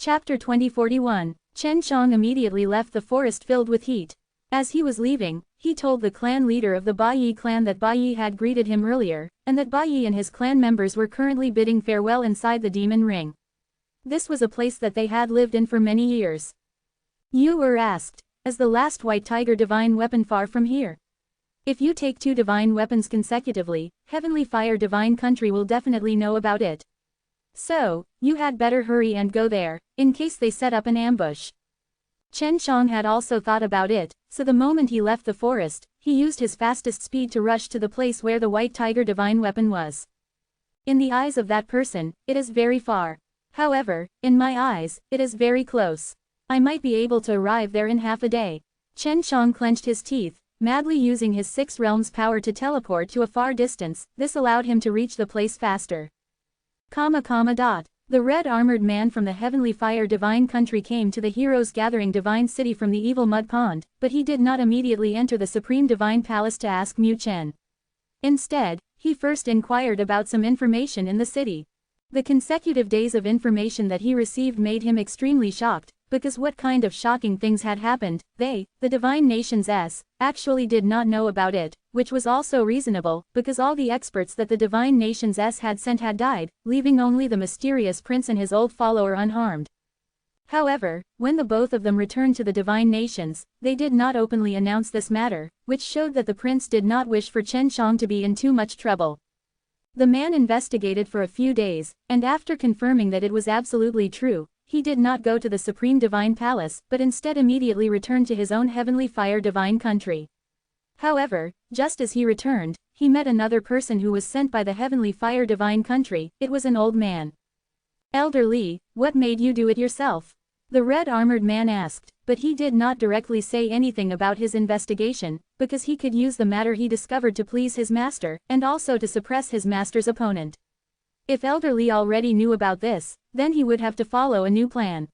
Chapter 2041. Chen Shang immediately left the forest filled with heat. As he was leaving, he told the clan leader of the Baiyi clan that Baiyi had greeted him earlier, and that Baiyi and his clan members were currently bidding farewell inside the demon ring. This was a place that they had lived in for many years. You were asked, "Is the last white tiger divine weapon far from here? If you take 2 divine weapons consecutively, Heavenly Fire Divine Country will definitely know about it. So, you had better hurry and go there, in case they set up an ambush." Chen Shang had also thought about it, so the moment he left the forest, he used his fastest speed to rush to the place where the white tiger divine weapon was. In the eyes of that person, it is very far. However, in my eyes, it is very close. I might be able to arrive there in half a day. Chen Shang clenched his teeth, madly using his 6 realms power to teleport to a far distance. This allowed him to reach the place faster. The red armored man from the Heavenly Fire Divine Country came to the Heroes Gathering Divine City from the Evil Mud Pond, but he did not immediately enter the Supreme Divine Palace to ask Mu Chen. Instead, he first inquired about some information in the city. The consecutive days of information that he received made him extremely shocked, because what kind of shocking things had happened, they, the Divine Nations actually did not know about it, which was also reasonable, because all the experts that the Divine Nations had sent had died, leaving only the mysterious prince and his old follower unharmed. However, when the both of them returned to the Divine Nations, they did not openly announce this matter, which showed that the prince did not wish for Chen Shang to be in too much trouble. The man investigated for a few days, and after confirming that it was absolutely true, he did not go to the Supreme Divine Palace, but instead immediately returned to his own Heavenly Fire Divine Country. However, just as he returned, he met another person who was sent by the Heavenly Fire Divine Country. It was an old man. "Elder Li, what made you do it yourself?" the red armored man asked, but he did not directly say anything about his investigation, because he could use the matter he discovered to please his master, and also to suppress his master's opponent. If Elder Li already knew about this, then he would have to follow a new plan.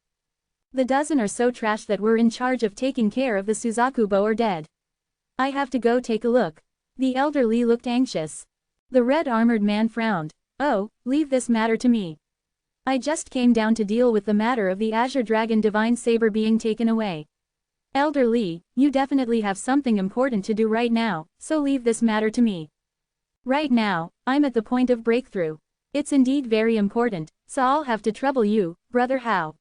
"The dozen or so trash that were in charge of taking care of the Suzakubo are dead. I have to go take a look." The Elder Li looked anxious. The red armored man frowned. "Oh, leave this matter to me. I just came down to deal with the matter of the Azure Dragon Divine Saber being taken away. Elder Li, you definitely have something important to do right now, so leave this matter to me. Right now, I'm at the point of breakthrough. It's indeed very important, so I'll have to trouble you, Brother Hao."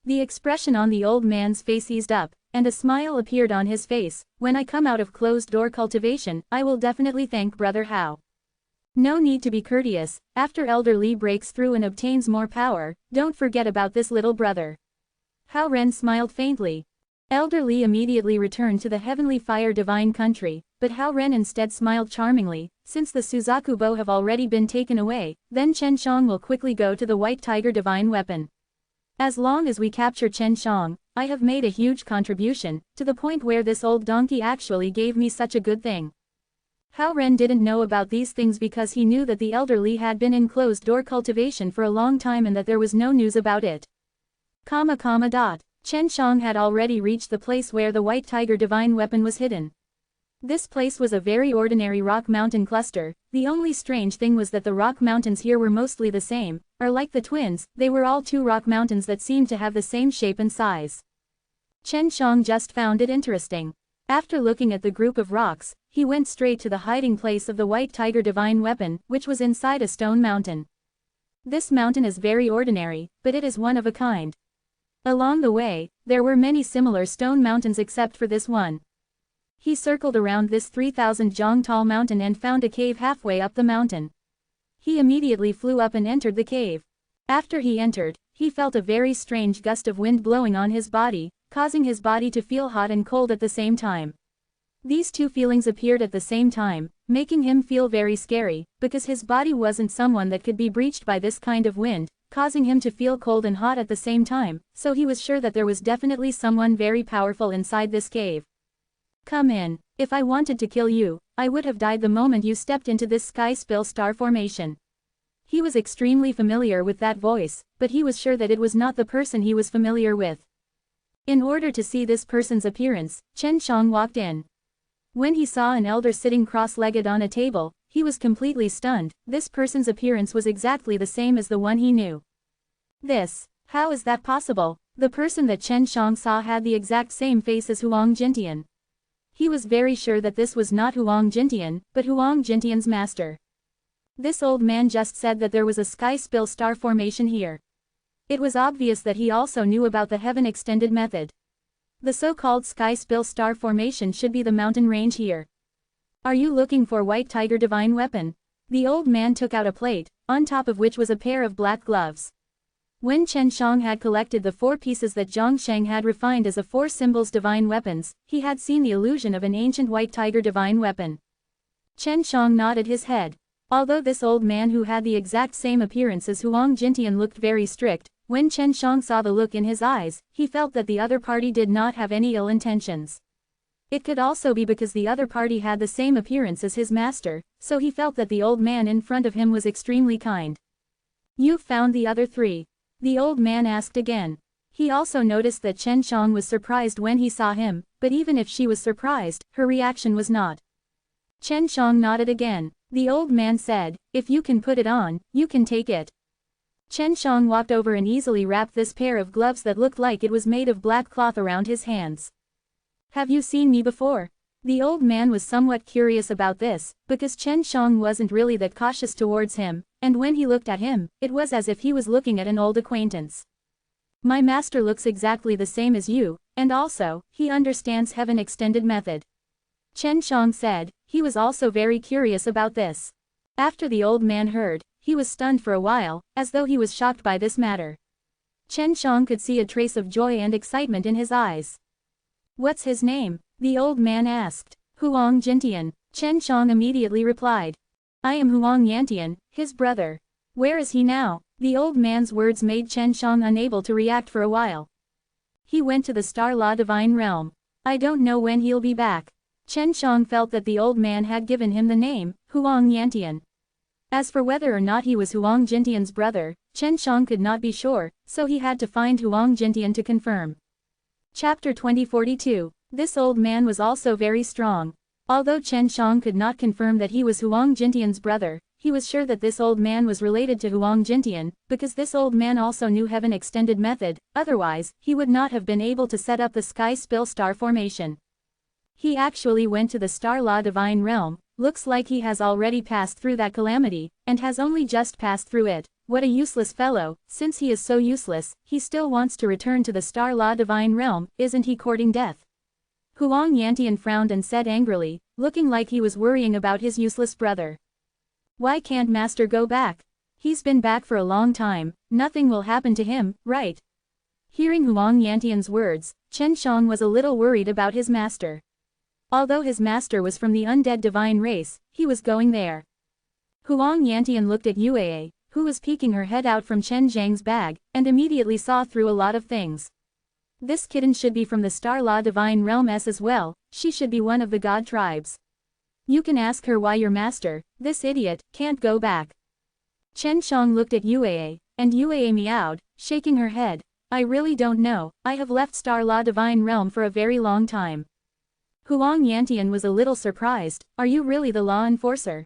The expression on the old man's face eased up, and a smile appeared on his face. "When I come out of closed-door cultivation, I will definitely thank Brother Hao. No need to be courteous. After Elder Li breaks through and obtains more power, don't forget about this little brother." Hao Ren smiled faintly. Elder Li immediately returned to the Heavenly Fire Divine Country, but Hao Ren instead smiled charmingly. "Since the Suzakubo have already been taken away, then Chen Shang will quickly go to the White Tiger Divine Weapon. As long as we capture Chen Shang, I have made a huge contribution, to the point where this old donkey actually gave me such a good thing." Hao Ren didn't know about these things because he knew that the Elder Li had been in closed-door cultivation for a long time and that there was no news about it. Chen Shang had already reached the place where the White Tiger Divine Weapon was hidden. This place was a very ordinary rock mountain cluster. The only strange thing was that the rock mountains here were mostly the same, or like the twins, they were all 2 rock mountains that seemed to have the same shape and size. Chen Shang just found it interesting. After looking at the group of rocks, he went straight to the hiding place of the White Tiger Divine Weapon, which was inside a stone mountain. This mountain is very ordinary, but it is one of a kind. Along the way, there were many similar stone mountains except for this one. He circled around this 3,000 jong tall mountain and found a cave halfway up the mountain. He immediately flew up and entered the cave. After he entered, he felt a very strange gust of wind blowing on his body, causing his body to feel hot and cold at the same time. These 2 feelings appeared at the same time, making him feel very scary, because his body wasn't someone that could be breached by this kind of wind, causing him to feel cold and hot at the same time, so he was sure that there was definitely someone very powerful inside this cave. "Come in. If I wanted to kill you, I would have died the moment you stepped into this sky spill star formation." He was extremely familiar with that voice, but he was sure that it was not the person he was familiar with. In order to see this person's appearance, Chen Shang walked in. When he saw an elder sitting cross-legged on a table, he was completely stunned. This person's appearance was exactly the same as the one he knew. "This How is that possible? The person that Chen Shang saw had the exact same face as Huang Jintian. He was very sure that this was not Huang Jintian, but Huang Jintian's master. This old man just said that there was a sky spill star formation here. It was obvious that he also knew about the heaven extended method. The so-called sky spill star formation should be the mountain range here. Are you looking for White Tiger divine weapon? The old man took out a plate, on top of which was a pair of black gloves. When Chen Shang had collected the 4 pieces that Zhang Sheng had refined as the 4 symbols divine weapons, he had seen the illusion of an ancient white tiger divine weapon. Chen Shang nodded his head. Although this old man who had the exact same appearance as Huang Jintian looked very strict, when Chen Shang saw the look in his eyes, he felt that the other party did not have any ill intentions. It could also be because the other party had the same appearance as his master, so he felt that the old man in front of him was extremely kind. "You've found the other 3? The old man asked again. He also noticed that Chen Shang was surprised when he saw him, but even if she was surprised, her reaction was not. Chen Shang nodded again. The old man said, "If you can put it on, you can take it." Chen Shang walked over and easily wrapped this pair of gloves that looked like it was made of black cloth around his hands. "Have you seen me before?" The old man was somewhat curious about this, because Chen Shang wasn't really that cautious towards him, and when he looked at him, it was as if he was looking at an old acquaintance. "My master looks exactly the same as you, and also, he understands heaven extended method." Chen Shang said. He was also very curious about this. After the old man heard, he was stunned for a while, as though he was shocked by this matter. Chen Shang could see a trace of joy and excitement in his eyes. "What's his name?" the old man asked. "Huang Jintian." Chen Shang immediately replied. "I am Huang Yantian, his brother." "Where is he now?" The old man's words made Chen Shang unable to react for a while. "He went to the Star Law Divine Realm. I don't know when he'll be back." Chen Shang felt that the old man had given him the name, Huang Yantian. As for whether or not he was Huang Jintian's brother, Chen Shang could not be sure, so he had to find Huang Jintian to confirm. Chapter 2042. This old man was also very strong. Although Chen Shang could not confirm that he was Huang Jintian's brother, he was sure that this old man was related to Huang Jintian, because this old man also knew heaven extended method, otherwise, he would not have been able to set up the sky spill star formation. He actually went to the Star Law Divine Realm. Looks like he has already passed through that calamity, and has only just passed through it. What a useless fellow, since he is so useless, he still wants to return to the Star Law Divine Realm, isn't he courting death? Huang Yantian frowned and said angrily, looking like he was worrying about his useless brother. "Why can't Master go back? He's been back for a long time, nothing will happen to him, right?" Hearing Huang Yantian's words, Chen Shang was a little worried about his master. Although his master was from the undead divine race, he was going there. Huang Yantian looked at Yue, who was peeking her head out from Chen Zhang's bag, and immediately saw through a lot of things. This kitten should be from the Star Law Divine Realm as well, she should be one of the god tribes. You can ask her why your master, this idiot, can't go back. Chen Shang looked at Yue, and Yue meowed, shaking her head. I really don't know, I have left Star Law Divine Realm for a very long time. Huang Yantian was a little surprised, are you really the law enforcer?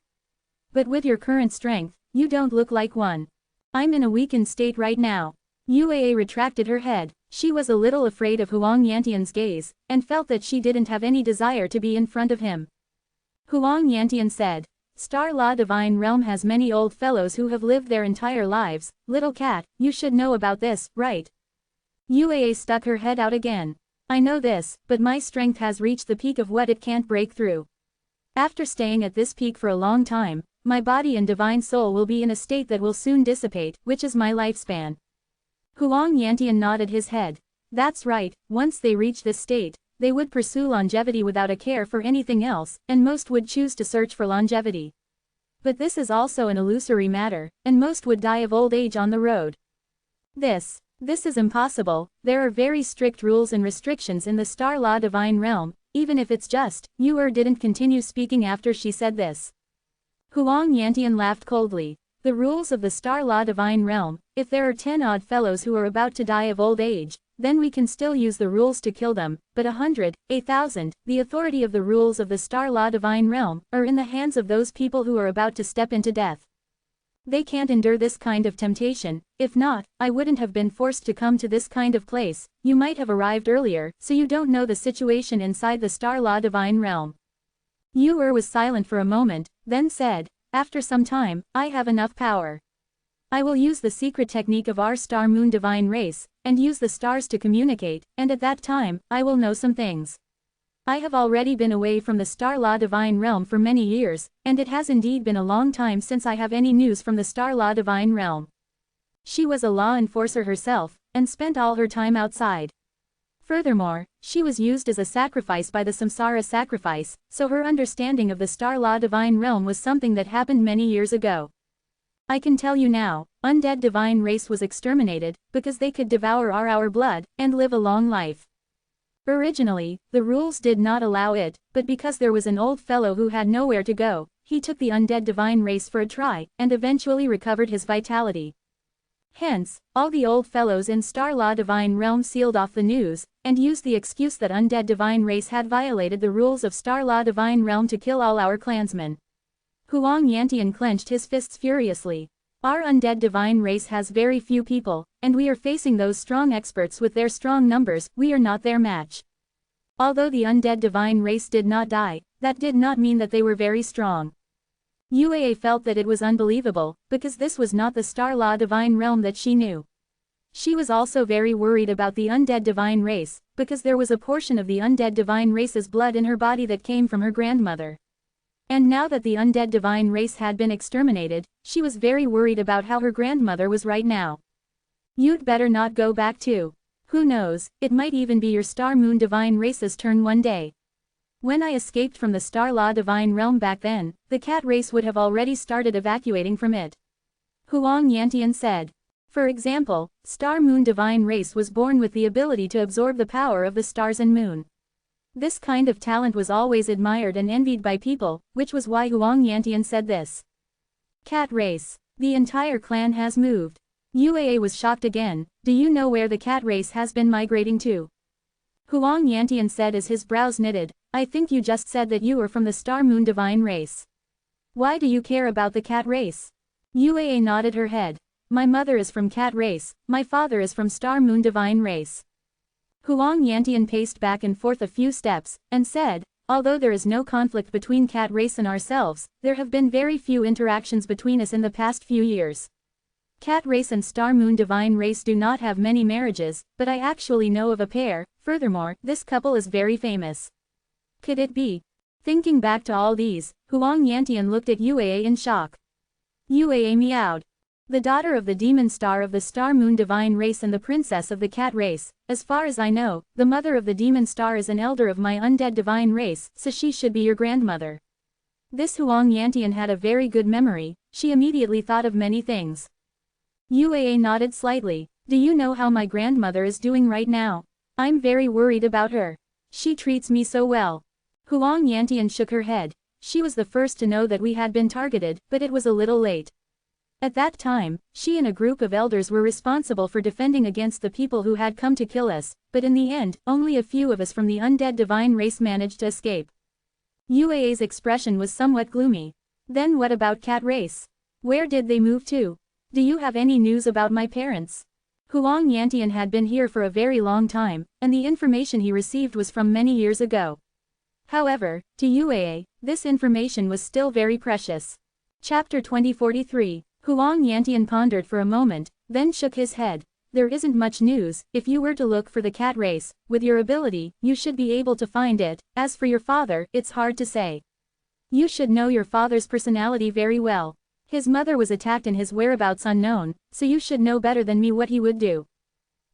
But with your current strength, you don't look like one. I'm in a weakened state right now. Yue retracted her head, she was a little afraid of Huang Yantian's gaze, and felt that she didn't have any desire to be in front of him. Huang Yantian said, Star Law Divine Realm has many old fellows who have lived their entire lives, little cat, you should know about this, right? Yue stuck her head out again. I know this, but my strength has reached the peak of what it can't break through. After staying at this peak for a long time, my body and divine soul will be in a state that will soon dissipate, which is my lifespan. Huang Yantian nodded his head. That's right, once they reach this state, they would pursue longevity without a care for anything else, and most would choose to search for longevity. But this is also an illusory matter, and most would die of old age on the road. This is impossible, there are very strict rules and restrictions in the Star Law Divine Realm, even if it's just, Yue didn't continue speaking after she said this. Huang Yantian laughed coldly. The rules of the Star Law Divine Realm, if there are 10 odd fellows who are about to die of old age, then we can still use the rules to kill them, but 100, 1,000, the authority of the rules of the Star Law Divine Realm, are in the hands of those people who are about to step into death. They can't endure this kind of temptation. If not, I wouldn't have been forced to come to this kind of place. You might have arrived earlier, so you don't know the situation inside the Star Law Divine Realm. Yu was silent for a moment, then said, after some time, I have enough power. I will use the secret technique of our Star Moon Divine Race, and use the stars to communicate, and at that time, I will know some things. I have already been away from the Star Law Divine Realm for many years, and it has indeed been a long time since I have any news from the Star Law Divine Realm. She was a law enforcer herself, and spent all her time outside. Furthermore, she was used as a sacrifice by the Samsara sacrifice, so her understanding of the Star Law Divine Realm was something that happened many years ago. I can tell you now, undead divine race was exterminated, because they could devour our blood, and live a long life. Originally, the rules did not allow it, but because there was an old fellow who had nowhere to go, he took the undead divine race for a try, and eventually recovered his vitality. Hence, all the old fellows in Star Law Divine Realm sealed off the news, and used the excuse that undead divine race had violated the rules of Star Law Divine Realm to kill all our clansmen. Huang Yantian clenched his fists furiously. Our undead divine race has very few people, and we are facing those strong experts with their strong numbers. We are not their match. Although the undead divine race did not die, that did not mean that they were very strong. Yue felt that it was unbelievable, because this was not the Star Law Divine Realm that she knew. She was also very worried about the undead divine race, because there was a portion of the undead divine race's blood in her body that came from her grandmother. And now that the undead divine race had been exterminated, she was very worried about how her grandmother was right now. You'd better not go back too. Who knows, it might even be your Star Moon Divine race's turn one day. When I escaped from the Star Law Divine Realm back then, the cat race would have already started evacuating from it. Huang Yantian said. For example, Star Moon Divine race was born with the ability to absorb the power of the stars and moon. This kind of talent was always admired and envied by people, which was why Huang Yantian said this. Cat race. The entire clan has moved. Yue was shocked again. Do you know where the cat race has been migrating to? Huang Yantian said as his brows knitted. I think you just said that you are from the Star Moon Divine race. Why do you care about the cat race? Yue nodded her head. My mother is from cat race, my father is from Star Moon Divine race. Huang Yantian paced back and forth a few steps, and said, although there is no conflict between cat race and ourselves, there have been very few interactions between us in the past few years. Cat race and Star Moon Divine race do not have many marriages, but I actually know of a pair. Furthermore, this couple is very famous. Could it be? Thinking back to all these, Huang Yantian looked at Yue in shock. Yue meowed. The daughter of the demon star of the Star Moon Divine race and the princess of the cat race. As far as I know, the mother of the demon star is an elder of my undead divine race, so she should be your grandmother. This Huang Yantian had a very good memory. She immediately thought of many things. Yue nodded slightly. Do you know how my grandmother is doing right now? I'm very worried about her. She treats me so well. Huang Yantian shook her head. She was the first to know that we had been targeted, but it was a little late. At that time, she and a group of elders were responsible for defending against the people who had come to kill us, but in the end, only a few of us from the undead divine race managed to escape. Yue's expression was somewhat gloomy. Then what about cat race? Where did they move to? Do you have any news about my parents? Huang Yantian had been here for a very long time, and the information he received was from many years ago. However, to Yue, this information was still very precious. Chapter 2043. Huang Yantian pondered for a moment, then shook his head. There isn't much news. If you were to look for the cat race, with your ability, you should be able to find it. As for your father, it's hard to say. You should know your father's personality very well. His mother was attacked and his whereabouts unknown, so you should know better than me what he would do.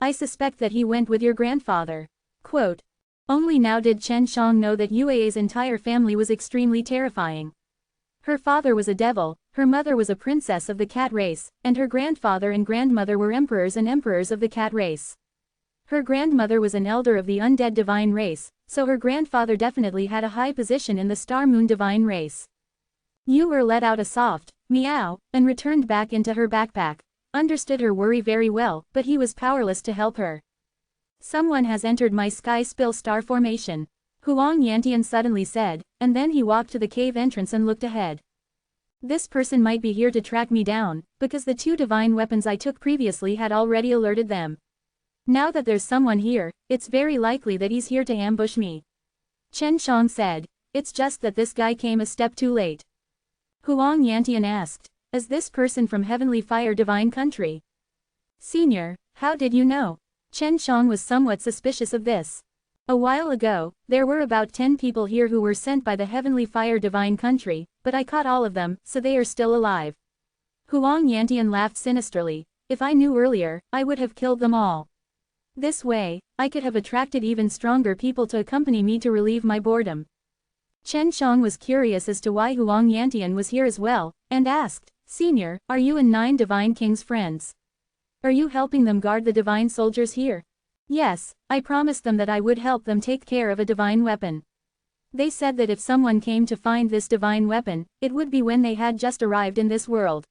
I suspect that he went with your grandfather. Quote. Only now did Chen Shang know that Yue's entire family was extremely terrifying. Her father was a devil, her mother was a princess of the cat race, and her grandfather and grandmother were emperors and emperors of the cat race. Her grandmother was an elder of the undead divine race, so her grandfather definitely had a high position in the Star Moon divine race. Yu let out a soft meow, and returned back into her backpack. Understood her worry very well, but he was powerless to help her. Someone has entered my sky spill star formation. Huang Yantian suddenly said, and then he walked to the cave entrance and looked ahead. This person might be here to track me down, because the 2 divine weapons I took previously had already alerted them. Now that there's someone here, it's very likely that he's here to ambush me. Chen Shang said. It's just that this guy came a step too late. Huang Yantian asked. Is this person from Heavenly Fire Divine Country? Senior, how did you know? Chen Shang was somewhat suspicious of this. A while ago, there were about 10 people here who were sent by the Heavenly Fire Divine Country, but I caught all of them, so they are still alive. Huang Yantian laughed sinisterly. If I knew earlier, I would have killed them all. This way, I could have attracted even stronger people to accompany me to relieve my boredom. Chen Shang was curious as to why Huang Yantian was here as well, and asked, Senior, are you and 9 Divine King's friends? Are you helping them guard the divine soldiers here? Yes, I promised them that I would help them take care of a divine weapon. They said that if someone came to find this divine weapon, it would be when they had just arrived in this world.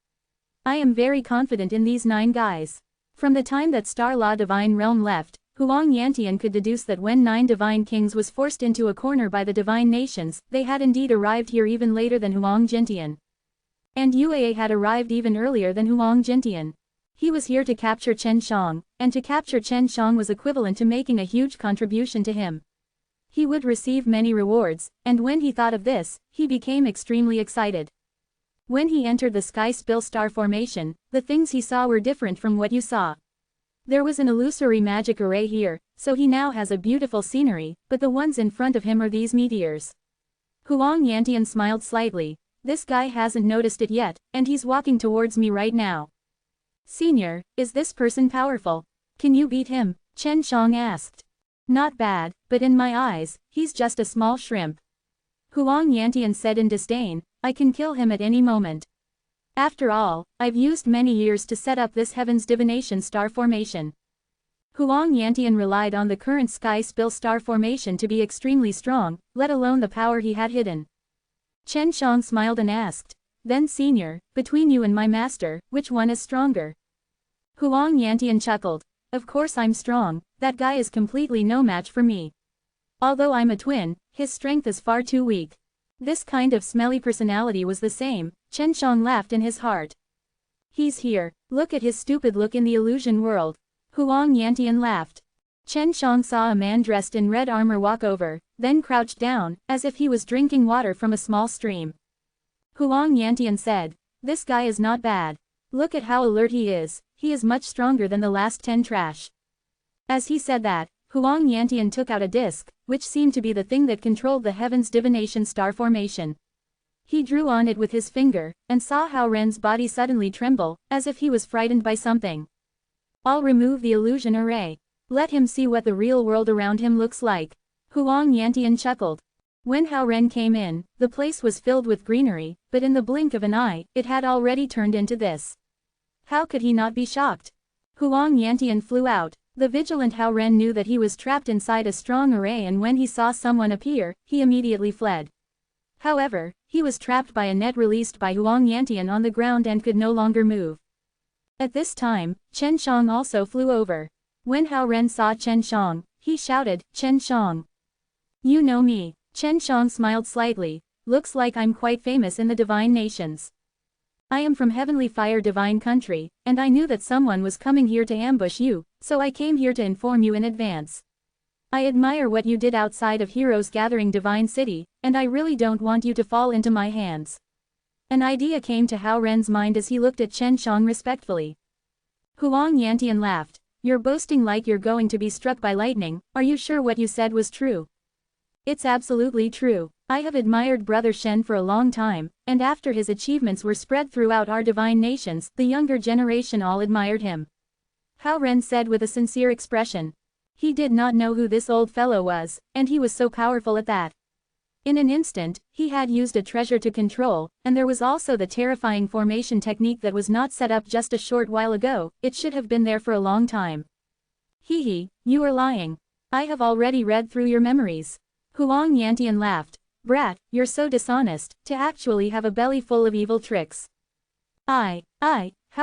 I am very confident in these 9 guys. From the time that Star Law Divine Realm left, Huang Yantian could deduce that when 9 Divine Kings was forced into a corner by the Divine Nations, they had indeed arrived here even later than Huang Jintian. And Yue had arrived even earlier than Huang Jintian. He was here to capture Chen Shang, and to capture Chen Shang was equivalent to making a huge contribution to him. He would receive many rewards, and when he thought of this, he became extremely excited. When he entered the Sky Spill Star Formation, the things he saw were different from what you saw. There was an illusory magic array here, so he now has a beautiful scenery, but the ones in front of him are these meteors. Huang Yantian smiled slightly. This guy hasn't noticed it yet, and he's walking towards me right now. Senior, is this person powerful? Can you beat him? Chen Shang asked. Not bad, but in my eyes, he's just a small shrimp. Huang Yantian said in disdain, I can kill him at any moment. After all, I've used many years to set up this Heaven's Divination Star Formation. Huang Yantian relied on the current Sky Spill Star Formation to be extremely strong, let alone the power he had hidden. Chen Shang smiled and asked, Then Senior, between you and my master, which one is stronger? Huang Yantian chuckled. Of course I'm strong, that guy is completely no match for me. Although I'm a twin, his strength is far too weak. This kind of smelly personality was the same. Chen Shang laughed in his heart. He's here, look at his stupid look in the illusion world. Huang Yantian laughed. Chen Shang saw a man dressed in red armor walk over, then crouched down, as if he was drinking water from a small stream. Huang Yantian said, This guy is not bad. Look at how alert he is much stronger than the last 10 trash. As he said that, Huang Yantian took out a disc, which seemed to be the thing that controlled the Heaven's Divination Star Formation. He drew on it with his finger, and saw how Ren's body suddenly tremble, as if he was frightened by something. I'll remove the illusion array. Let him see what the real world around him looks like. Huang Yantian chuckled. When Hao Ren came in, the place was filled with greenery, but in the blink of an eye, it had already turned into this. How could he not be shocked? Huang Yantian flew out. The vigilant Hao Ren knew that he was trapped inside a strong array, and when he saw someone appear, he immediately fled. However, he was trapped by a net released by Huang Yantian on the ground and could no longer move. At this time, Chen Shang also flew over. When Hao Ren saw Chen Shang, he shouted, Chen Shang. You know me. Chen Shang smiled slightly. Looks like I'm quite famous in the Divine Nations. I am from Heavenly Fire Divine Country, and I knew that someone was coming here to ambush you, so I came here to inform you in advance. I admire what you did outside of Heroes Gathering Divine City, and I really don't want you to fall into my hands. An idea came to Hao Ren's mind as he looked at Chen Shang respectfully. Huang Yantian laughed. You're boasting like you're going to be struck by lightning. Are you sure what you said was true? It's absolutely true. I have admired Brother Shen for a long time, and after his achievements were spread throughout our divine nations, the younger generation all admired him. Hao Ren said with a sincere expression. He did not know who this old fellow was, and he was so powerful at that. In an instant, he had used a treasure to control, and there was also the terrifying formation technique that was not set up just a short while ago. It should have been there for a long time. Hee, you are lying. I have already read through your memories. Huang Yantian laughed. Brat, you're so dishonest, to actually have a belly full of evil tricks. Hao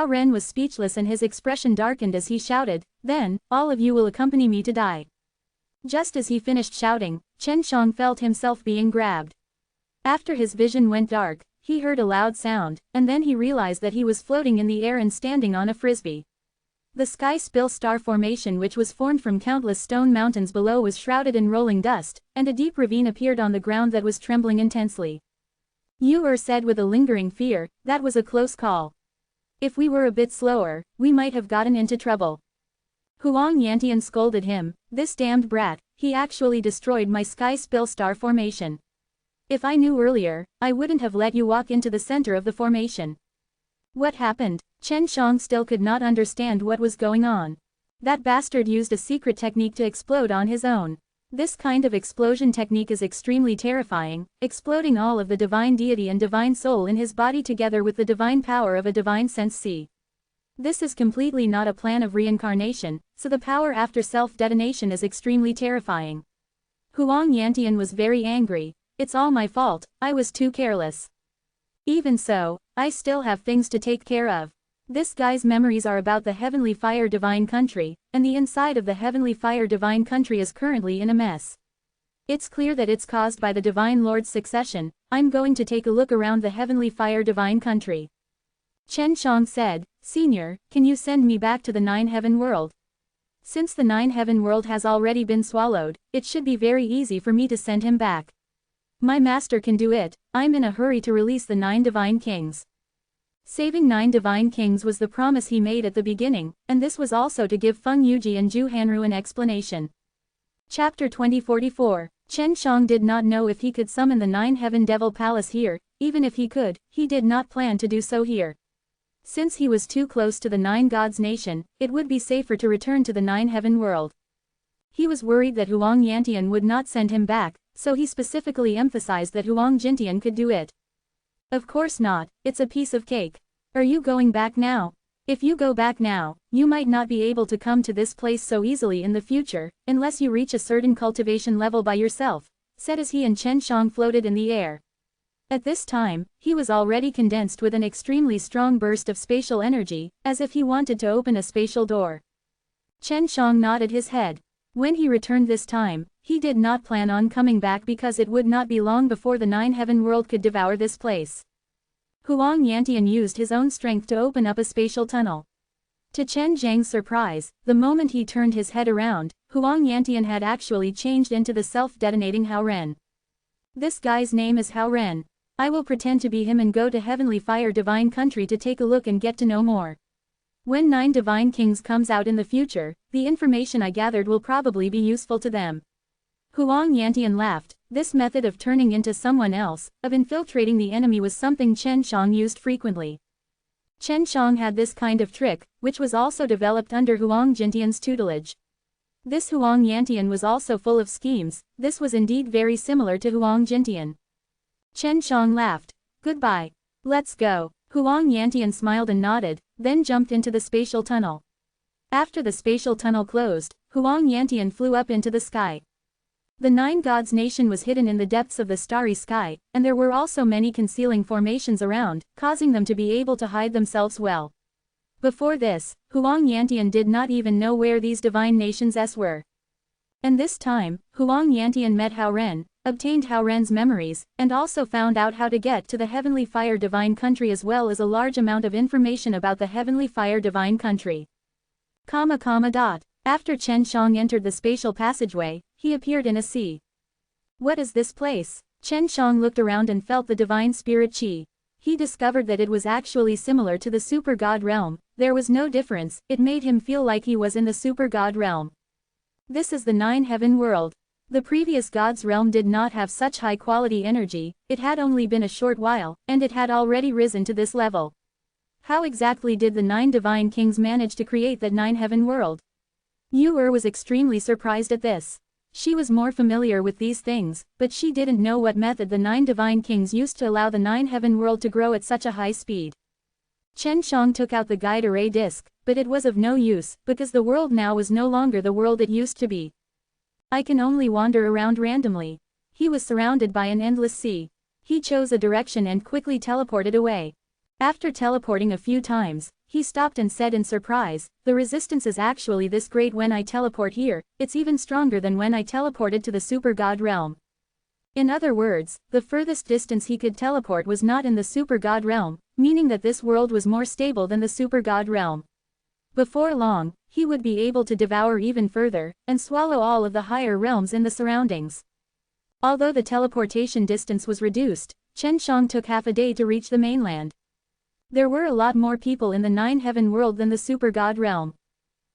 Ren was speechless and his expression darkened as he shouted, Then, all of you will accompany me to die. Just as he finished shouting, Chen Shang felt himself being grabbed. After his vision went dark, he heard a loud sound, and then he realized that he was floating in the air and standing on a frisbee. The sky spill star formation, which was formed from countless stone mountains below, was shrouded in rolling dust, and a deep ravine appeared on the ground that was trembling intensely. Yu said with a lingering fear, "That was a close call. If we were a bit slower, we might have gotten into trouble." Huang Yantian scolded him, "This damned brat, he actually destroyed my sky spill star formation. If I knew earlier, I wouldn't have let you walk into the center of the formation." What happened? Chen Shang still could not understand what was going on. That bastard used a secret technique to explode on his own. This kind of explosion technique is extremely terrifying, exploding all of the divine deity and divine soul in his body together with the divine power of a divine sense C. This is completely not a plan of reincarnation, so the power after self-detonation is extremely terrifying. Huang Yantian was very angry. "It's all my fault, I was too careless. Even so, I still have things to take care of. This guy's memories are about the Heavenly Fire Divine Country, and the inside of the Heavenly Fire Divine Country is currently in a mess. It's clear that it's caused by the Divine Lord's succession. I'm going to take a look around the Heavenly Fire Divine Country." Chen Shang said, "Senior, can you send me back to the Nine Heaven World? Since the Nine Heaven World has already been swallowed, it should be very easy for me to send him back. My master can do it. I'm in a hurry to release the 9 Divine Kings." Saving 9 Divine Kings was the promise he made at the beginning, and this was also to give Feng Yuji and Zhu Hanru an explanation. Chapter 2044. Chen Shang did not know if he could summon the 9 Heaven Devil Palace here. Even if he could, he did not plan to do so here. Since he was too close to the 9 Gods Nation, it would be safer to return to the 9 Heaven World. He was worried that Huang Yantian would not send him back, so he specifically emphasized that Huang Jintian could do it. "Of course not, it's a piece of cake. Are you going back now? If you go back now, you might not be able to come to this place so easily in the future, unless you reach a certain cultivation level by yourself," said as he and Chen Shang floated in the air. At this time, he was already condensed with an extremely strong burst of spatial energy, as if he wanted to open a spatial door. Chen Shang nodded his head. When he returned this time, he did not plan on coming back because it would not be long before the 9 Heaven World could devour this place. Huang Yantian used his own strength to open up a spatial tunnel. To Chen Zhang's surprise, the moment he turned his head around, Huang Yantian had actually changed into the self-detonating Hao Ren. "This guy's name is Hao Ren. I will pretend to be him and go to Heavenly Fire Divine Country to take a look and get to know more. When 9 Divine Kings comes out in the future, the information I gathered will probably be useful to them." Huang Yantian laughed. This method of turning into someone else, of infiltrating the enemy, was something Chen Shang used frequently. Chen Shang had this kind of trick, which was also developed under Huang Jintian's tutelage. This Huang Yantian was also full of schemes. This was indeed very similar to Huang Jintian. Chen Shang laughed. "Goodbye. Let's go." Huang Yantian smiled and nodded, then jumped into the spatial tunnel. After the spatial tunnel closed, Huang Yantian flew up into the sky. The 9 Gods Nation was hidden in the depths of the starry sky, and there were also many concealing formations around, causing them to be able to hide themselves well. Before this, Huang Yantian did not even know where these divine nations were. And this time, Huang Yantian met Hao Ren, obtained Hao Ren's memories, and also found out how to get to the Heavenly Fire Divine Country, as well as a large amount of information about the Heavenly Fire Divine Country. After Chen Shang entered the spatial passageway, he appeared in a sea. "What is this place?" Chen Shang looked around and felt the divine spirit qi. He discovered that it was actually similar to the super god realm. There was no difference. It made him feel like he was in the super god realm. This is the 9 Heaven World. The previous God's realm did not have such high-quality energy. It had only been a short while, and it had already risen to this level. How exactly did the 9 Divine Kings manage to create that 9 Heaven World? Yu was extremely surprised at this. She was more familiar with these things, but she didn't know what method the 9 Divine Kings used to allow the 9 Heaven World to grow at such a high speed. Chen Shang took out the guide array disc, but it was of no use, because the world now was no longer the world it used to be. "I can only wander around randomly." He was surrounded by an endless sea. He chose a direction and quickly teleported away. After teleporting a few times, he stopped and said in surprise, "The resistance is actually this great when I teleport here. It's even stronger than when I teleported to the super god realm." In other words, the furthest distance he could teleport was not in the super god realm, meaning that this world was more stable than the super god realm. Before long, he would be able to devour even further, and swallow all of the higher realms in the surroundings. Although the teleportation distance was reduced, Chen Shang took half a day to reach the mainland. There were a lot more people in the Nine-Heaven world than the super god realm.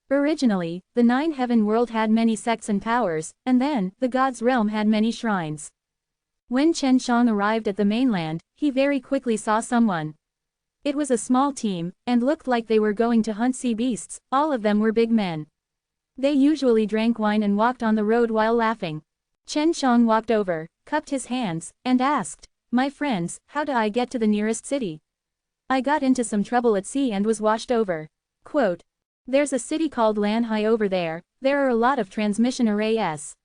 Originally, the Nine-Heaven world had many sects and powers, and then, the gods' realm had many shrines. When Chen Shang arrived at the mainland, he very quickly saw someone. It was a small team, and looked like they were going to hunt sea beasts. All of them were big men. They usually drank wine and walked on the road while laughing. Chen Shang walked over, cupped his hands, and asked, "My friends, how do I get to the nearest city? I got into some trouble at sea and was washed over." Quote, "There's a city called Lanhai over there. There are a lot of transmission arrays."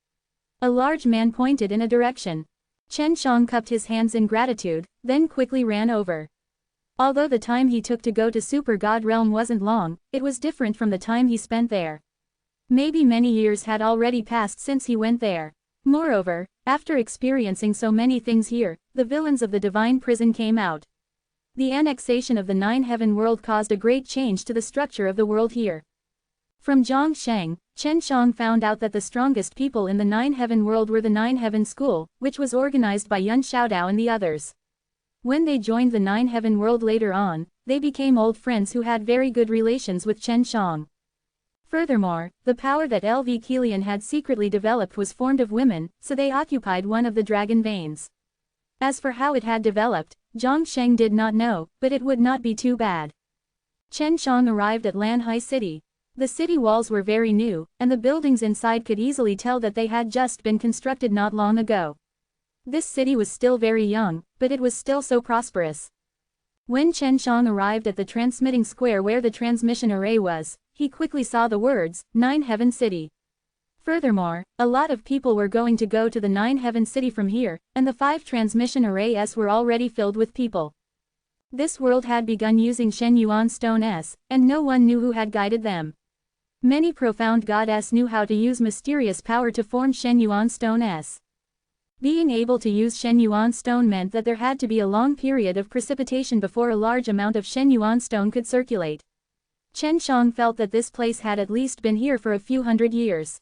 A large man pointed in a direction. Chen Shang cupped his hands in gratitude, then quickly ran over. Although the time he took to go to Super God Realm wasn't long, it was different from the time he spent there. Maybe many years had already passed since he went there. Moreover, after experiencing so many things here, the villains of the divine prison came out. The annexation of the Nine-Heaven world caused a great change to the structure of the world here. From Zhongsheng, Chen Shang found out that the strongest people in the Nine-Heaven world were the Nine-Heaven School, which was organized by Yun Xiaodao and the others. When they joined the Nine-Heaven world later on, they became old friends who had very good relations with Chen Shang. Furthermore, the power that LV Kilian had secretly developed was formed of women, so they occupied one of the dragon veins. As for how it had developed, Zhongsheng did not know, but it would not be too bad. Chen Shang arrived at Lanhai City. The city walls were very new, and the buildings inside could easily tell that they had just been constructed not long ago. This city was still very young, but it was still so prosperous. When Chen Shang arrived at the transmitting square where the transmission array was, he quickly saw the words, Nine-Heaven City. Furthermore, a lot of people were going to go to the Nine-Heaven City from here, and the 5 transmission arrays were already filled with people. This world had begun using Shen Yuan Stone S, and no one knew who had guided them. Many profound goddess knew how to use mysterious power to form Shen Yuan Stone S. Being able to use Shen Yuan Stone meant that there had to be a long period of precipitation before a large amount of Shen Yuan Stone could circulate. Chen Shang felt that this place had at least been here for a few hundred years.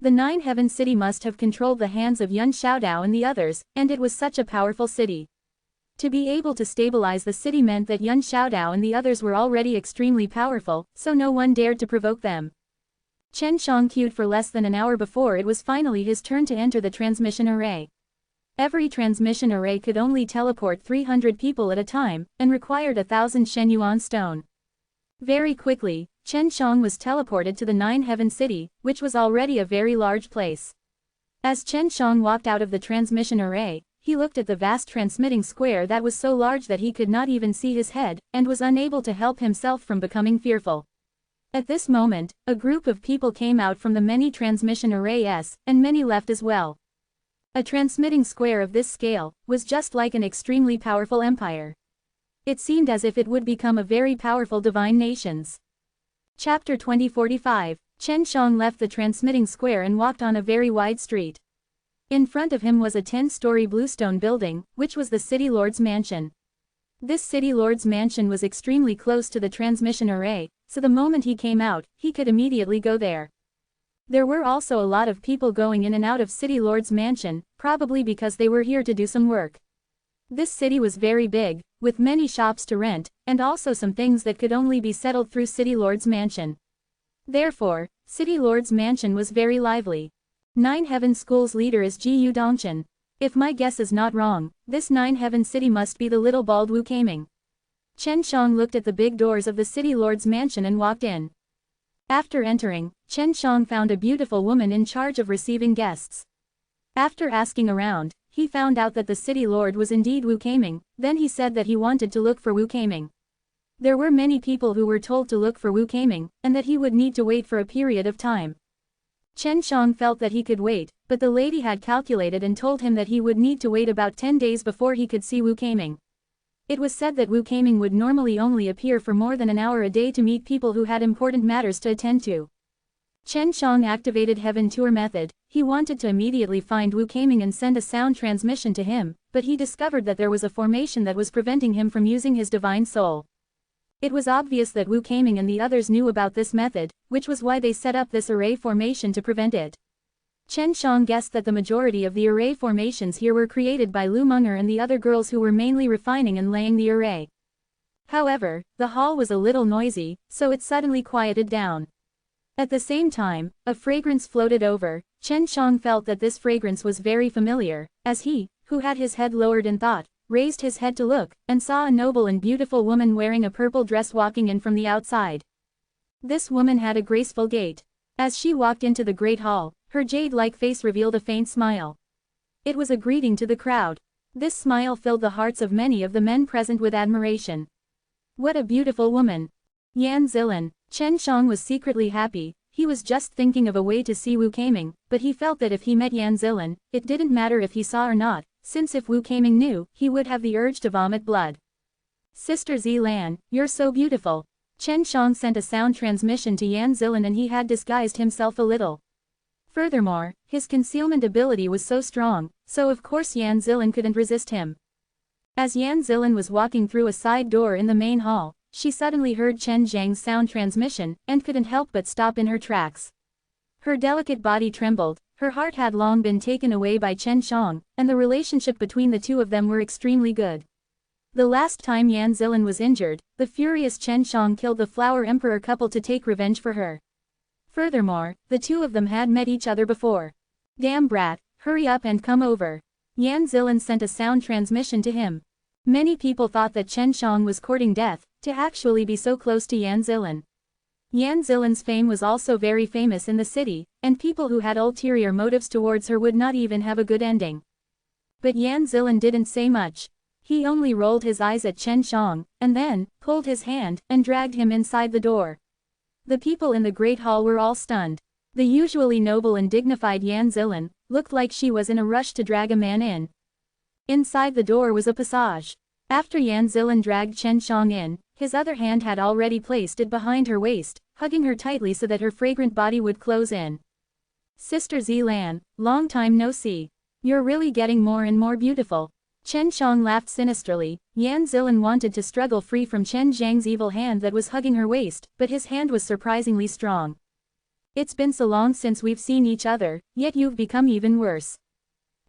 The Nine-Heaven City must have controlled the hands of Yun Xiaodao and the others, and it was such a powerful city. To be able to stabilize the city meant that Yun Xiaodao and the others were already extremely powerful, so no one dared to provoke them. Chen Shang queued for less than an hour before it was finally his turn to enter the transmission array. Every transmission array could only teleport 300 people at a time, and required 1,000 Shen Yuan Stone. Very quickly, Chen Shang was teleported to the Nine-Heaven City, which was already a very large place. As Chen Shang walked out of the transmission array, he looked at the vast transmitting square that was so large that he could not even see his head, and was unable to help himself from becoming fearful. At this moment, a group of people came out from the many transmission arrays, and many left as well. A transmitting square of this scale was just like an extremely powerful empire. It seemed as if it would become a very powerful divine nations. Chapter 2045, Chen Shang left the transmitting square and walked on a very wide street. In front of him was a 10-story bluestone building, which was the city lord's mansion. This city lord's mansion was extremely close to the transmission array, so the moment he came out, he could immediately go there. There were also a lot of people going in and out of city lord's mansion, probably because they were here to do some work. This city was very big, with many shops to rent, and also some things that could only be settled through city lord's mansion. Therefore, city lord's mansion was very lively. Nine-Heaven School's leader is Ji Yu Dongchen. If my guess is not wrong, this Nine-Heaven City must be the little bald Wu Kaming. Chen Shang looked at the big doors of the city lord's mansion and walked in. After entering, Chen Shang found a beautiful woman in charge of receiving guests. After asking around, he found out that the city lord was indeed Wu Kaming. Then he said that he wanted to look for Wu Kaming. There were many people who were told to look for Wu Kaming, and that he would need to wait for a period of time. Chen Shang felt that he could wait, but the lady had calculated and told him that he would need to wait about 10 days before he could see Wu Kaming. It was said that Wu Kaming would normally only appear for more than an hour a day to meet people who had important matters to attend to. Chen Shang activated Heaven Tour method. He wanted to immediately find Wu Kaming and send a sound transmission to him, but he discovered that there was a formation that was preventing him from using his divine soul. It was obvious that Wu Kaming and the others knew about this method, which was why they set up this array formation to prevent it. Chen Shang guessed that the majority of the array formations here were created by Lu Munger and the other girls who were mainly refining and laying the array. However, the hall was a little noisy, so it suddenly quieted down. At the same time, a fragrance floated over. Chen Shang felt that this fragrance was very familiar, as he, who had his head lowered in thought, raised his head to look, and saw a noble and beautiful woman wearing a purple dress walking in from the outside. This woman had a graceful gait. As she walked into the great hall, her jade-like face revealed a faint smile. It was a greeting to the crowd. This smile filled the hearts of many of the men present with admiration. What a beautiful woman! Yan Zilan. Chen Shang was secretly happy. He was just thinking of a way to see Wu Kaming, but he felt that if he met Yan Zilan, it didn't matter if he saw or not, since if Wu Kaming knew, he would have the urge to vomit blood. Sister Zilan, you're so beautiful. Chen Shang sent a sound transmission to Yan Zilan and he had disguised himself a little. Furthermore, his concealment ability was so strong, so of course Yan Zilan couldn't resist him. As Yan Zilan was walking through a side door in the main hall, she suddenly heard Chen Zhang's sound transmission, and couldn't help but stop in her tracks. Her delicate body trembled, her heart had long been taken away by Chen Shang, and the relationship between the two of them were extremely good. The last time Yan Zilan was injured, the furious Chen Shang killed the Flower Emperor couple to take revenge for her. Furthermore, the two of them had met each other before. Damn brat, hurry up and come over. Yan Zilan sent a sound transmission to him. Many people thought that Chen Shang was courting death, to actually be so close to Yan Zilan. Yan Zilan's fame was also very famous in the city, and people who had ulterior motives towards her would not even have a good ending. But Yan Zilan didn't say much. He only rolled his eyes at Chen Shang, and then, pulled his hand, and dragged him inside the door. The people in the great hall were all stunned. The usually noble and dignified Yan Zilan looked like she was in a rush to drag a man in. Inside the door was a passage. After Yan Zilan dragged Chen Shang in, his other hand had already placed it behind her waist, hugging her tightly so that her fragrant body would close in. Sister Zilan, long time no see. You're really getting more and more beautiful. Chen Shang laughed sinisterly. Yan Zilan wanted to struggle free from Chen Zhang's evil hand that was hugging her waist, but his hand was surprisingly strong. It's been so long since we've seen each other, yet you've become even worse.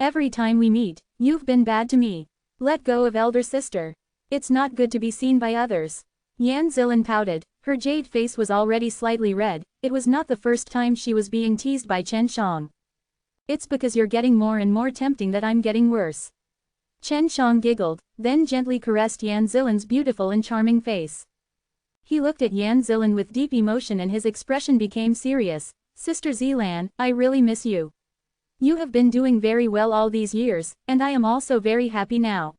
Every time we meet, you've been bad to me. Let go of elder sister. It's not good to be seen by others. Yan Zilan pouted. Her jade face was already slightly red. It was not the first time she was being teased by Chen Shang. It's because you're getting more and more tempting that I'm getting worse. Chen Shang giggled, then gently caressed Yan Zilan's beautiful and charming face. He looked at Yan Zilan with deep emotion and his expression became serious. Sister Zilan, I really miss you. You have been doing very well all these years, and I am also very happy now.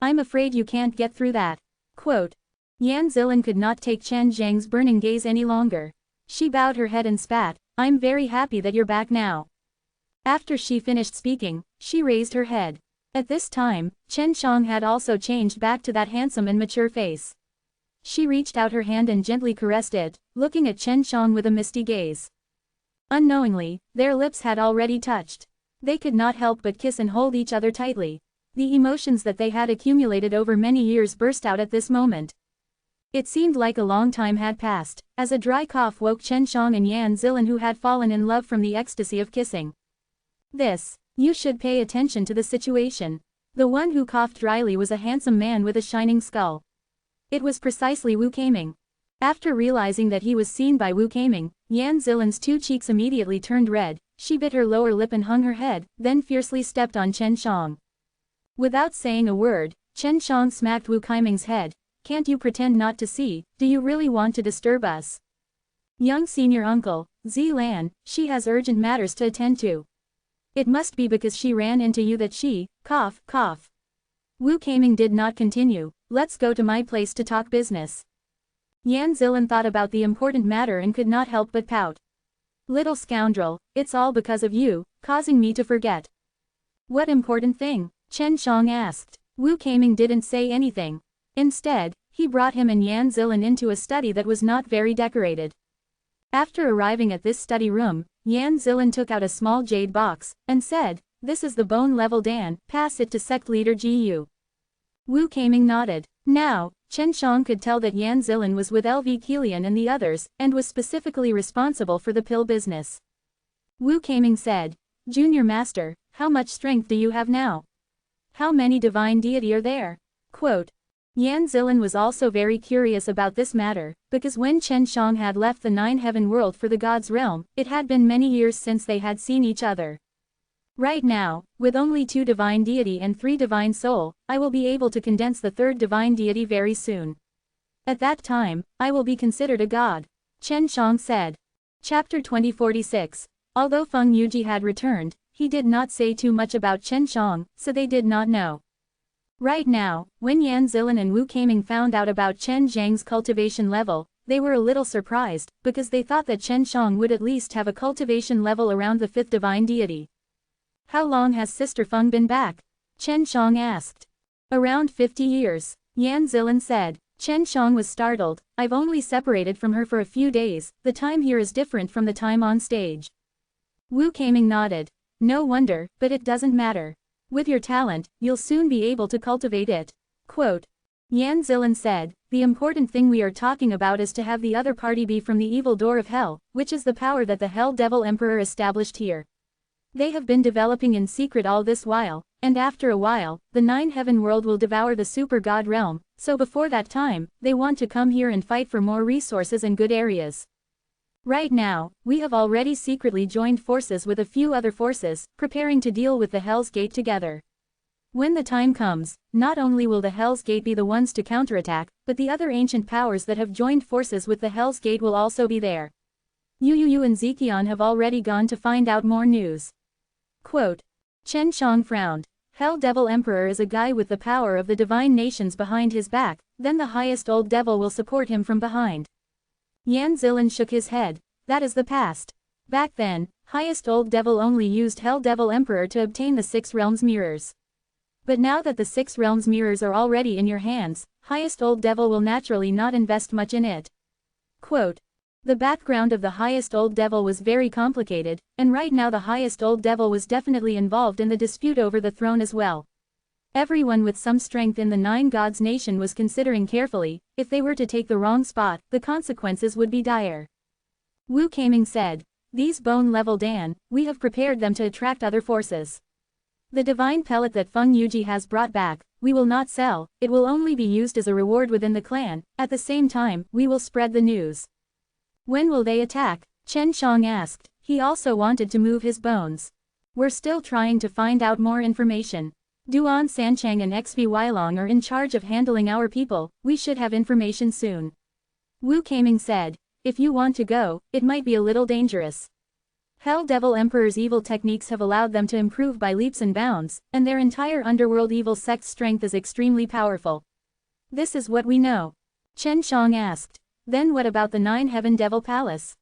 I'm afraid you can't get through that. Quote. Yan Zilan could not take Chen Zhang's burning gaze any longer. She bowed her head and spat. I'm very happy that you're back now. After she finished speaking, she raised her head. At this time, Chen Shang had also changed back to that handsome and mature face. She reached out her hand and gently caressed it, looking at Chen Shang with a misty gaze. Unknowingly, their lips had already touched. They could not help but kiss and hold each other tightly. The emotions that they had accumulated over many years burst out at this moment. It seemed like a long time had passed, as a dry cough woke Chen Shang and Yan Zilan who had fallen in love from the ecstasy of kissing. You should pay attention to the situation. The one who coughed dryly was a handsome man with a shining skull. It was precisely Wu Kaming. After realizing that he was seen by Wu Kaming, Yan Zilan's two cheeks immediately turned red, she bit her lower lip and hung her head, then fiercely stepped on Chen Shang. Without saying a word, Chen Shang smacked Wu Kaming's head. Can't you pretend not to see? Do you really want to disturb us? Young senior uncle, Zilan, she has urgent matters to attend to. It must be because she ran into you that she, cough, cough. Wu Kaming did not continue. Let's go to my place to talk business. Yan Zilan thought about the important matter and could not help but pout. Little scoundrel, it's all because of you, causing me to forget. What important thing? Chen Shang asked. Wu Kaming didn't say anything. Instead, he brought him and Yan Zilan into a study that was not very decorated. After arriving at this study room, Yan Zilin took out a small jade box, and said, "This is the bone-level Dan, pass it to sect leader Gu." Wu Kaming nodded. Now, Chen Shang could tell that Yan Zilin was with LV Kilian and the others, and was specifically responsible for the pill business. Wu Kaming said, "Junior Master, how much strength do you have now? How many divine deity are there?" Quote. Yan Zilin was also very curious about this matter, because when Chen Shang had left the Nine-Heaven world for the God's realm, it had been many years since they had seen each other. Right now, with only 2 divine deity and 3 divine soul, I will be able to condense the 3rd divine deity very soon. At that time, I will be considered a god. Chen Shang said. Chapter 2046. Although Feng Yuji had returned, he did not say too much about Chen Shang, so they did not know. Right now, when Yan Zilin and Wu Kaming found out about Chen Zhang's cultivation level, they were a little surprised, because they thought that Chen Shang would at least have a cultivation level around the 5th divine deity. "How long has Sister Feng been back?" Chen Shang asked. "Around 50 years, Yan Zilin said. Chen Shang was startled. "I've only separated from her for a few days, the time here is different from the time on stage." Wu Kaming nodded. "No wonder, but it doesn't matter. With your talent, you'll soon be able to cultivate it." Quote. Yan Zilin said, "The important thing we are talking about is to have the other party be from the evil door of hell, which is the power that the Hell Devil Emperor established here. They have been developing in secret all this while, and after a while, the Nine-Heaven world will devour the super god realm, so before that time, they want to come here and fight for more resources and good areas. Right now, we have already secretly joined forces with a few other forces, preparing to deal with the Hell's Gate together. When the time comes, not only will the Hell's Gate be the ones to counterattack, but the other ancient powers that have joined forces with the Hell's Gate will also be there. Yu and Zekion have already gone to find out more news." Quote. Chen Shang frowned. Hell Devil Emperor is a guy with the power of the divine nations behind his back, then the highest old devil will support him from behind. Yan Zilin shook his head. "That is the past. Back then, highest old devil only used Hell Devil Emperor to obtain the 6 realms mirrors. But now that the 6 realms mirrors are already in your hands, highest old devil will naturally not invest much in it." Quote. The background of the highest old devil was very complicated, and right now the highest old devil was definitely involved in the dispute over the throne as well. Everyone with some strength in the 9 gods nation was considering carefully, if they were to take the wrong spot, the consequences would be dire. Wu Kaming said, "These bone-level Dan, we have prepared them to attract other forces. The divine pellet that Feng Yuji has brought back, we will not sell, it will only be used as a reward within the clan, at the same time, we will spread the news." "When will they attack?" Chen Shang asked. He also wanted to move his bones. "We're still trying to find out more information. Duan Sanchang and XV Weilong are in charge of handling our people, we should have information soon." Wu Kaming said, "If you want to go, it might be a little dangerous. Hell Devil Emperor's evil techniques have allowed them to improve by leaps and bounds, and their entire underworld evil sect's strength is extremely powerful. This is what we know." Chen Shang asked, "Then what about the Nine-Heaven Devil Palace?"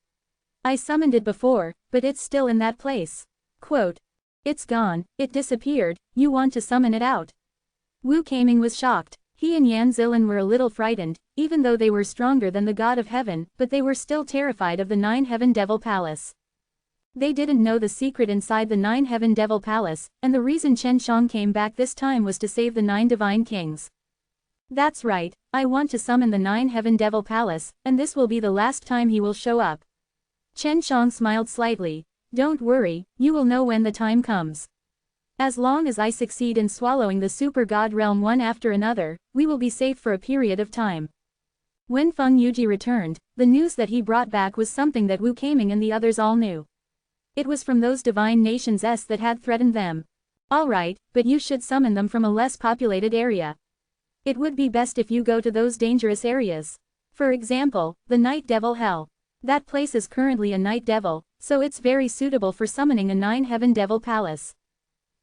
"I summoned it before, but it's still in that place." Quote. "It's gone, it disappeared, you want to summon it out?" Wu Kaming was shocked. He and Yan Zilin were a little frightened, even though they were stronger than the God of Heaven, but they were still terrified of the Nine-Heaven Devil Palace. They didn't know the secret inside the Nine-Heaven Devil Palace, and the reason Chen Shang came back this time was to save the 9 divine kings. "That's right, I want to summon the Nine-Heaven Devil Palace, and this will be the last time he will show up." Chen Shang smiled slightly. "Don't worry, you will know when the time comes. As long as I succeed in swallowing the super god realm one after another, we will be safe for a period of time." When Feng Yuji returned, the news that he brought back was something that Wu Kaming and the others all knew. It was from those divine nations that had threatened them. "Alright, but you should summon them from a less populated area. It would be best if you go to those dangerous areas. For example, the Night Devil Hell. That place is currently a Night Devil, so it's very suitable for summoning a Nine-Heaven Devil Palace."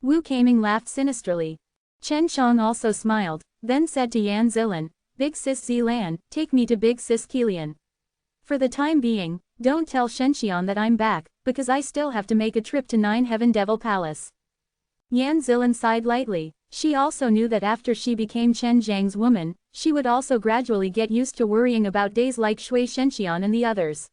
Wu Kaming laughed sinisterly. Chen Shang also smiled, then said to Yan Zilin, "Big Sis Zilan, take me to Big Sis Kilian. For the time being, don't tell Shenxian that I'm back, because I still have to make a trip to Nine-Heaven Devil Palace." Yan Zilin sighed lightly. She also knew that after she became Chen Zhang's woman, she would also gradually get used to worrying about days like Shui Shenxian and the others.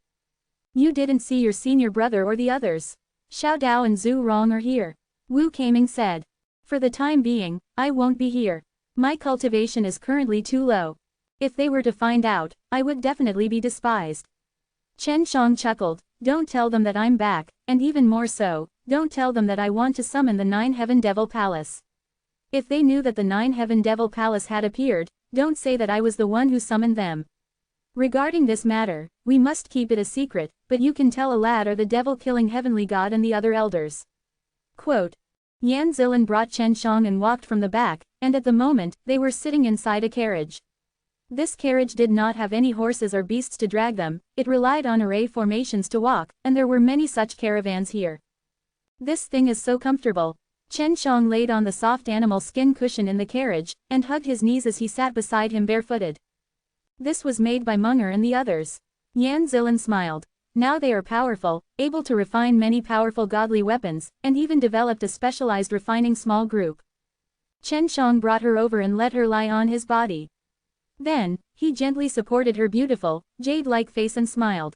You didn't see your senior brother or the others. Xiao Dao and Zhu Rong are here. Wu Kaming said. For the time being, I won't be here. My cultivation is currently too low. If they were to find out, I would definitely be despised. Chen Shang chuckled. Don't tell them that I'm back, and even more so, don't tell them that I want to summon the Nine Heaven Devil Palace. If they knew that the Nine Heaven Devil Palace had appeared, don't say that I was the one who summoned them. Regarding this matter, we must keep it a secret, but you can tell a lad or the devil-killing heavenly god and the other elders. Quote. Yan Zilin brought Chen Shang and walked from the back, and at the moment, they were sitting inside a carriage. This carriage did not have any horses or beasts to drag them, it relied on array formations to walk, and there were many such caravans here. This thing is so comfortable. Chen Shang laid on the soft animal skin cushion in the carriage, and hugged his knees as he sat beside him barefooted. This was made by Munger and the others. Yan Zilin smiled. Now they are powerful, able to refine many powerful godly weapons, and even developed a specialized refining small group. Chen Shang brought her over and let her lie on his body. Then, he gently supported her beautiful, jade-like face and smiled.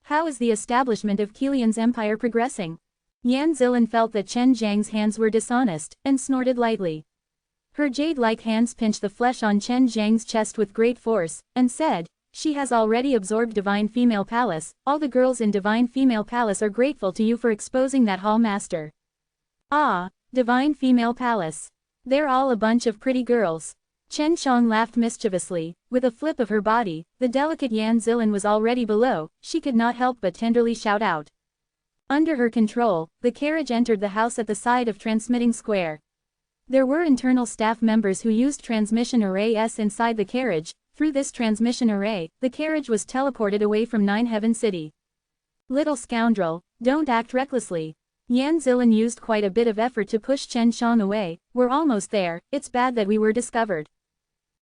How is the establishment of Kilian's empire progressing? Yan Zilin felt that Chen Zhang's hands were dishonest, and snorted lightly. Her jade-like hands pinched the flesh on Chen Zhang's chest with great force, and said, She has already absorbed Divine Female Palace, all the girls in Divine Female Palace are grateful to you for exposing that hall master. Ah, Divine Female Palace. They're all a bunch of pretty girls. Chen Shang laughed mischievously, with a flip of her body, the delicate Yan Zilin was already below, she could not help but tenderly shout out. Under her control, the carriage entered the house at the side of Transmitting Square. There were internal staff members who used transmission arrays inside the carriage. Through this transmission array, the carriage was teleported away from Nine Heaven City. Little scoundrel, don't act recklessly. Yan Zilin used quite a bit of effort to push Chen Shang away. We're almost there, it's bad that we were discovered.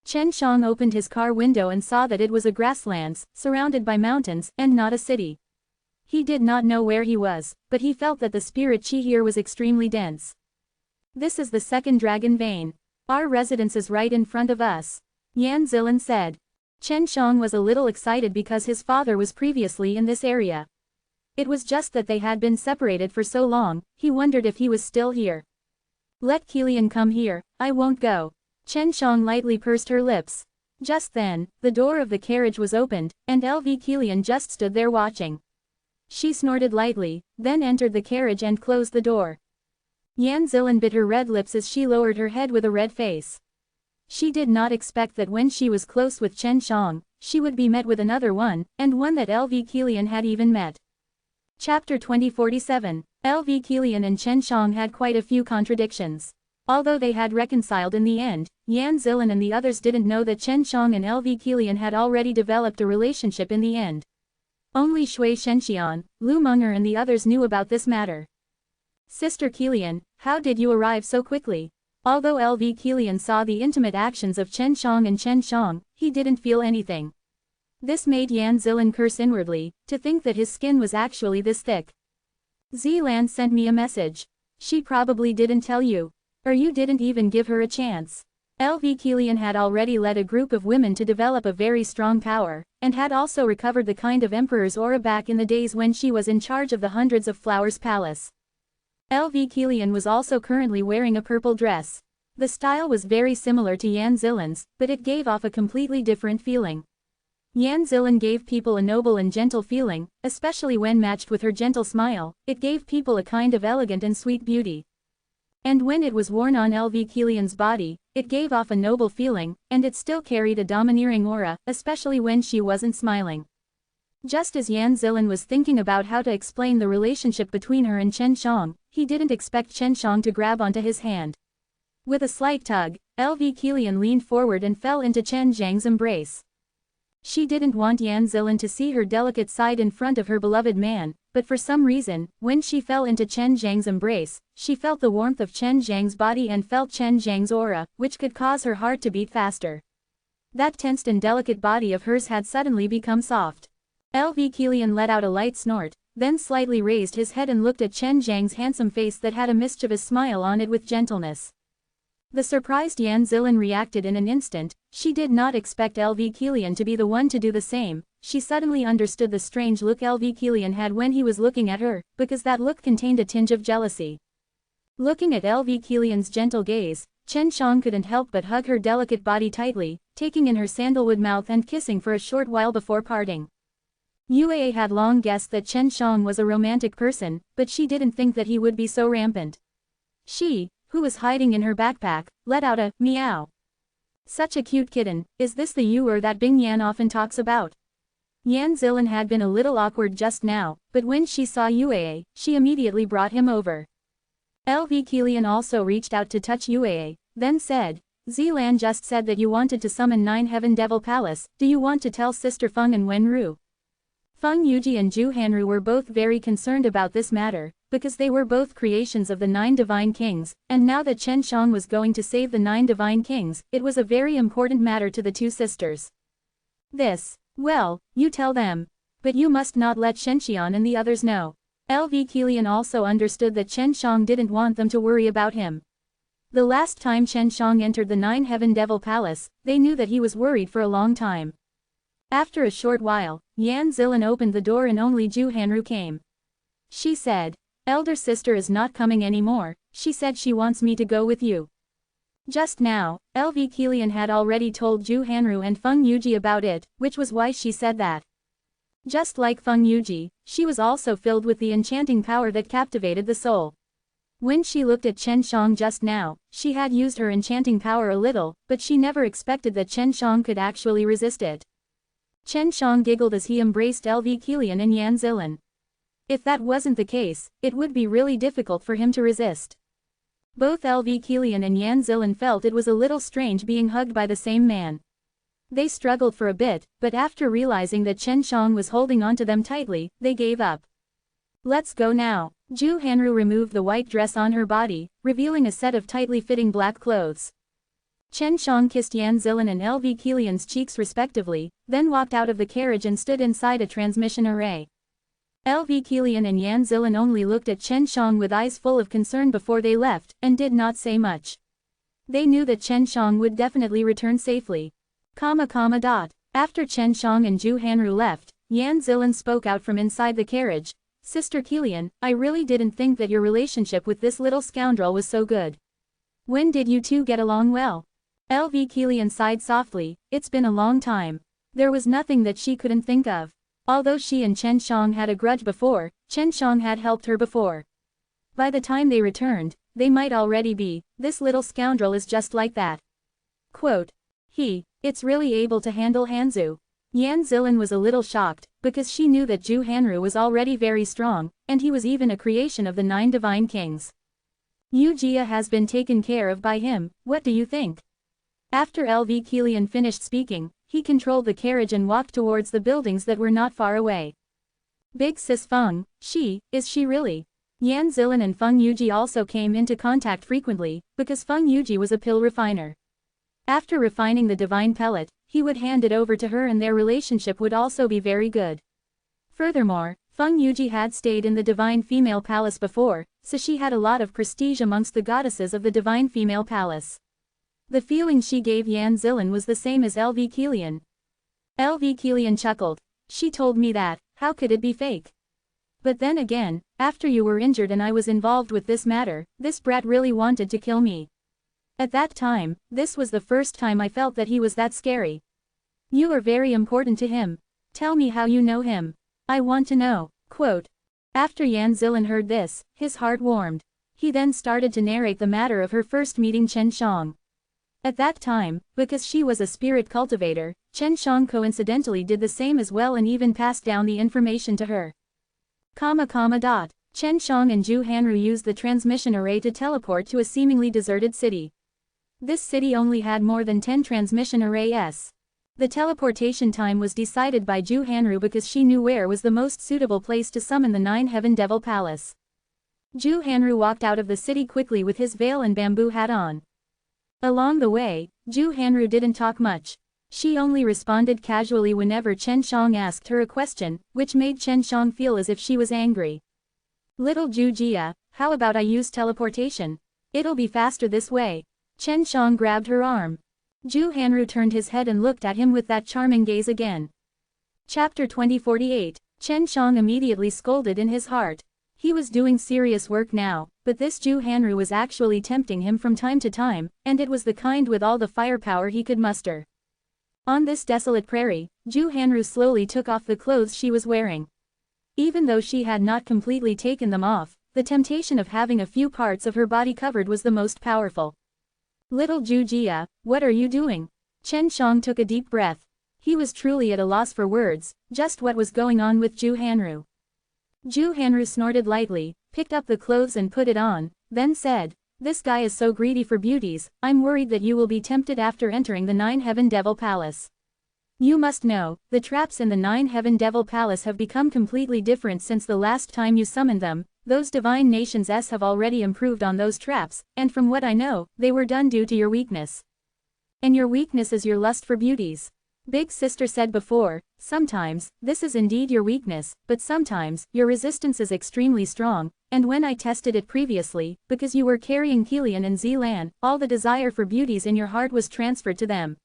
Chen Shang opened his car window and saw that it was a grasslands, surrounded by mountains, and not a city. He did not know where he was, but he felt that the spirit chi here was extremely dense. This is the second dragon vein. Our residence is right in front of us. Yan Zilin said. Chen Shang was a little excited because his father was previously in this area. It was just that they had been separated for so long, he wondered if he was still here. Let Kilian come here, I won't go. Chen Shang lightly pursed her lips. Just then, the door of the carriage was opened, and LV Kilian just stood there watching. She snorted lightly, then entered the carriage and closed the door. Yan Zilin bit her red lips as she lowered her head with a red face. She did not expect that when she was close with Chen Shang, she would be met with another one, and one that LV Kilian had even met. Chapter 2047. LV Kilian and Chen Shang had quite a few contradictions. Although they had reconciled in the end, Yan Zilin and the others didn't know that Chen Shang and LV Kilian had already developed a relationship in the end. Only Shui Shenxian, Lu Munger and the others knew about this matter. Sister Kilian, how did you arrive so quickly? Although LV Kilian saw the intimate actions of Chen Shang and Chen Shang, he didn't feel anything. This made Yan Zilin curse inwardly, to think that his skin was actually this thick. Zilan sent me a message. She probably didn't tell you. Or you didn't even give her a chance. LV Kilian had already led a group of women to develop a very strong power, and had also recovered the kind of emperor's aura back in the days when she was in charge of the Hundreds of Flowers Palace. LV Kilian was also currently wearing a purple dress. The style was very similar to Yan Zilin's, but it gave off a completely different feeling. Yan Zilin gave people a noble and gentle feeling, especially when matched with her gentle smile, it gave people a kind of elegant and sweet beauty. And when it was worn on LV Kilian's body, it gave off a noble feeling, and it still carried a domineering aura, especially when she wasn't smiling. Just as Yan Zilin was thinking about how to explain the relationship between her and Chen Shang, he didn't expect Chen Shang to grab onto his hand. With a slight tug, LV Kilian leaned forward and fell into Chen Zhang's embrace. She didn't want Yan Zilin to see her delicate side in front of her beloved man, but for some reason, when she fell into Chen Zhang's embrace, she felt the warmth of Chen Zhang's body and felt Chen Zhang's aura, which could cause her heart to beat faster. That tensed and delicate body of hers had suddenly become soft. LV Kilian let out a light snort, then slightly raised his head and looked at Chen Zhang's handsome face that had a mischievous smile on it with gentleness. The surprised Yan Zilin reacted in an instant. She did not expect LV Kilian to be the one to do the same. She suddenly understood the strange look LV Kilian had when he was looking at her, because that look contained a tinge of jealousy. Looking at LV Kilian's gentle gaze, Chen Shang couldn't help but hug her delicate body tightly, taking in her sandalwood mouth and kissing for a short while before parting. Yue had long guessed that Chen Shang was a romantic person, but she didn't think that he would be so rampant. She, who was hiding in her backpack, let out a meow. Such a cute kitten. Is this the Yue that Bing Yan often talks about? Yan Zilin had been a little awkward just now, but when she saw Yue, she immediately brought him over. LV Kilian also reached out to touch Yue, then said, Zilan just said that you wanted to summon 9 Heaven Devil Palace. Do you want to tell Sister Feng and Wenru? Feng Yuji and Zhu Hanru were both very concerned about this matter, because they were both creations of the 9 Divine Kings, and now that Chen Shang was going to save the 9 Divine Kings, it was a very important matter to the two sisters. Well, you tell them. But you must not let Shenxian and the others know. LV Kilian also understood that Chen Shang didn't want them to worry about him. The last time Chen Shang entered the 9 Heaven Devil Palace, they knew that he was worried for a long time. After a short while, Yan Zilin opened the door and only Zhu Hanru came. She said, Elder sister is not coming anymore. She said she wants me to go with you. Just now, LV Kilian had already told Zhu Hanru and Feng Yuji about it, which was why she said that. Just like Feng Yuji, she was also filled with the enchanting power that captivated the soul. When she looked at Chen Shang just now, she had used her enchanting power a little, but she never expected that Chen Shang could actually resist it. Chen Shang giggled as he embraced LV Kilian and Yan Zilin. If that wasn't the case, it would be really difficult for him to resist. Both LV Kilian and Yan Zilin felt it was a little strange being hugged by the same man. They struggled for a bit, but after realizing that Chen Shang was holding onto them tightly, they gave up. Let's go now. Zhu Hanru removed the white dress on her body, revealing a set of tightly fitting black clothes. Chen Shang kissed Yan Zilin and LV Kilian's cheeks respectively, then walked out of the carriage and stood inside a transmission array. LV Kilian and Yan Zilin only looked at Chen Shang with eyes full of concern before they left, and did not say much. They knew that Chen Shang would definitely return safely. After Chen Shang and Zhu Hanru left, Yan Zilin spoke out from inside the carriage. Sister Kilian, I really didn't think that your relationship with this little scoundrel was so good. When did you two get along well? LV Kilian sighed softly. It's been a long time. There was nothing that she couldn't think of. Although she and Chen Shang had a grudge before, Chen Shang had helped her before. By the time they returned, they might already be, this little scoundrel is just like that. Quote. It's really able to handle Hanzu. Yan Zilin was a little shocked, because she knew that Zhu Hanru was already very strong, and he was even a creation of the 9 Divine Kings. Yu Jia has been taken care of by him, what do you think? After LV Kilian finished speaking, he controlled the carriage and walked towards the buildings that were not far away. Big sis Feng, is she really? Yan Zilin and Feng Yuji also came into contact frequently, because Feng Yuji was a pill refiner. After refining the divine pellet, he would hand it over to her and their relationship would also be very good. Furthermore, Feng Yuji had stayed in the divine female palace before, so she had a lot of prestige amongst the goddesses of the divine female palace. The feeling she gave Yan Zilin was the same as LV Kilian. LV Kilian chuckled. She told me that, how could it be fake? But then again, after you were injured and I was involved with this matter, this brat really wanted to kill me. At that time, this was the first time I felt that he was that scary. You are very important to him. Tell me how you know him. I want to know. Quote. After Yan Zilin heard this, his heart warmed. He then started to narrate the matter of her first meeting Chen Shang. At that time, because she was a spirit cultivator, Chen Shang coincidentally did the same as well and even passed down the information to her. Chen Shang and Zhu Hanru used the transmission array to teleport to a seemingly deserted city. This city only had more than 10 transmission arrays. The teleportation time was decided by Zhu Hanru because she knew where was the most suitable place to summon the 9 Heaven Devil Palace. Zhu Hanru walked out of the city quickly with his veil and bamboo hat on. Along the way, Zhu Hanru didn't talk much. She only responded casually whenever Chen Shang asked her a question, which made Chen Shang feel as if she was angry. Little Zhu Jia, how about I use teleportation? It'll be faster this way. Chen Shang grabbed her arm. Ju Hanru turned his head and looked at him with that charming gaze again. Chapter 2048. Chen Shang immediately scolded in his heart. He was doing serious work now, but this Ju Hanru was actually tempting him from time to time, and it was the kind with all the firepower he could muster. On this desolate prairie, Ju Hanru slowly took off the clothes she was wearing. Even though she had not completely taken them off, the temptation of having a few parts of her body covered was the most powerful. Little Ju Jia, what are you doing? Chen Shang took a deep breath. He was truly at a loss for words, just what was going on with Ju Hanru. Ju Hanru snorted lightly, picked up the clothes and put it on, then said, "This guy is so greedy for beauties, I'm worried that you will be tempted after entering the Nine-Heaven Devil Palace. You must know, the traps in the Nine-Heaven Devil Palace have become completely different since the last time you summoned them. Those divine nations have already improved on those traps, and from what I know, they were done due to your weakness. And your weakness is your lust for beauties. Big sister said before, sometimes, this is indeed your weakness, but sometimes, your resistance is extremely strong, and when I tested it previously, because you were carrying Kilian and Zilan, all the desire for beauties in your heart was transferred to them.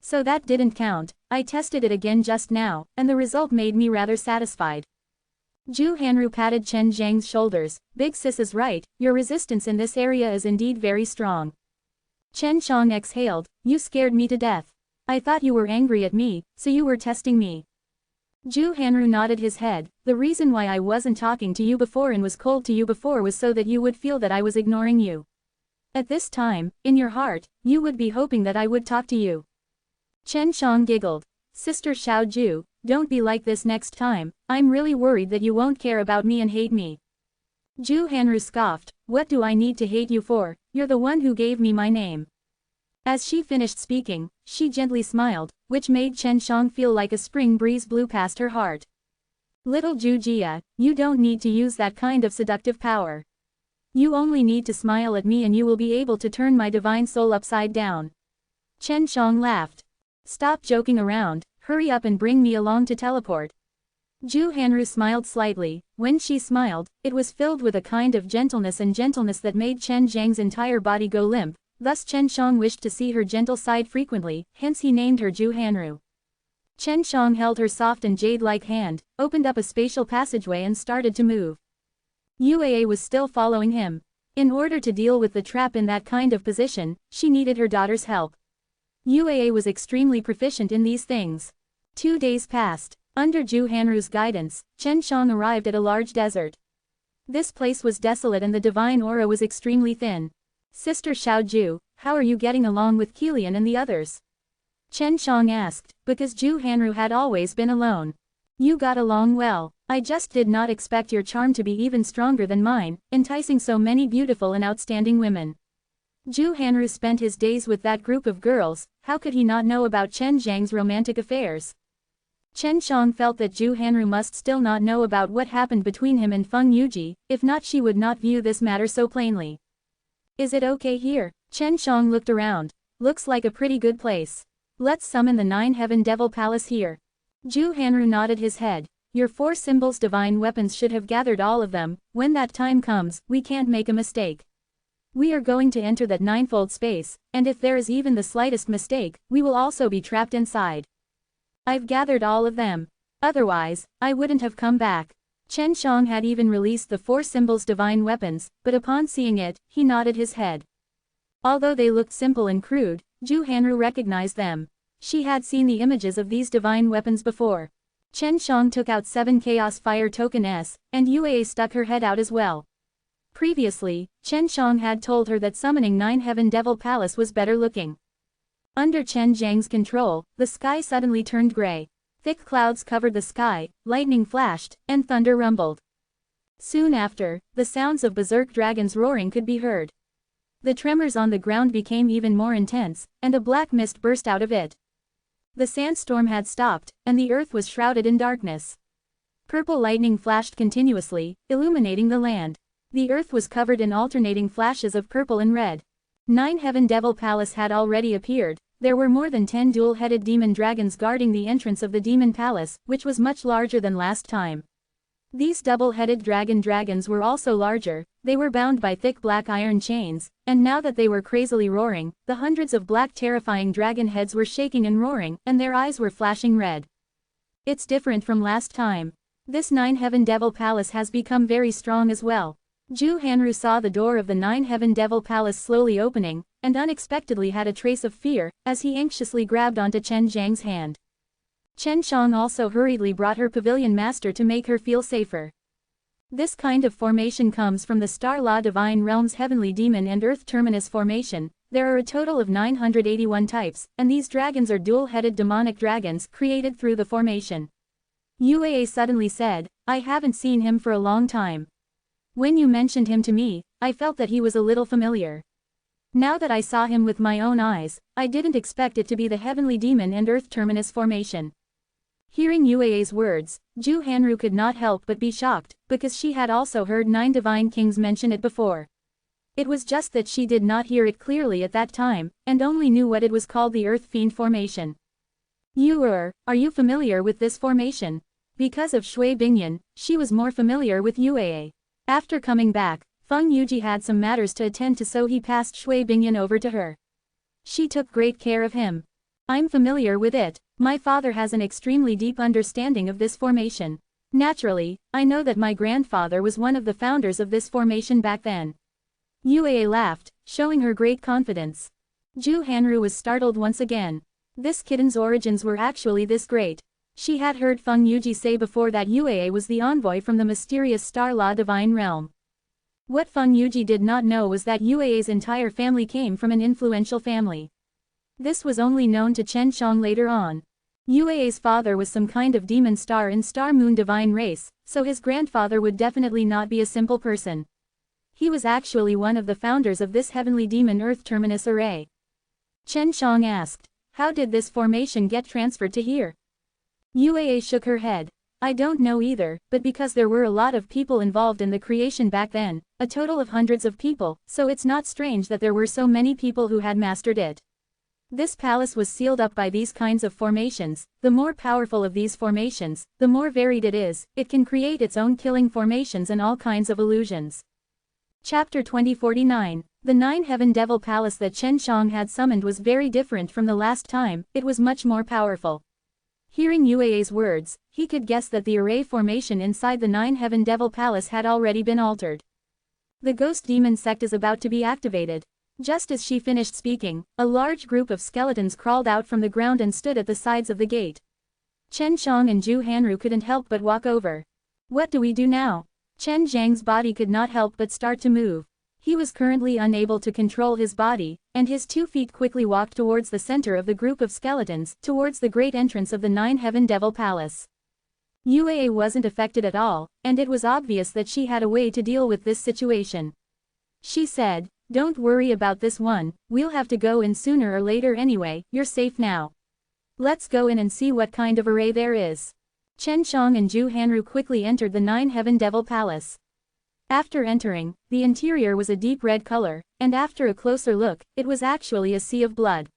So that didn't count. I tested it again just now, and the result made me rather satisfied." Ju Hanru patted Chen Zhang's shoulders. "Big sis is right, your resistance in this area is indeed very strong." Chen Shang exhaled, "You scared me to death. I thought you were angry at me, so you were testing me." Ju Hanru nodded his head. "The reason why I wasn't talking to you before and was cold to you before was so that you would feel that I was ignoring you. At this time, in your heart, you would be hoping that I would talk to you." Chen Shang giggled. "Sister Xiao Ju, don't be like this next time, I'm really worried that you won't care about me and hate me." Ju Hanru scoffed, "What do I need to hate you for? You're the one who gave me my name." As she finished speaking, she gently smiled, which made Chen Shang feel like a spring breeze blew past her heart. "Little Ju Jia, you don't need to use that kind of seductive power. You only need to smile at me and you will be able to turn my divine soul upside down." Chen Shang laughed. "Stop joking around, hurry up and bring me along to teleport." Ju Hanru smiled slightly. When she smiled, it was filled with a kind of gentleness that made Chen Zhang's entire body go limp. Thus Chen Shang wished to see her gentle side frequently, hence he named her Ju Hanru. Chen Shang held her soft and jade-like hand, opened up a spatial passageway and started to move. Uaa was still following him. In order to deal with the trap in that kind of position, she needed her daughter's help. Uaa was extremely proficient in these things. 2 days passed. Under Ju Hanru's guidance, Chen Shang arrived at a large desert. This place was desolate and the divine aura was extremely thin. "Sister Xiao Ju, how are you getting along with Kilian and the others?" Chen Shang asked, because Ju Hanru had always been alone. "You got along well. I just did not expect your charm to be even stronger than mine, enticing so many beautiful and outstanding women." Ju Hanru spent his days with that group of girls, how could he not know about Chen Zhang's romantic affairs? Chen Shang felt that Ju Hanru must still not know about what happened between him and Feng Yuji, if not she would not view this matter so plainly. "Is it okay here?" Chen Shang looked around. "Looks like a pretty good place. Let's summon the Nine-Heaven Devil Palace here." Ju Hanru nodded his head. "Your 4 symbols divine weapons should have gathered all of them. When that time comes, we can't make a mistake. We are going to enter that ninefold space, and if there is even the slightest mistake, we will also be trapped inside. I've gathered all of them. Otherwise, I wouldn't have come back." Chen Shang had even released the 4 symbols divine weapons, but upon seeing it, he nodded his head. Although they looked simple and crude, Ju Hanru recognized them. She had seen the images of these divine weapons before. Chen Shang took out 7 Chaos Fire tokens, and Uaa stuck her head out as well. Previously, Chen Shang had told her that summoning Nine-Heaven Devil Palace was better looking. Under Chen Zhang's control, the sky suddenly turned gray. Thick clouds covered the sky, lightning flashed, and thunder rumbled. Soon after, the sounds of berserk dragons roaring could be heard. The tremors on the ground became even more intense, and a black mist burst out of it. The sandstorm had stopped, and the earth was shrouded in darkness. Purple lightning flashed continuously, illuminating the land. The earth was covered in alternating flashes of purple and red. Nine-Heaven Devil Palace had already appeared. There were more than 10 dual-headed demon dragons guarding the entrance of the demon palace, which was much larger than last time. These double-headed dragons were also larger, they were bound by thick black iron chains, and now that they were crazily roaring, the hundreds of black terrifying dragon heads were shaking and roaring, and their eyes were flashing red. It's different from last time. This Nine-Heaven Devil Palace has become very strong as well. Ju Hanru saw the door of the Nine-Heaven Devil Palace slowly opening, and unexpectedly had a trace of fear, as he anxiously grabbed onto Chen Zhang's hand. Chen Shang also hurriedly brought her pavilion master to make her feel safer. This kind of formation comes from the Star Law Divine Realm's Heavenly Demon and Earth Terminus formation. There are a total of 981 types, and these dragons are dual-headed demonic dragons created through the formation. Yue suddenly said, I haven't seen him for a long time. When you mentioned him to me, I felt that he was a little familiar. Now that I saw him with my own eyes, I didn't expect it to be the Heavenly Demon and Earth Terminus formation. Hearing Yue's words, Ju Hanru could not help but be shocked, because she had also heard 9 divine kings mention it before. It was just that she did not hear it clearly at that time, and only knew what it was called, the Earth Fiend formation. Are you familiar with this formation? Because of Shui Bingyan, she was more familiar with Yue. After coming back, Feng Yuji had some matters to attend to, so he passed Shui Bingyan over to her. She took great care of him. I'm familiar with it. My father has an extremely deep understanding of this formation. Naturally, I know that my grandfather was one of the founders of this formation back then. Yue laughed, showing her great confidence. Ju Hanru was startled once again. This kitten's origins were actually this great. She had heard Feng Yuji say before that Yue was the envoy from the mysterious Star Law Divine Realm. What Feng Yuji did not know was that Yue's entire family came from an influential family. This was only known to Chen Shang later on. Yue's father was some kind of demon star in Star Moon divine race, so his grandfather would definitely not be a simple person. He was actually one of the founders of this Heavenly Demon Earth Terminus array. Chen Shang asked, how did this formation get transferred to here? Yue shook her head. I don't know either, but because there were a lot of people involved in the creation back then, a total of hundreds of people, so it's not strange that there were so many people who had mastered it. This palace was sealed up by these kinds of formations. The more powerful of these formations, the more varied it is. It can create its own killing formations and all kinds of illusions. Chapter 2049. The Nine-Heaven Devil Palace that Chen Shang had summoned was very different from the last time. It was much more powerful. Hearing Yue's words, he could guess that the array formation inside the Nine-Heaven Devil Palace had already been altered. The Ghost Demon sect is about to be activated. Just as she finished speaking, a large group of skeletons crawled out from the ground and stood at the sides of the gate. Chen Shang and Ju Hanru couldn't help but walk over. What do we do now? Chen Zhang's body could not help but start to move. He was currently unable to control his body, and his 2 feet quickly walked towards the center of the group of skeletons, towards the great entrance of the Nine-Heaven Devil Palace. Yue wasn't affected at all, and it was obvious that she had a way to deal with this situation. She said, don't worry about this one, we'll have to go in sooner or later anyway, you're safe now. Let's go in and see what kind of array there is. Chen Shang and Ju Hanru quickly entered the Nine-Heaven Devil Palace. After entering, the interior was a deep red color, and after a closer look, it was actually a sea of blood.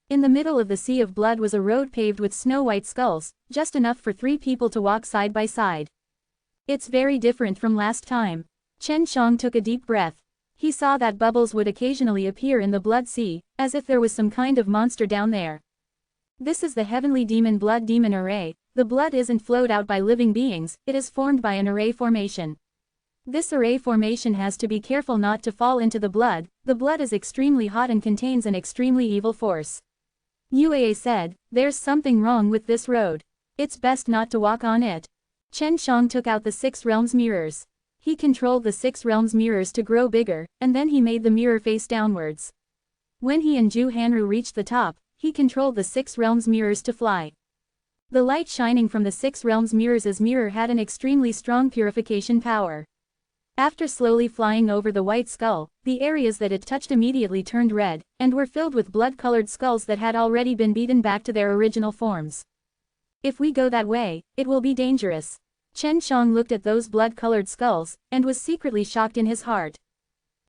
In the middle of the sea of blood was a road paved with snow-white skulls, just enough for 3 people to walk side by side. It's very different from last time. Chen Shang took a deep breath. He saw that bubbles would occasionally appear in the blood sea, as if there was some kind of monster down there. This is the Heavenly Demon Blood Demon Array. The blood isn't flowed out by living beings, it is formed by an array formation. This array formation has to be careful not to fall into the blood is extremely hot and contains an extremely evil force. Yue said, there's something wrong with this road. It's best not to walk on it. Chen Shang took out the 6 realms mirrors. He controlled the 6 realms mirrors to grow bigger, and then he made the mirror face downwards. When he and Ju Hanru reached the top, he controlled the 6 realms mirrors to fly. The light shining from the 6 realms mirrors' mirror had an extremely strong purification power. After slowly flying over the white skull, the areas that it touched immediately turned red, and were filled with blood-colored skulls that had already been beaten back to their original forms. If we go that way, it will be dangerous. Chen Shang looked at those blood-colored skulls, and was secretly shocked in his heart.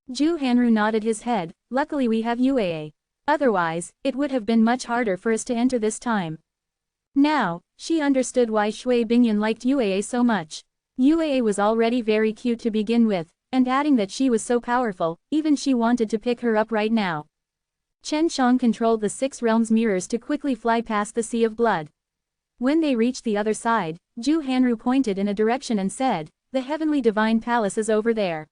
Ju Hanru nodded his head, luckily we have Yue. Otherwise, it would have been much harder for us to enter this time. Now, she understood why Shui Bingyan liked Yue so much. Yue was already very cute to begin with, and adding that she was so powerful, even she wanted to pick her up right now. Chen Shang controlled the 6 realms mirrors to quickly fly past the sea of blood. When they reached the other side, Zhu Hanru pointed in a direction and said, "The heavenly divine palace is over there."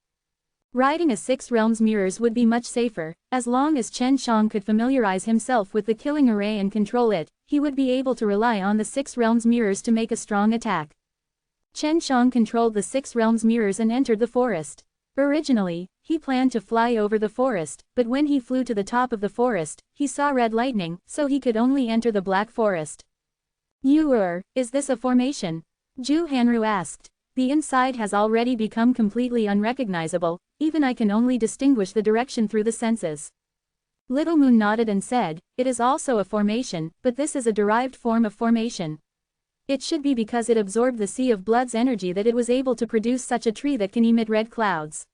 Riding a 6 realms mirrors would be much safer, as long as Chen Shang could familiarize himself with the killing array and control it, he would be able to rely on the 6 realms mirrors to make a strong attack. Chen Shang controlled the 6 realms mirrors and entered the forest. Originally, he planned to fly over the forest, but when he flew to the top of the forest, he saw red lightning, so he could only enter the black forest. Is this a formation?" Zhu Hanru asked. "The inside has already become completely unrecognizable, even I can only distinguish the direction through the senses." Little Moon nodded and said, "It is also a formation, but this is a derived form of formation. It should be because it absorbed the Sea of Blood's energy that it was able to produce such a tree that can emit red clouds."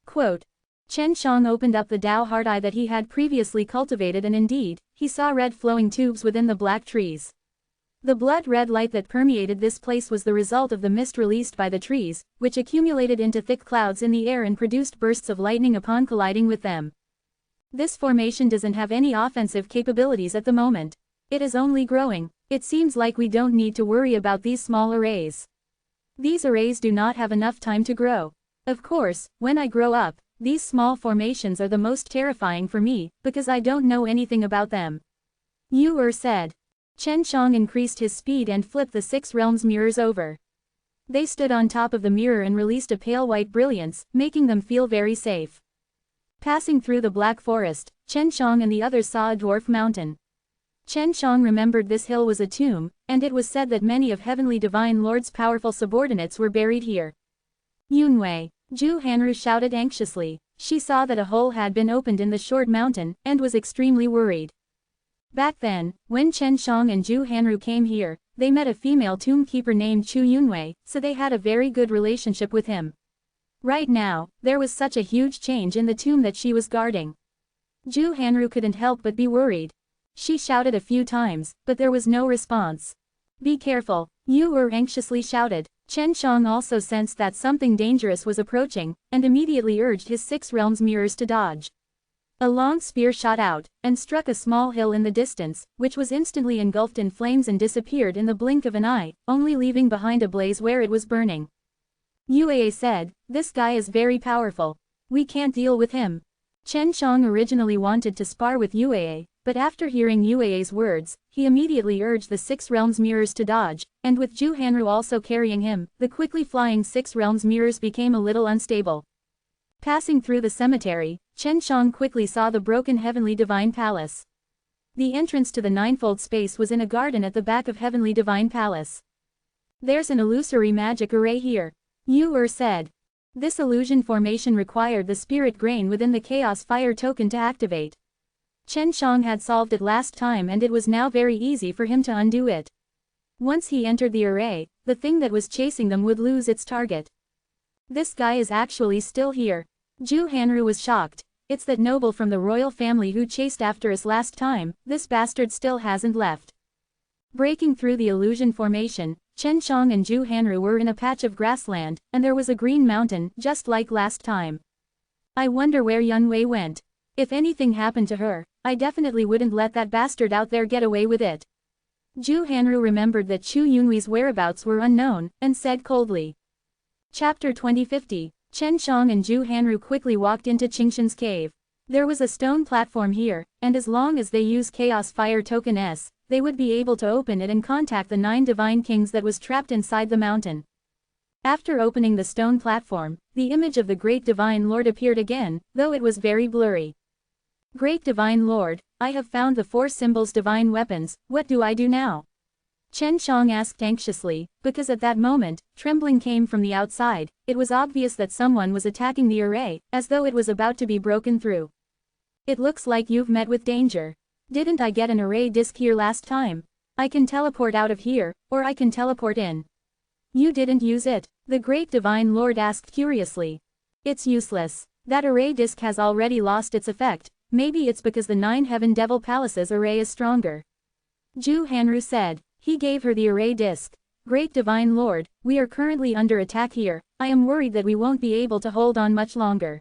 Quote. Chen Shang opened up the Dao heart eye that he had previously cultivated and indeed, he saw red flowing tubes within the black trees. The blood-red light that permeated this place was the result of the mist released by the trees, which accumulated into thick clouds in the air and produced bursts of lightning upon colliding with them. This formation doesn't have any offensive capabilities at the moment. It is only growing. It seems like we don't need to worry about these small arrays. These arrays do not have enough time to grow. Of course, when I grow up, these small formations are the most terrifying for me, because I don't know anything about them." Yu said. Chen Shang increased his speed and flipped the 6 realms mirrors over. They stood on top of the mirror and released a pale white brilliance, making them feel very safe. Passing through the black forest, Chen Shang and the others saw a dwarf mountain. Chen Shang remembered this hill was a tomb, and it was said that many of Heavenly Divine Lord's powerful subordinates were buried here. "Yunwei!" Zhu Hanru shouted anxiously. She saw that a hole had been opened in the short mountain, and was extremely worried. Back then, when Chen Shang and Zhu Hanru came here, they met a female tomb keeper named Chu Yunwei, so they had a very good relationship with him. Right now, there was such a huge change in the tomb that she was guarding. Zhu Hanru couldn't help but be worried. She shouted a few times, but there was no response. "Be careful," Yu anxiously shouted. Chen Shang also sensed that something dangerous was approaching, and immediately urged his 6 realms mirrors to dodge. A long spear shot out, and struck a small hill in the distance, which was instantly engulfed in flames and disappeared in the blink of an eye, only leaving behind a blaze where it was burning. Yue said, "This guy is very powerful. We can't deal with him." Chen Shang originally wanted to spar with Yue, but after hearing Yue's words, he immediately urged the 6 realms mirrors to dodge, and with Zhu Hanru also carrying him, the quickly flying 6 realms mirrors became a little unstable. Passing through the cemetery, Chen Shang quickly saw the broken Heavenly Divine Palace. The entrance to the ninefold space was in a garden at the back of Heavenly Divine Palace. "There's an illusory magic array here," Yu said. This illusion formation required the spirit grain within the Chaos Fire token to activate. Chen Shang had solved it last time and it was now very easy for him to undo it. Once he entered the array, the thing that was chasing them would lose its target. "This guy is actually still here." Zhu Hanru was shocked. "It's that noble from the royal family who chased after us last time, this bastard still hasn't left." Breaking through the illusion formation, Chen Shang and Zhu Hanru were in a patch of grassland, and there was a green mountain, just like last time. "I wonder where Yunwei went. If anything happened to her, I definitely wouldn't let that bastard out there get away with it." Zhu Hanru remembered that Chu Yunwei's whereabouts were unknown, and said coldly. Chapter 2050. Chen Shang and Zhu Hanru quickly walked into Qingshan's cave. There was a stone platform here, and as long as they use Chaos Fire Token S, they would be able to open it and contact the 9 divine kings that was trapped inside the mountain. After opening the stone platform, the image of the Great Divine Lord appeared again, though it was very blurry. "Great Divine Lord, I have found the 4 symbols divine weapons, what do I do now?" Chen Shang asked anxiously, because at that moment, trembling came from the outside. It was obvious that someone was attacking the array, as though it was about to be broken through. "It looks like you've met with danger. Didn't I get an array disc here last time? I can teleport out of here, or I can teleport in." "You didn't use it?" the Great Divine Lord asked curiously. "It's useless. That array disc has already lost its effect. Maybe it's because the 9 Heaven Devil Palaces array is stronger." Zhu Hanru said. He gave her the array disc. Great Divine Lord, we are currently under attack here, I am worried that we won't be able to hold on much longer.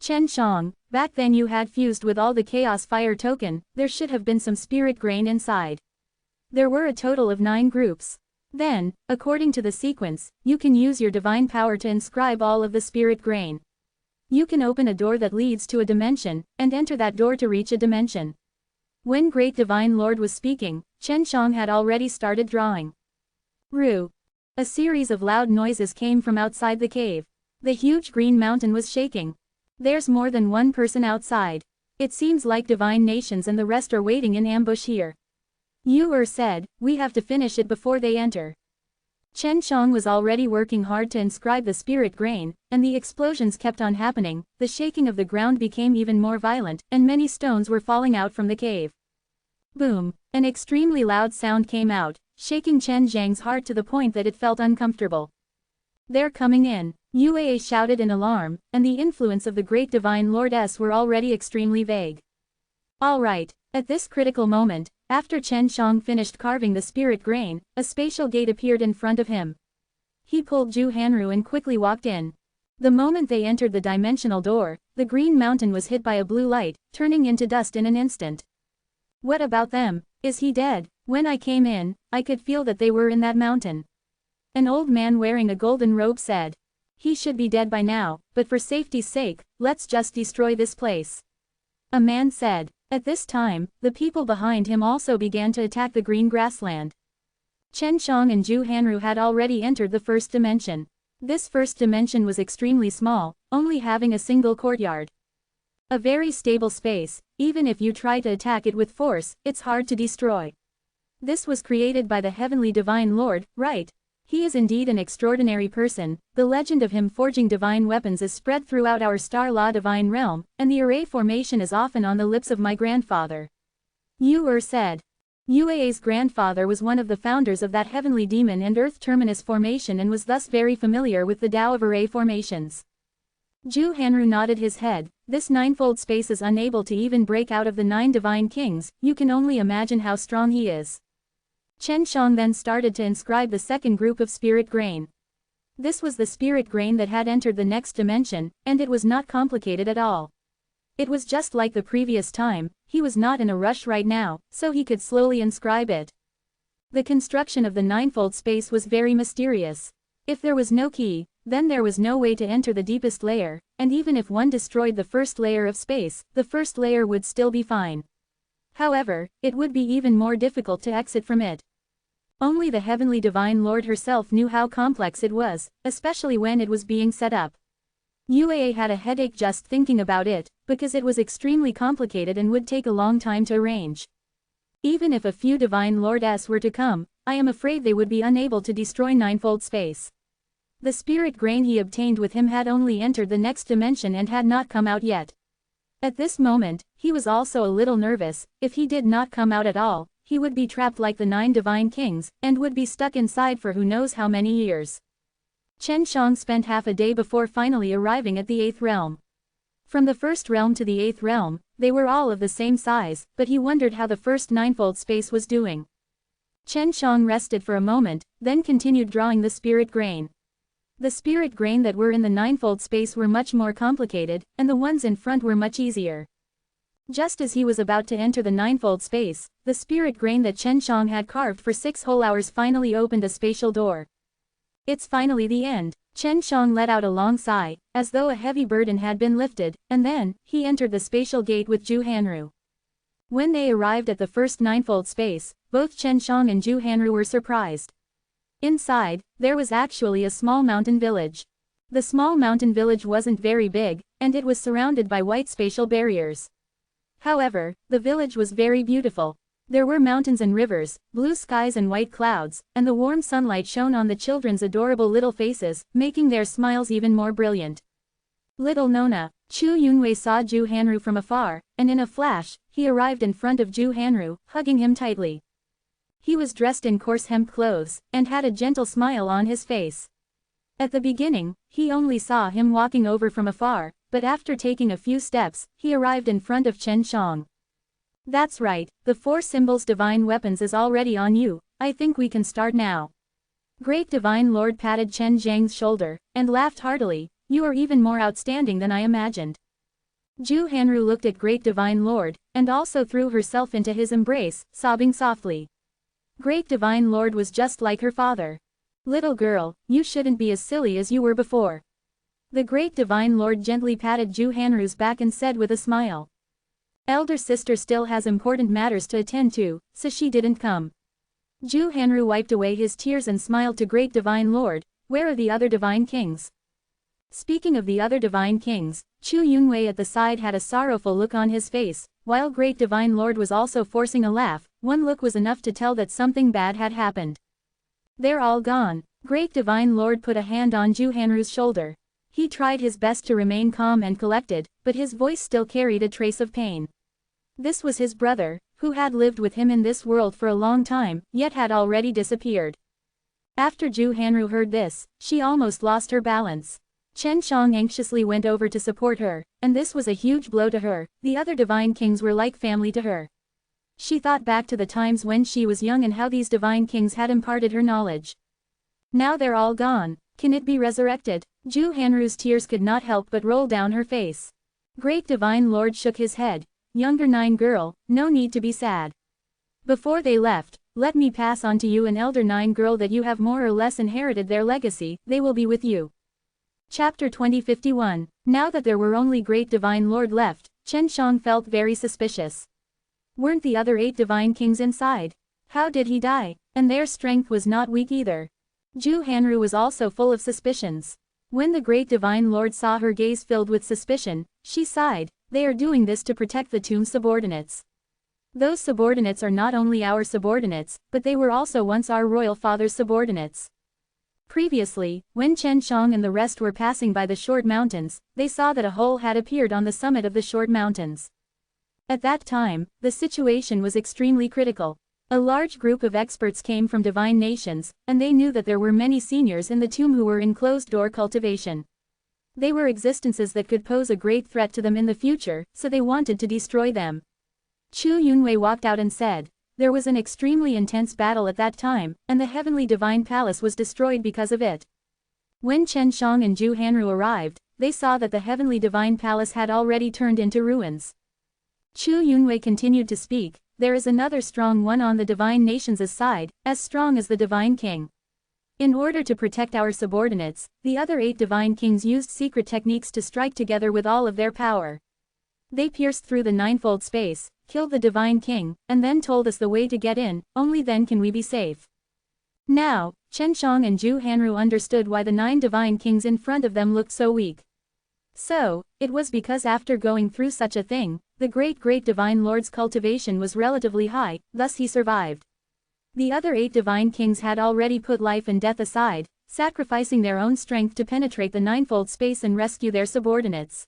Chen Shang, back then you had fused with all the Chaos Fire token, there should have been some spirit grain inside. There were a total of 9 groups. Then, according to the sequence, you can use your divine power to inscribe all of the spirit grain. You can open a door that leads to a dimension, and enter that door to reach a dimension. When Great Divine Lord was speaking, Chen Shang had already started drawing. Roo. A series of loud noises came from outside the cave. The huge green mountain was shaking. There's more than one person outside. It seems like divine nations and the rest are waiting in ambush here. Yu said, we have to finish it before they enter. Chen Shang was already working hard to inscribe the spirit grain, and the explosions kept on happening, the shaking of the ground became even more violent, and many stones were falling out from the cave. Boom! An extremely loud sound came out, shaking Chen Zhang's heart to the point that it felt uncomfortable. They're coming in, Yue shouted in alarm, and the influence of the Great Divine Lordess were already extremely vague. Alright, at this critical moment, after Chen Shang finished carving the spirit grain, a spatial gate appeared in front of him. He pulled Zhu Hanru and quickly walked in. The moment they entered the dimensional door, the green mountain was hit by a blue light, turning into dust in an instant. What about them? Is he dead? When I came in, I could feel that they were in that mountain. An old man wearing a golden robe said. He should be dead by now, but for safety's sake, let's just destroy this place. A man said. At this time, the people behind him also began to attack the green grassland. Chen Shang and Zhu Hanru had already entered the first dimension. This first dimension was extremely small, only having a single courtyard. A very stable space, even if you try to attack it with force, it's hard to destroy. This was created by the Heavenly Divine Lord, right? He is indeed an extraordinary person. The legend of him forging divine weapons is spread throughout our Star Law divine realm, and the array formation is often on the lips of my grandfather. Yu said. Yue's grandfather was one of the founders of that heavenly demon and earth terminus formation and was thus very familiar with the Tao of array formations. Zhu Hanru nodded his head. This ninefold space is unable to even break out of the 9 divine kings, you can only imagine how strong he is. Chen Shang then started to inscribe the second group of spirit grain. This was the spirit grain that had entered the next dimension, and it was not complicated at all. It was just like the previous time, he was not in a rush right now, so he could slowly inscribe it. The construction of the ninefold space was very mysterious. If there was no key, then there was no way to enter the deepest layer, and even if one destroyed the first layer of space, the first layer would still be fine. However, it would be even more difficult to exit from it. Only the Heavenly Divine Lord herself knew how complex it was, especially when it was being set up. Yue had a headache just thinking about it, because it was extremely complicated and would take a long time to arrange. Even if a few Divine Lords were to come, I am afraid they would be unable to destroy ninefold space. The spirit grain he obtained with him had only entered the next dimension and had not come out yet. At this moment, he was also a little nervous. If he did not come out at all, he would be trapped like the 9 divine kings, and would be stuck inside for who knows how many years. Chen Shang spent half a day before finally arriving at the 8th realm. From the 1st realm to the 8th realm, they were all of the same size, but he wondered how the first ninefold space was doing. Chen Shang rested for a moment, then continued drawing the spirit grain. The spirit grain that were in the ninefold space were much more complicated, and the ones in front were much easier. Just as he was about to enter the ninefold space, the spirit grain that Chen Shang had carved for 6 whole hours finally opened a spatial door. It's finally the end. Chen Shang let out a long sigh, as though a heavy burden had been lifted, and then, he entered the spatial gate with Zhu Hanru. When they arrived at the first ninefold space, both Chen Shang and Zhu Hanru were surprised. Inside, there was actually a small mountain village. The small mountain village wasn't very big, and it was surrounded by white spatial barriers. However, the village was very beautiful. There were mountains and rivers, blue skies and white clouds, and the warm sunlight shone on the children's adorable little faces, making their smiles even more brilliant. Little Nona, Chu Yunwei saw Zhu Hanru from afar, and in a flash, he arrived in front of Zhu Hanru, hugging him tightly. He was dressed in coarse hemp clothes, and had a gentle smile on his face. At the beginning, he only saw him walking over from afar, but after taking a few steps, he arrived in front of Chen Shang. That's right, the 4 symbols divine weapons is already on you, I think we can start now. Great Divine Lord patted Chen Zhang's shoulder, and laughed heartily. You are even more outstanding than I imagined. Zhu Hanru looked at Great Divine Lord, and also threw herself into his embrace, sobbing softly. Great Divine Lord was just like her father. Little girl, you shouldn't be as silly as you were before. The Great Divine Lord gently patted Zhu Hanru's back and said with a smile. Elder sister still has important matters to attend to, so she didn't come. Zhu Hanru wiped away his tears and smiled to Great Divine Lord. Where are the other divine kings? Speaking of the other divine kings, Chu Yunwei at the side had a sorrowful look on his face, while Great Divine Lord was also forcing a laugh. One look was enough to tell that something bad had happened. They're all gone. Great Divine Lord put a hand on Zhu Hanru's shoulder. He tried his best to remain calm and collected, but his voice still carried a trace of pain. This was his brother, who had lived with him in this world for a long time, yet had already disappeared. After Zhu Hanru heard this, she almost lost her balance. Chen Shang anxiously went over to support her, and this was a huge blow to her. The other divine kings were like family to her. She thought back to the times when she was young and how these divine kings had imparted her knowledge. Now they're all gone. Can it be resurrected? Zhu Hanru's tears could not help but roll down her face. Great Divine Lord shook his head. Younger 9 girl, no need to be sad. Before they left, let me pass on to you an elder 9 girl that you have more or less inherited their legacy. They will be with you. Chapter 2051. Now that there were only Great Divine Lord left, Chen Shang felt very suspicious. Weren't the other 8 divine kings inside? How did he die? And their strength was not weak either. Zhu Hanru was also full of suspicions. When the Great Divine Lord saw her gaze filled with suspicion, she sighed. They are doing this to protect the tomb's subordinates. Those subordinates are not only our subordinates, but they were also once our royal father's subordinates. Previously, when Chen Shang and the rest were passing by the short mountains, they saw that a hole had appeared on the summit of the short mountains. At that time, the situation was extremely critical. A large group of experts came from divine nations, and they knew that there were many seniors in the tomb who were in closed-door cultivation. They were existences that could pose a great threat to them in the future, so they wanted to destroy them. Chu Yunwei walked out and said, there was an extremely intense battle at that time, and the heavenly divine palace was destroyed because of it. When Chen Shang and Zhu Hanru arrived, they saw that the heavenly divine palace had already turned into ruins. Chu Yunwei continued to speak, there is another strong one on the divine nations' side, as strong as the divine king. In order to protect our subordinates, the other 8 divine kings used secret techniques to strike together with all of their power. They pierced through the ninefold space, killed the divine king, and then told us the way to get in. Only then can we be safe. Now, Chen Shang and Zhu Hanru understood why the 9 divine kings in front of them looked so weak. So, it was because after going through such a thing, the great divine lord's cultivation was relatively high, thus he survived. The other 8 divine kings had already put life and death aside, sacrificing their own strength to penetrate the ninefold space and rescue their subordinates.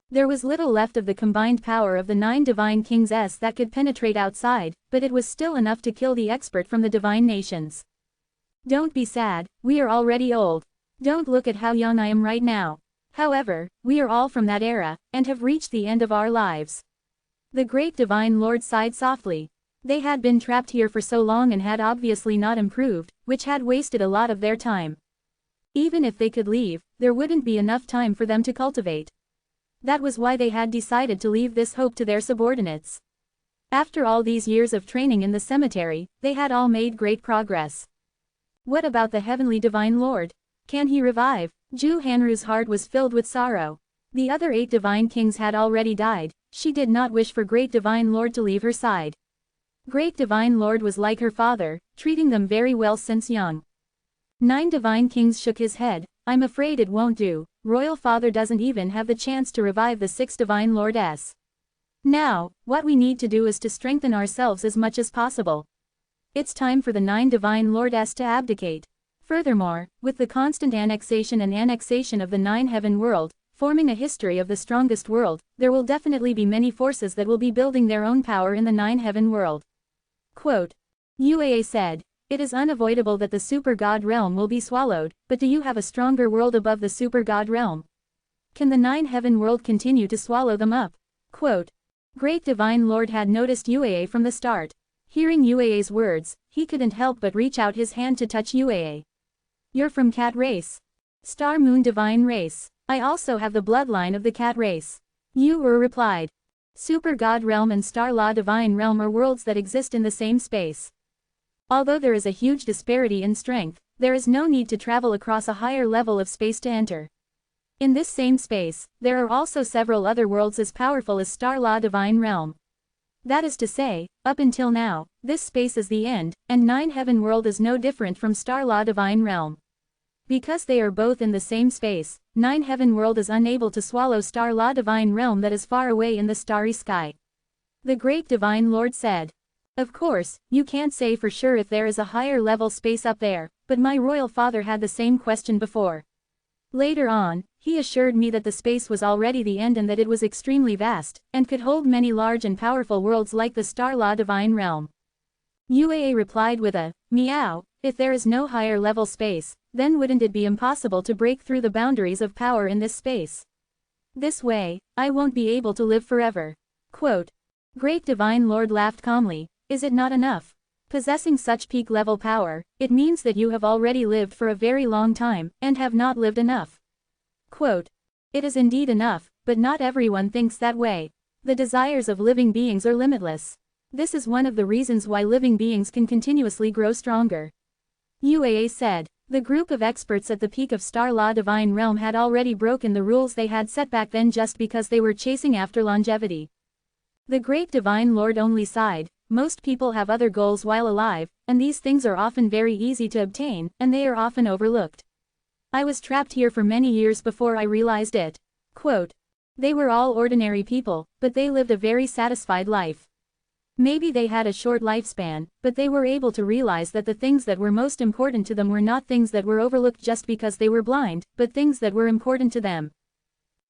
There was little left of the combined power of the 9 divine kings that could penetrate outside, but it was still enough to kill the expert from the divine nations. Don't be sad, we are already old. Don't look at how young I am right now. However, we are all from that era, and have reached the end of our lives. The great divine lord sighed softly. They had been trapped here for so long and had obviously not improved, which had wasted a lot of their time. Even if they could leave, there wouldn't be enough time for them to cultivate. That was why they had decided to leave this hope to their subordinates. After all these years of training in the cemetery, they had all made great progress. What about the heavenly divine lord? Can he revive? Zhu Hanru's heart was filled with sorrow. The other 8 divine kings had already died. She did not wish for great divine lord to leave her side. Great divine lord was like her father, treating them very well since young. 9 divine kings shook his head. I'm afraid it won't do. Royal father doesn't even have the chance to revive the 6 divine lords. Now, what we need to do is to strengthen ourselves as much as possible. It's time for the 9 divine lords to abdicate. Furthermore, with the constant annexation of the 9 heaven world, forming a history of the strongest world, there will definitely be many forces that will be building their own power in the 9 heaven world. Quote. UAA said, it is unavoidable that the super god realm will be swallowed, but do you have a stronger world above the super god realm? Can the 9 heaven world continue to swallow them up? Quote. Great divine lord had noticed UAA from the start. Hearing UAA's words, he couldn't help but reach out his hand to touch UAA. You're from cat race. Star Moon divine race. I also have the bloodline of the cat race. Yu replied. Super God realm and Star Law divine realm are worlds that exist in the same space. Although there is a huge disparity in strength, there is no need to travel across a higher level of space to enter. In this same space, there are also several other worlds as powerful as Star Law divine realm. That is to say, up until now, this space is the end, and Nine Heaven world is no different from Star Law divine realm. Because they are both in the same space, Nine Heaven world is unable to swallow Star Law divine realm that is far away in the starry sky. The great divine lord said. Of course, you can't say for sure if there is a higher level space up there, but my royal father had the same question before. Later on, he assured me that the space was already the end and that it was extremely vast, and could hold many large and powerful worlds like the Star Law divine realm. UAA replied with a meow. If there is no higher level space, then wouldn't it be impossible to break through the boundaries of power in this space? This way, I won't be able to live forever. Quote. Great Divine Lord laughed calmly. Is it not enough? Possessing such peak level power, it means that you have already lived for a very long time, and have not lived enough. Quote. It is indeed enough, but not everyone thinks that way. The desires of living beings are limitless. This is one of the reasons why living beings can continuously grow stronger. UAA said. The group of experts at the peak of Star Law divine realm had already broken the rules they had set back then just because they were chasing after longevity. The great divine lord only sighed. Most people have other goals while alive, and these things are often very easy to obtain, and they are often overlooked. I was trapped here for many years before I realized it. Quote. They were all ordinary people, but they lived a very satisfied life. Maybe they had a short lifespan, but they were able to realize that the things that were most important to them were not things that were overlooked just because they were blind, but things that were important to them.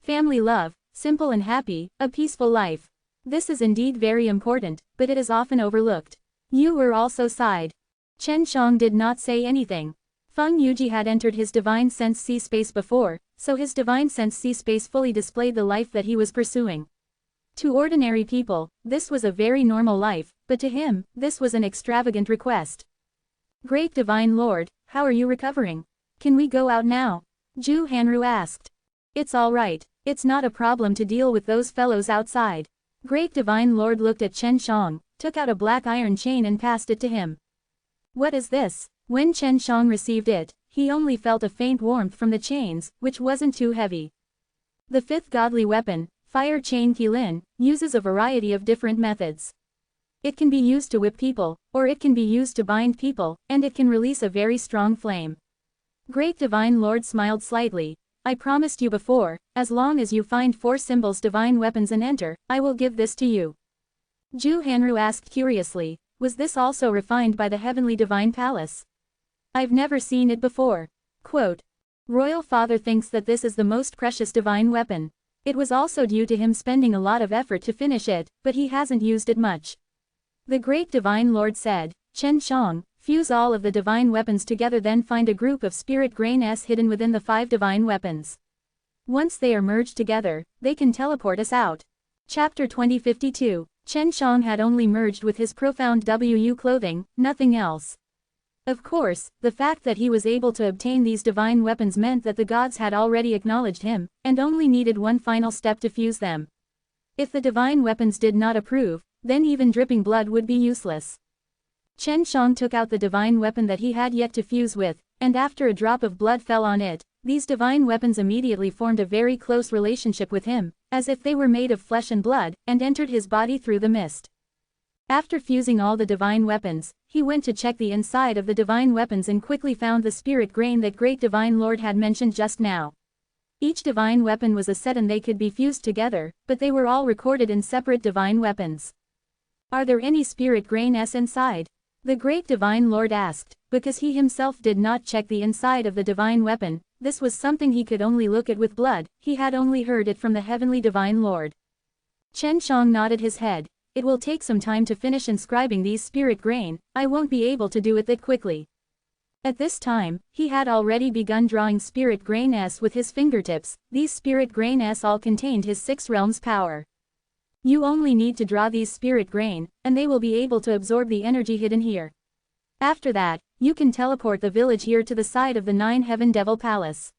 Family love, simple and happy, a peaceful life. This is indeed very important, but it is often overlooked. Yu also sighed. Chen Shang did not say anything. Feng Yuji had entered his divine sense C space before, so his divine sense C space fully displayed the life that he was pursuing. To ordinary people, this was a very normal life, but to him, this was an extravagant request. Great Divine Lord, how are you recovering? Can we go out now? Ju Hanru asked. It's all right, it's not a problem to deal with those fellows outside. Great Divine Lord looked at Chen Shang, took out a black iron chain and passed it to him. What is this? When Chen Shang received it, he only felt a faint warmth from the chains, which wasn't too heavy. The fifth godly weapon, Fire Chain Qilin, uses a variety of different methods. It can be used to whip people, or it can be used to bind people, and it can release a very strong flame. Great Divine Lord smiled slightly. I promised you before, as long as you find 4 symbols divine weapons and enter, I will give this to you. Ju Hanru asked curiously, was this also refined by the Heavenly Divine Palace? I've never seen it before. Quote. Royal Father thinks that this is the most precious divine weapon. It was also due to him spending a lot of effort to finish it, but he hasn't used it much. The great Divine Lord said, Chen Shang, fuse all of the divine weapons together, then find a group of spirit grain S hidden within the 5 divine weapons. Once they are merged together, they can teleport us out. Chapter 2052. Chen Shang had only merged with his profound WU clothing, nothing else. Of course, the fact that he was able to obtain these divine weapons meant that the gods had already acknowledged him, and only needed one final step to fuse them. If the divine weapons did not approve, then even dripping blood would be useless. Chen Shang took out the divine weapon that he had yet to fuse with, and after a drop of blood fell on it, these divine weapons immediately formed a very close relationship with him, as if they were made of flesh and blood, and entered his body through the mist. After fusing all the divine weapons, he went to check the inside of the divine weapons and quickly found the spirit grain that Great Divine Lord had mentioned just now. Each divine weapon was a set and they could be fused together, but they were all recorded in separate divine weapons. Are there any spirit grain S inside? The Great Divine Lord asked, because he himself did not check the inside of the divine weapon. This was something he could only look at with blood, he had only heard it from the Heavenly Divine Lord. Chen Shang nodded his head. It will take some time to finish inscribing these spirit grain, I won't be able to do it that quickly. At this time, he had already begun drawing spirit grain S with his fingertips. These spirit grain S all contained his 6 realms power. You only need to draw these spirit grain, and they will be able to absorb the energy hidden here. After that, you can teleport the village here to the side of the 9-Heaven Devil Palace.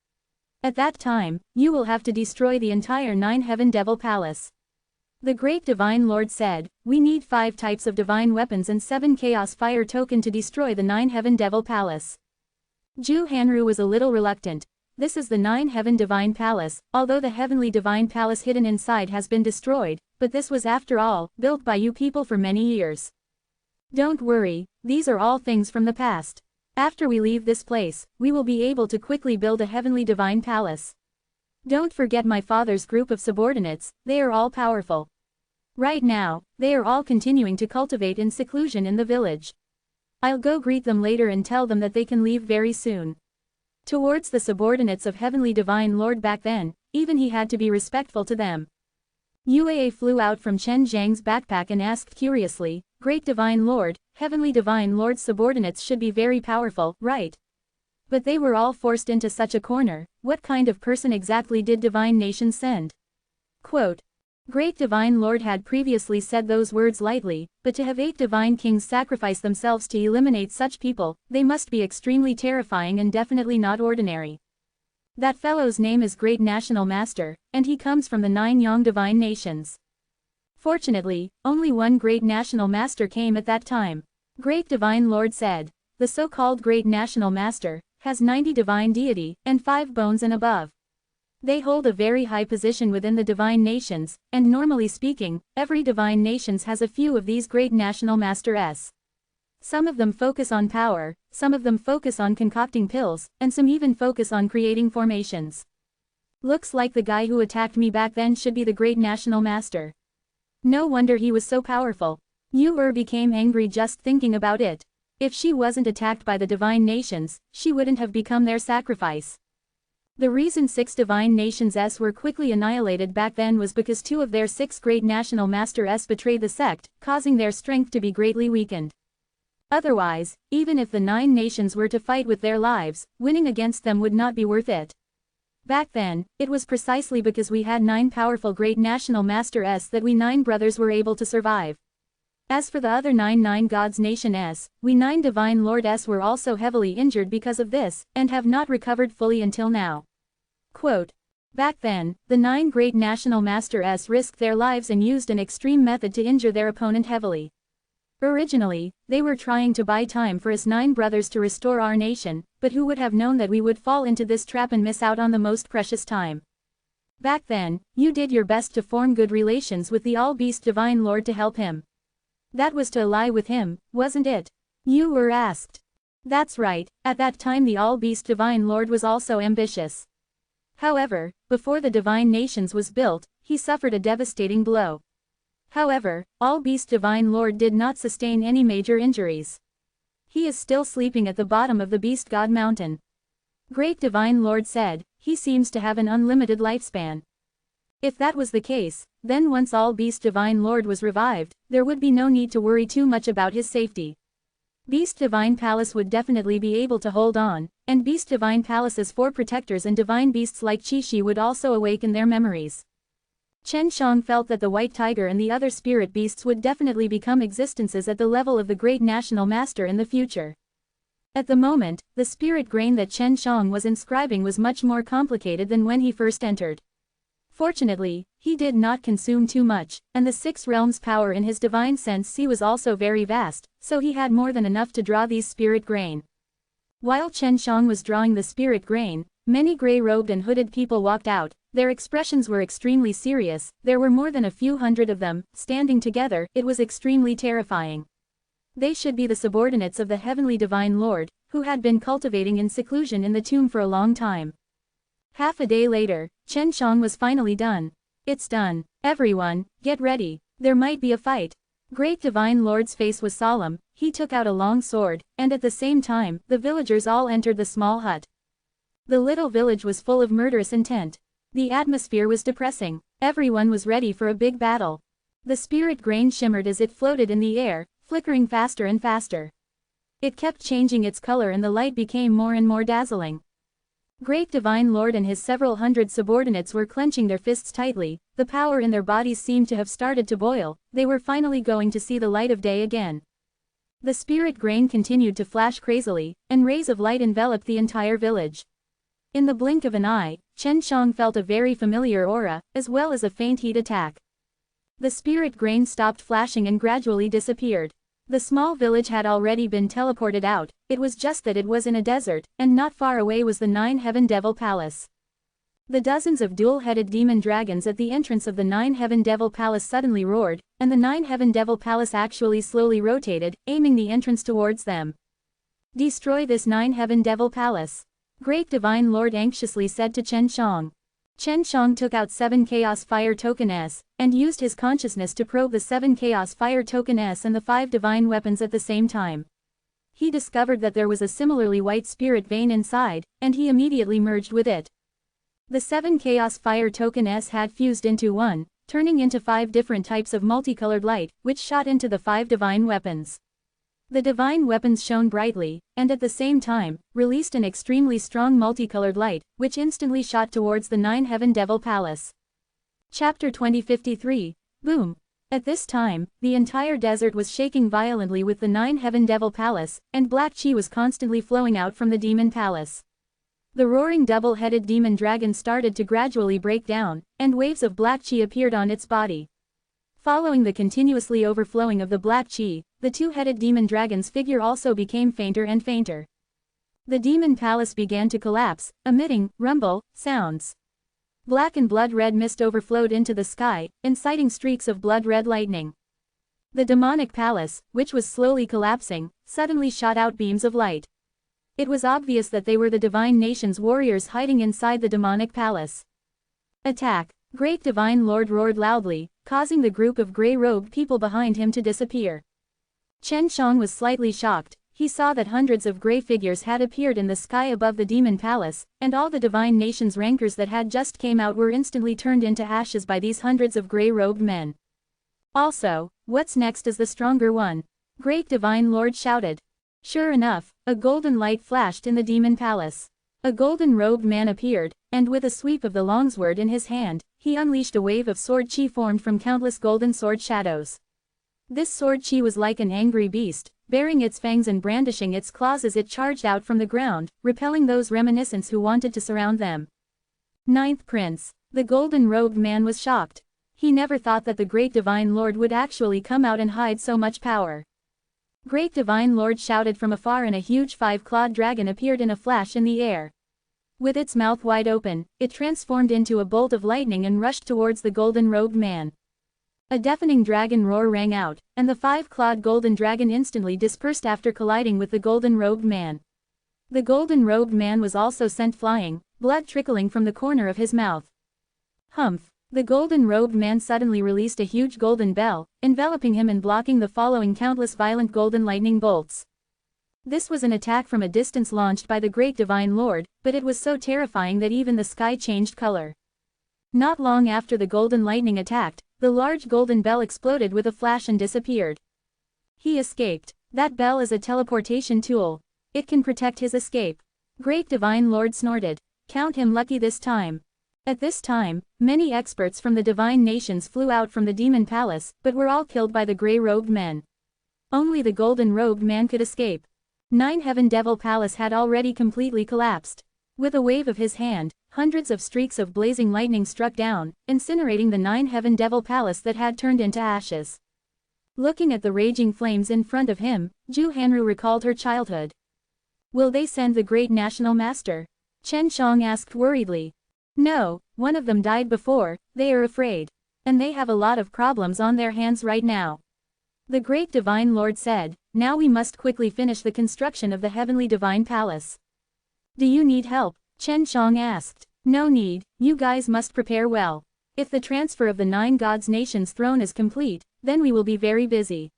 At that time, you will have to destroy the entire 9-Heaven Devil Palace. The great Divine Lord said, we need 5 types of divine weapons and 7 Chaos Fire token to destroy the 9-Heaven Devil Palace. Ju Hanru was a little reluctant. This is the 9-Heaven Divine Palace, although the Heavenly Divine Palace hidden inside has been destroyed, but this was after all, built by you people for many years. Don't worry, these are all things from the past. After we leave this place, we will be able to quickly build a Heavenly Divine Palace. Don't forget my father's group of subordinates, they are all powerful. Right now, they are all continuing to cultivate in seclusion in the village. I'll go greet them later and tell them that they can leave very soon. Towards the subordinates of Heavenly Divine Lord back then, even he had to be respectful to them. Uaa flew out from Chen Zhang's backpack and asked curiously, Great Divine Lord, Heavenly Divine Lord's subordinates should be very powerful, right? But they were all forced into such a corner, what kind of person exactly did Divine Nation send? Quote, Great Divine Lord had previously said those words lightly, but to have 8 divine kings sacrifice themselves to eliminate such people, they must be extremely terrifying and definitely not ordinary. That fellow's name is Great National Master, and he comes from the 9 Yang Divine Nations. Fortunately, only one Great National Master came at that time. Great Divine Lord said, the so-called Great National Master has 90 divine deity, and 5 bones and above. They hold a very high position within the divine nations, and normally speaking, every divine nations has a few of these Great National Masters. Some of them focus on power, some of them focus on concocting pills, and some even focus on creating formations. Looks like the guy who attacked me back then should be the Great National Master. No wonder he was so powerful. Yu became angry just thinking about it. If she wasn't attacked by the divine nations, she wouldn't have become their sacrifice. The reason 6 divine nations were quickly annihilated back then was because 2 of their 6 great national masters betrayed the sect, causing their strength to be greatly weakened. Otherwise, even if the 9 nations were to fight with their lives, winning against them would not be worth it. Back then, it was precisely because we had 9 powerful great national masters that we 9 brothers were able to survive. As for the other 9 gods nations, we 9 divine lords were also heavily injured because of this, and have not recovered fully until now. Quote, back then, the 9 great national masters risked their lives and used an extreme method to injure their opponent heavily. Originally, they were trying to buy time for us 9 brothers to restore our nation, but who would have known that we would fall into this trap and miss out on the most precious time. Back then, you did your best to form good relations with the All-Beast Divine Lord to help him. That was to ally with him, wasn't it? You were asked. That's right, at that time the All-Beast Divine Lord was also ambitious. However, before the Divine Nations was built, he suffered a devastating blow. However, All-Beast Divine Lord did not sustain any major injuries. He is still sleeping at the bottom of the Beast God Mountain. Great Divine Lord said, he seems to have an unlimited lifespan. If that was the case, then once All-Beast Divine Lord was revived, there would be no need to worry too much about his safety. Beast Divine Palace would definitely be able to hold on, and Beast Divine Palace's 4 protectors and divine beasts like Qi would also awaken their memories. Chen Shang felt that the White Tiger and the other spirit beasts would definitely become existences at the level of the Great National Master in the future. At the moment, the spirit grain that Chen Shang was inscribing was much more complicated than when he first entered. Fortunately, he did not consume too much, and the 6 realms' power in his divine sense was also very vast, so he had more than enough to draw these spirit grain. While Chen Shang was drawing the spirit grain, many grey-robed and hooded people walked out. Their expressions were extremely serious, there were more than a few hundred of them, standing together. It was extremely terrifying. They should be the subordinates of the Heavenly Divine Lord, who had been cultivating in seclusion in the tomb for a long time. Half a day later, Chen Shang was finally done. It's done. Everyone, get ready. There might be a fight. Great Divine Lord's face was solemn, he took out a long sword, and at the same time, the villagers all entered the small hut. The little village was full of murderous intent. The atmosphere was depressing. Everyone was ready for a big battle. The spirit grain shimmered as it floated in the air, flickering faster and faster. It kept changing its color and the light became more and more dazzling. Great Divine Lord and his several hundred subordinates were clenching their fists tightly, the power in their bodies seemed to have started to boil, they were finally going to see the light of day again. The spirit grain continued to flash crazily, and rays of light enveloped the entire village. In the blink of an eye, Chen Shang felt a very familiar aura, as well as a faint heat attack. The spirit grain stopped flashing and gradually disappeared. The small village had already been teleported out, it was just that it was in a desert, and not far away was the Nine-Heaven Devil Palace. The dozens of dual-headed demon dragons at the entrance of the Nine-Heaven Devil Palace suddenly roared, and the Nine-Heaven Devil Palace actually slowly rotated, aiming the entrance towards them. "Destroy this Nine-Heaven Devil Palace," Great Divine Lord anxiously said to Chen Shang. Chen Shang took out 7 Chaos Fire Token S, and used his consciousness to probe the 7 Chaos Fire Token S and the 5 divine weapons at the same time. He discovered that there was a similarly white spirit vein inside, and he immediately merged with it. The 7 Chaos Fire Token S had fused into one, turning into 5 different types of multicolored light, which shot into the 5 divine weapons. The divine weapons shone brightly, and at the same time, released an extremely strong multicolored light, which instantly shot towards the Nine-Heaven Devil Palace. Chapter 2053, Boom! At this time, the entire desert was shaking violently with the Nine-Heaven Devil Palace, and black chi was constantly flowing out from the Demon Palace. The roaring double-headed demon dragon started to gradually break down, and waves of black chi appeared on its body. Following the continuously overflowing of the black chi, the two-headed demon dragon's figure also became fainter and fainter. The demon palace began to collapse, emitting rumble sounds. Black and blood-red mist overflowed into the sky, inciting streaks of blood-red lightning. The demonic palace, which was slowly collapsing, suddenly shot out beams of light. It was obvious that they were the divine nation's warriors hiding inside the demonic palace. "Attack!" Great Divine Lord roared loudly, causing the group of gray-robed people behind him to disappear. Chen Shang was slightly shocked. He saw that hundreds of gray figures had appeared in the sky above the demon palace, and all the divine nation's rankers that had just came out were instantly turned into ashes by these hundreds of gray-robed men. "Also, what's next is the stronger one," Great Divine Lord shouted. Sure enough, a golden light flashed in the demon palace. A golden-robed man appeared, and with a sweep of the longsword in his hand, he unleashed a wave of sword chi formed from countless golden sword shadows. This sword chi was like an angry beast, baring its fangs and brandishing its claws as it charged out from the ground, repelling those reminiscents who wanted to surround them. Ninth Prince. The golden-robed man was shocked. He never thought that the Great Divine Lord would actually come out and hide so much power. Great Divine Lord shouted from afar, and a huge 5-clawed dragon appeared in a flash in the air. With its mouth wide open, it transformed into a bolt of lightning and rushed towards the golden-robed man. A deafening dragon roar rang out, and the 5-clawed golden dragon instantly dispersed after colliding with the golden-robed man. The golden-robed man was also sent flying, blood trickling from the corner of his mouth. Humph! The golden-robed man suddenly released a huge golden bell, enveloping him and blocking the following countless violent golden lightning bolts. This was an attack from a distance launched by the Great Divine Lord, but it was so terrifying that even the sky changed color. Not long after the golden lightning attacked, the large golden bell exploded with a flash and disappeared. He escaped. That bell is a teleportation tool. It can protect his escape. Great Divine Lord snorted. Count him lucky this time. At this time, many experts from the divine nations flew out from the demon palace, but were all killed by the gray-robed men. Only the golden-robed man could escape. Nine-Heaven Devil Palace had already completely collapsed. With a wave of his hand, hundreds of streaks of blazing lightning struck down, incinerating the Nine-Heaven Devil Palace that had turned into ashes. Looking at the raging flames in front of him, Ju Hanru recalled her childhood. "Will they send the great national master?" Chen Shang asked worriedly. "No, one of them died before, they are afraid. And they have a lot of problems on their hands right now." The Great Divine Lord said, "Now we must quickly finish the construction of the Heavenly Divine Palace." "Do you need help?" Chen Shang asked. "No need, you guys must prepare well. If the transfer of the 9 gods' nations throne is complete, then we will be very busy."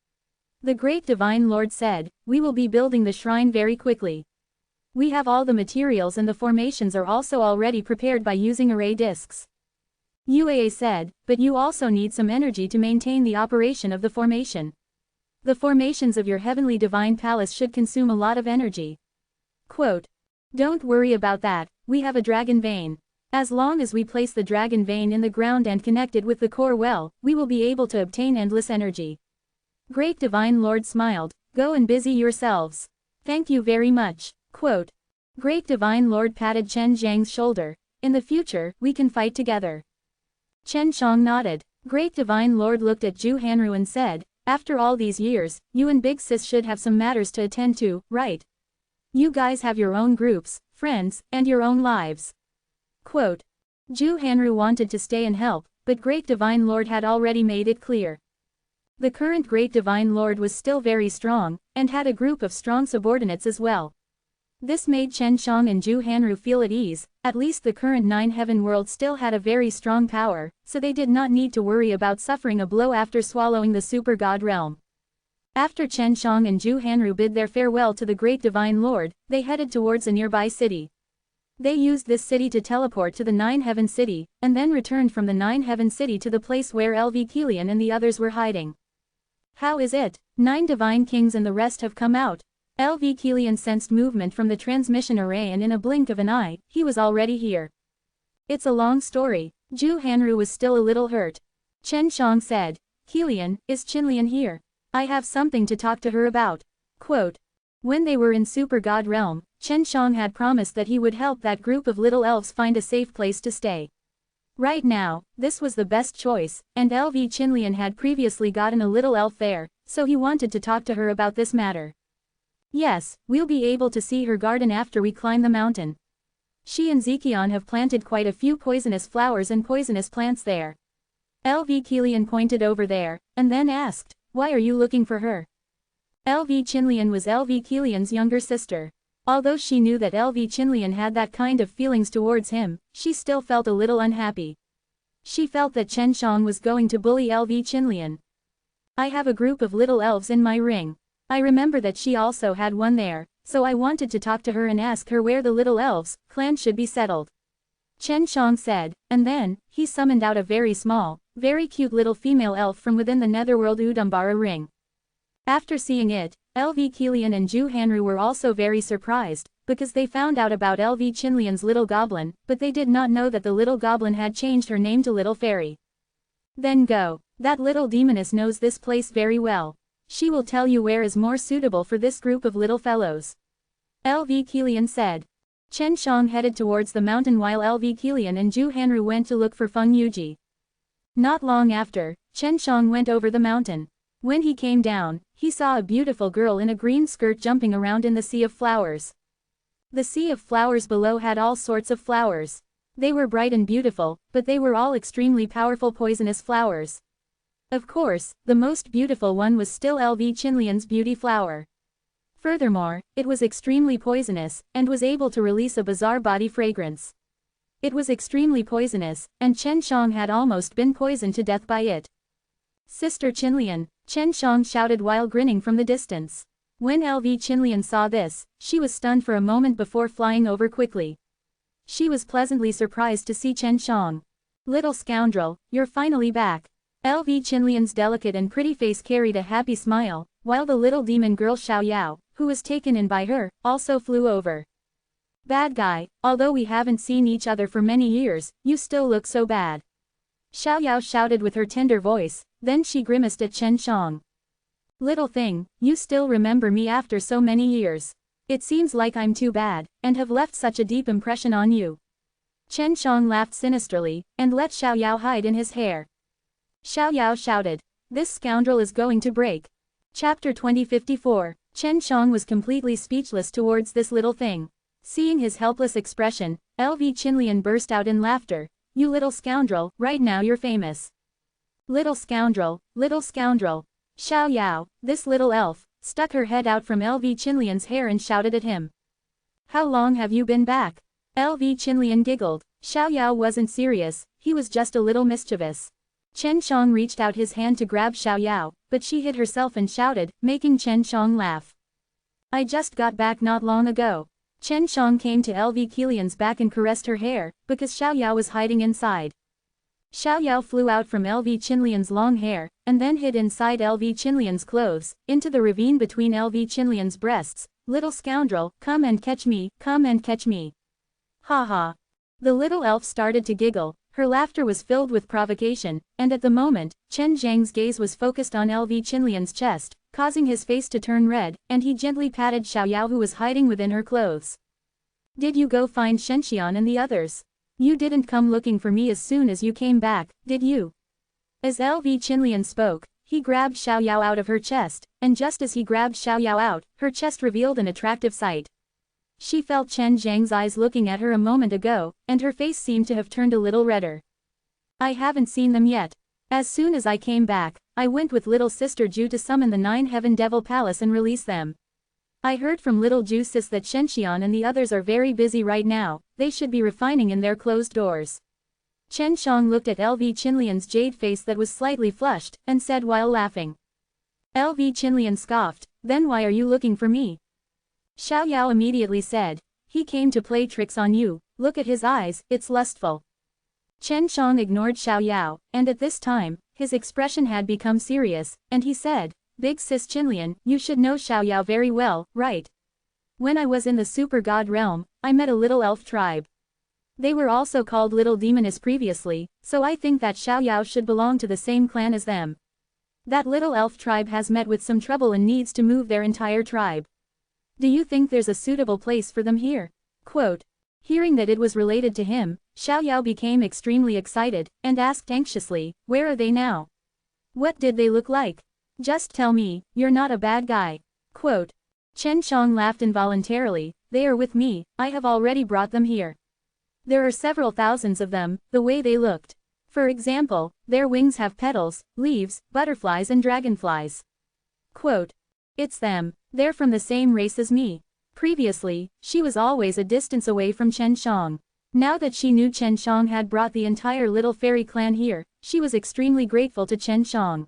The Great Divine Lord said, "We will be building the shrine very quickly. We have all the materials and the formations are also already prepared by using array discs." Uaa said, "But you also need some energy to maintain the operation of the formation. The formations of your Heavenly Divine Palace should consume a lot of energy." Quote, "Don't worry about that, we have a dragon vein. As long as we place the dragon vein in the ground and connect it with the core well, we will be able to obtain endless energy." Great Divine Lord smiled. Go and busy yourselves. Thank you very much. Quote. Great Divine Lord patted Chen Zhang's shoulder. In the future, we can fight together. Chen Shang nodded. Great Divine Lord looked at Zhu Hanru and said, after all these years, you and Big Sis should have some matters to attend to, right? You guys have your own groups, friends, and your own lives. Quote. Zhu Hanru wanted to stay and help, but Great Divine Lord had already made it clear. The current Great Divine Lord was still very strong, and had a group of strong subordinates as well. This made Chen Shang and Zhu Hanru feel at ease. At least the current 9 heaven world still had a very strong power, so they did not need to worry about suffering a blow after swallowing the super god realm. After Chen Shang and Zhu Hanru bid their farewell to the Great Divine Lord, they headed towards a nearby city. They used this city to teleport to the 9 heaven city, and then returned from the 9 heaven city to the place where LV Kilian and the others were hiding. How is it? 9 divine kings and the rest have come out. LV Kilian sensed movement from the transmission array and in a blink of an eye, he was already here. It's a long story. Zhu Hanru was still a little hurt. Chen Shang said, Kilian, is Qinlian here? I have something to talk to her about. Quote. When they were in Super God Realm, Chen Shang had promised that he would help that group of little elves find a safe place to stay. Right now, this was the best choice, and LV Qinlian had previously gotten a little elf there, so he wanted to talk to her about this matter. Yes, we'll be able to see her garden after we climb the mountain. She and Zekion have planted quite a few poisonous flowers and poisonous plants there. LV Kilian pointed over there, and then asked, why are you looking for her? LV Qinlian was LV Kilian's younger sister. Although she knew that LV Qinlian had that kind of feelings towards him, she still felt a little unhappy. She felt that Chen Shang was going to bully LV Qinlian. I have a group of little elves in my ring. I remember that she also had one there, so I wanted to talk to her and ask her where the little elves clan should be settled. Chen Shang said, and then, he summoned out a very small, very cute little female elf from within the netherworld Udambara ring. After seeing it, LV Kilian and Zhu Hanru were also very surprised, because they found out about LV Qinlian's little goblin, but they did not know that the little goblin had changed her name to Little Fairy. Then go. That little demoness knows this place very well. She will tell you where is more suitable for this group of little fellows. LV Kilian said. Chen Shang headed towards the mountain while LV Kilian and Zhu Hanru went to look for Feng Yuji. Not long after, Chen Shang went over the mountain. When he came down, he saw a beautiful girl in a green skirt jumping around in the sea of flowers. The sea of flowers below had all sorts of flowers. They were bright and beautiful, but they were all extremely powerful poisonous flowers. Of course, the most beautiful one was still LV Qinlian's beauty flower. Furthermore, it was extremely poisonous, and was able to release a bizarre body fragrance. It was extremely poisonous, and Chen Shang had almost been poisoned to death by it. Sister Qinlian, Chen Shang shouted while grinning from the distance. When LV Qinlian saw this, she was stunned for a moment before flying over quickly. She was pleasantly surprised to see Chen Shang. Little scoundrel, you're finally back. LV Qinlian's delicate and pretty face carried a happy smile, while the little demon girl Xiao Yao, who was taken in by her, also flew over. Bad guy, although we haven't seen each other for many years, you still look so bad. Xiao Yao shouted with her tender voice, then she grimaced at Chen Shang. Little thing, you still remember me after so many years. It seems like I'm too bad, and have left such a deep impression on you. Chen Shang laughed sinisterly, and let Xiao Yao hide in his hair. Xiao Yao shouted, this scoundrel is going to break. Chapter 2054. Chen Shang was completely speechless towards this little thing. Seeing his helpless expression, LV Qinlian burst out in laughter. You little scoundrel, right now you're famous. Little scoundrel, little scoundrel. Xiao Yao, this little elf, stuck her head out from LV Qinlian's hair and shouted at him. How long have you been back? LV Qinlian giggled. Xiao Yao wasn't serious, he was just a little mischievous. Chen Shang reached out his hand to grab Xiao Yao, but she hid herself and shouted, making Chen Shang laugh. I just got back not long ago. Chen Shang came to LV Kilian's back and caressed her hair, because Xiao Yao was hiding inside. Xiao Yao flew out from LV Qinlian's long hair, and then hid inside LV Qinlian's clothes, into the ravine between LV Qinlian's breasts. Little scoundrel, come and catch me, come and catch me. Ha ha. The little elf started to giggle. Her laughter was filled with provocation, and at the moment, Chen Zhang's gaze was focused on LV Qinlian's chest, causing his face to turn red, and he gently patted Xiaoyao who was hiding within her clothes. Did you go find Shenxian and the others? You didn't come looking for me as soon as you came back, did you? As LV Qinlian spoke, he grabbed Xiaoyao out of her chest, and just as he grabbed Xiaoyao out, her chest revealed an attractive sight. She felt Chen Zhang's eyes looking at her a moment ago, and her face seemed to have turned a little redder. I haven't seen them yet. As soon as I came back, I went with little sister Ju to summon the 9 Heaven Devil Palace and release them. I heard from little Ju sis that Shenxian and the others are very busy right now, they should be refining in their closed doors. Chen Shang looked at LV Qinlian's jade face that was slightly flushed, and said while laughing. LV Qinlian scoffed, then why are you looking for me? Xiaoyao immediately said, he came to play tricks on you, look at his eyes, it's lustful. Chen Shang ignored Xiaoyao, and at this time, his expression had become serious, and he said, Big sis Qinlian, you should know Xiaoyao very well, right? When I was in the super god realm, I met a little elf tribe. They were also called Little Demoness previously, so I think that Xiaoyao should belong to the same clan as them. That little elf tribe has met with some trouble and needs to move their entire tribe. Do you think there's a suitable place for them here? Quote. Hearing that it was related to him, Xiaoyao became extremely excited, and asked anxiously, where are they now? What did they look like? Just tell me, you're not a bad guy. Quote. Chen Shang laughed involuntarily, they are with me, I have already brought them here. There are several thousands of them, the way they looked. For example, their wings have petals, leaves, butterflies and dragonflies. Quote. It's them, they're from the same race as me. Previously, she was always a distance away from Chen Shang. Now that she knew Chen Shang had brought the entire little fairy clan here, she was extremely grateful to Chen Shang.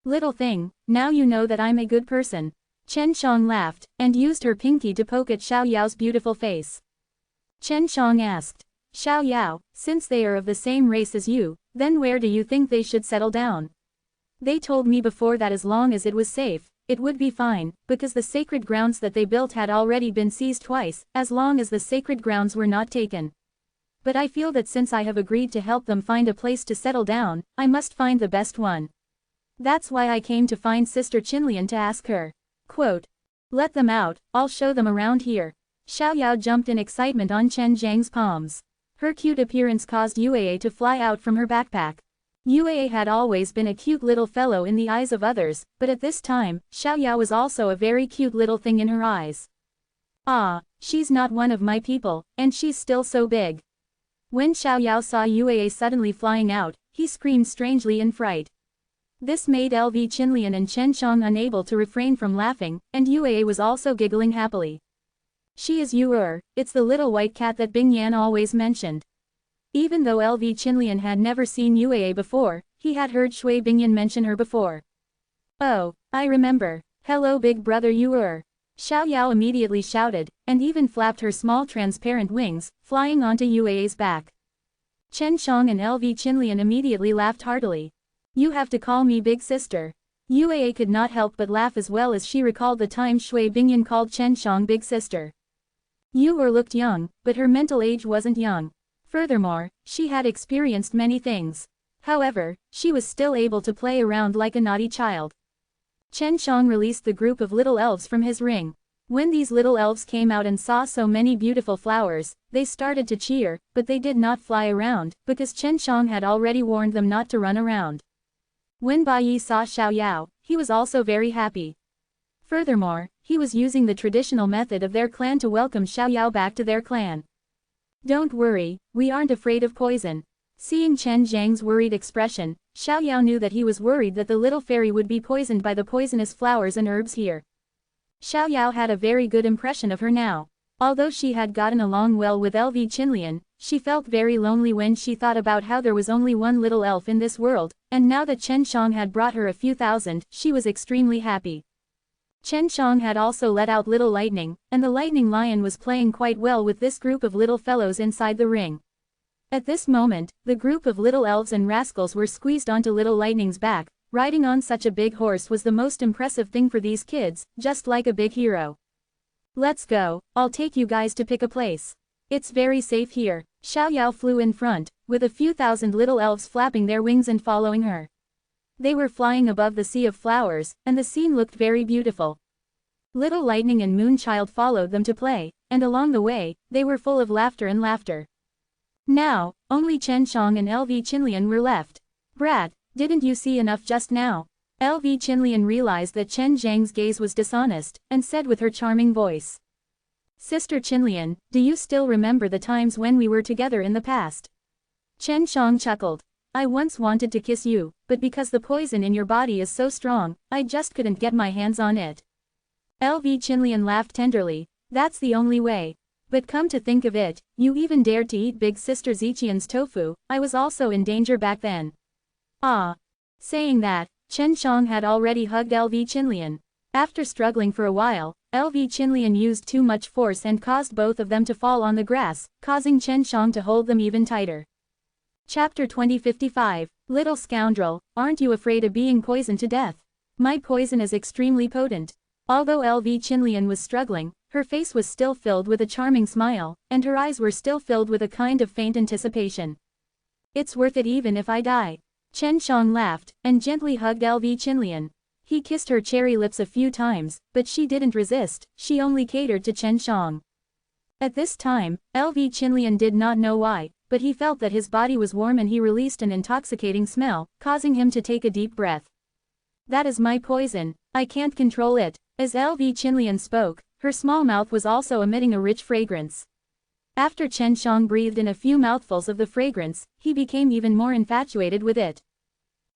Little thing, now you know that I'm a good person. Chen Shang laughed, and used her pinky to poke at Xiaoyao's beautiful face. Chen Shang asked, Xiaoyao, since they are of the same race as you, then where do you think they should settle down? They told me before that as long as it was safe, it would be fine, because the sacred grounds that they built had already been seized twice, as long as the sacred grounds were not taken. But I feel that since I have agreed to help them find a place to settle down, I must find the best one. That's why I came to find Sister Qinlian to ask her. Quote. Let them out, I'll show them around here. Xiaoyao jumped in excitement on Chen Zhang's palms. Her cute appearance caused Yuei to fly out from her backpack. Yuei had always been a cute little fellow in the eyes of others, but at this time, Xiaoyao was also a very cute little thing in her eyes. Ah, she's not one of my people, and she's still so big. When Xiaoyao saw Yuei suddenly flying out, he screamed strangely in fright. This made LV Qinlian and Chen Shang unable to refrain from laughing, and Yuei was also giggling happily. She is Yu, it's the little white cat that Bing Yan always mentioned. Even though LV Qinlian had never seen Yuei before, he had heard Shui Bingyan mention her before. Oh, I remember. Hello big brother Yu. Xiaoyao immediately shouted, and even flapped her small transparent wings, flying onto Yuei's back. Chen Shang and LV Qinlian immediately laughed heartily. You have to call me big sister. Yuei could not help but laugh as well as she recalled the time Shui Bingyan called Chen Shang big sister. Yu looked young, but her mental age wasn't young. Furthermore, she had experienced many things. However, she was still able to play around like a naughty child. Chen Shang released the group of little elves from his ring. When these little elves came out and saw so many beautiful flowers, they started to cheer, but they did not fly around, because Chen Shang had already warned them not to run around. When Bai Yi saw Xiaoyao, he was also very happy. Furthermore, he was using the traditional method of their clan to welcome Xiaoyao back to their clan. Don't worry, we aren't afraid of poison. Seeing Chen Zhang's worried expression, Xiaoyao knew that he was worried that the little fairy would be poisoned by the poisonous flowers and herbs here. Xiaoyao had a very good impression of her now. Although she had gotten along well with LV Qinlian, she felt very lonely when she thought about how there was only one little elf in this world, and now that Chen Shang had brought her a few thousand, she was extremely happy. Chen Shang had also let out little lightning, and the lightning lion was playing quite well with this group of little fellows inside the ring. At this moment, the group of little elves and rascals were squeezed onto little lightning's back. Riding on such a big horse was the most impressive thing for these kids, just like a big hero. Let's go, I'll take you guys to pick a place. It's very safe here. Xiaoyao flew in front, with a few thousand little elves flapping their wings and following her. They were flying above the sea of flowers, and the scene looked very beautiful. Little Lightning and Moonchild followed them to play, and along the way, they were full of laughter and laughter. Now, only Chen Shang and LV Qinlian were left. Brat, didn't you see enough just now? LV Qinlian realized that Chen Zhang's gaze was dishonest, and said with her charming voice. Sister Qinlian, do you still remember the times when we were together in the past? Chen Shang chuckled. I once wanted to kiss you, but because the poison in your body is so strong, I just couldn't get my hands on it. LV Qinlian laughed tenderly. That's the only way. But come to think of it, you even dared to eat Big Sister Ziqian's tofu. I was also in danger back then. Ah. Saying that, Chen Shang had already hugged LV Qinlian. After struggling for a while, LV Qinlian used too much force and caused both of them to fall on the grass, causing Chen Shang to hold them even tighter. Chapter 2055, Little Scoundrel, aren't you afraid of being poisoned to death? My poison is extremely potent. Although LV Qinlian was struggling, her face was still filled with a charming smile, and her eyes were still filled with a kind of faint anticipation. It's worth it even if I die. Chen Shang laughed, and gently hugged LV Qinlian. He kissed her cherry lips a few times, but she didn't resist, she only catered to Chen Shang. At this time, LV Qinlian did not know why, but he felt that his body was warm and he released an intoxicating smell, causing him to take a deep breath. That is my poison, I can't control it. As LV Qinlian spoke, her small mouth was also emitting a rich fragrance. After Chen Shang breathed in a few mouthfuls of the fragrance, he became even more infatuated with it.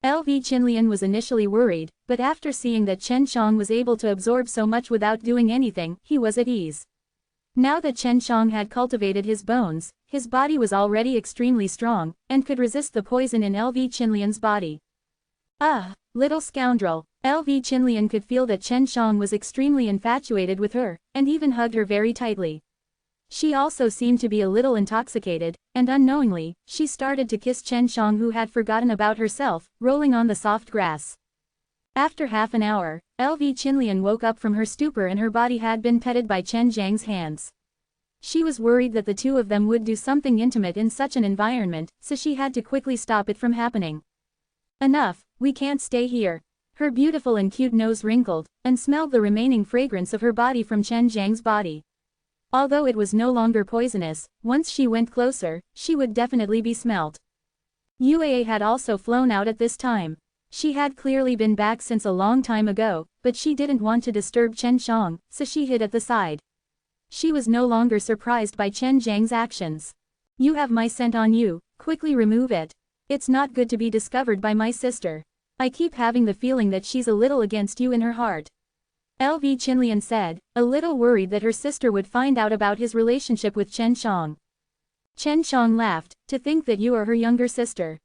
LV Qinlian was initially worried, but after seeing that Chen Shang was able to absorb so much without doing anything, he was at ease. Now that Chen Shang had cultivated his bones, his body was already extremely strong, and could resist the poison in LV Qinlian's body. Ah, little scoundrel, LV Qinlian could feel that Chen Shang was extremely infatuated with her, and even hugged her very tightly. She also seemed to be a little intoxicated, and unknowingly, she started to kiss Chen Shang who had forgotten about herself, rolling on the soft grass. After half an hour, LV Qinlian woke up from her stupor and her body had been petted by Chen Zhang's hands. She was worried that the two of them would do something intimate in such an environment, so she had to quickly stop it from happening. Enough, we can't stay here. Her beautiful and cute nose wrinkled, and smelled the remaining fragrance of her body from Chen Zhang's body. Although it was no longer poisonous, once she went closer, she would definitely be smelt. Yue had also flown out at this time. She had clearly been back since a long time ago, but she didn't want to disturb Chen Shang, so she hid at the side. She was no longer surprised by Chen Zhang's actions. You have my scent on you, quickly remove it. It's not good to be discovered by my sister. I keep having the feeling that she's a little against you in her heart. LV Qinlian said, a little worried that her sister would find out about his relationship with Chen Shang. Chen Shang laughed, to think that you are her younger sister.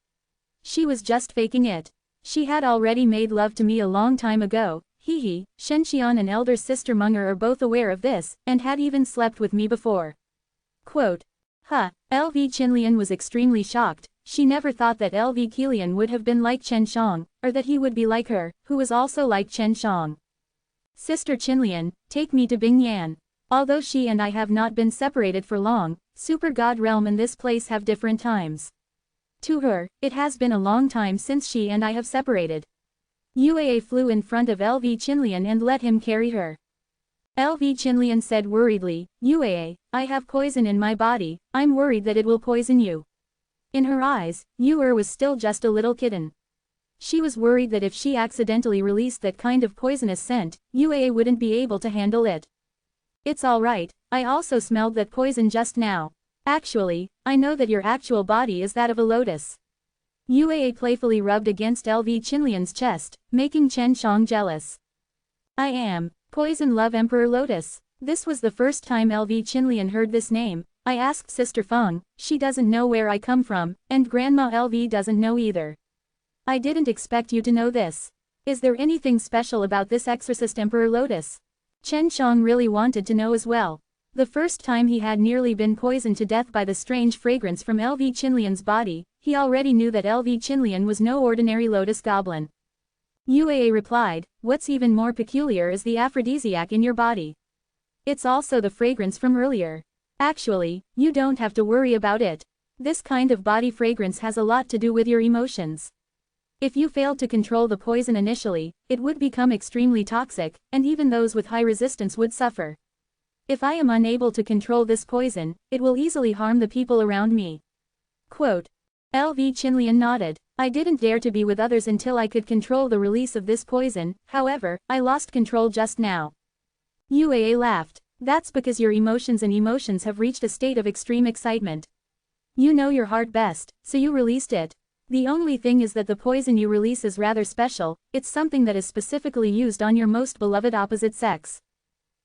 She was just faking it. She had already made love to me a long time ago, hee. Shen Xian and elder sister Munger are both aware of this, and had even slept with me before. Quote. LV Qinlian was extremely shocked. She never thought that LV Qinlian would have been like Chen Shang, or that he would be like her, who was also like Chen Shang. Sister Qinlian, take me to Bingyan. Although she and I have not been separated for long, Super God Realm and this place have different times. To her, it has been a long time since she and I have separated. Yue flew in front of LV Qinlian and let him carry her. LV Qinlian said worriedly, Yue, I have poison in my body, I'm worried that it will poison you. In her eyes, Yue was still just a little kitten. She was worried that if she accidentally released that kind of poisonous scent, Yue wouldn't be able to handle it. It's alright, I also smelled that poison just now. Actually, I know that your actual body is that of a lotus. Yue playfully rubbed against LV Qinlian's chest, making Chen Shang jealous. I am Poison Love Emperor Lotus. This was the first time LV Qinlian heard this name. I asked Sister Feng, she doesn't know where I come from, and Grandma LV doesn't know either. I didn't expect you to know this. Is there anything special about this exorcist Emperor Lotus? Chen Shang really wanted to know as well. The first time he had nearly been poisoned to death by the strange fragrance from LV Qinlian's body, he already knew that LV Qinlian was no ordinary lotus goblin. Yue replied, what's even more peculiar is the aphrodisiac in your body. It's also the fragrance from earlier. Actually, you don't have to worry about it. This kind of body fragrance has a lot to do with your emotions. If you failed to control the poison initially, it would become extremely toxic, and even those with high resistance would suffer. If I am unable to control this poison, it will easily harm the people around me. Quote. LV Chinlian nodded. I didn't dare to be with others until I could control the release of this poison, however, I lost control just now. UAA laughed. That's because your emotions have reached a state of extreme excitement. You know your heart best, so you released it. The only thing is that the poison you release is rather special, it's something that is specifically used on your most beloved opposite sex.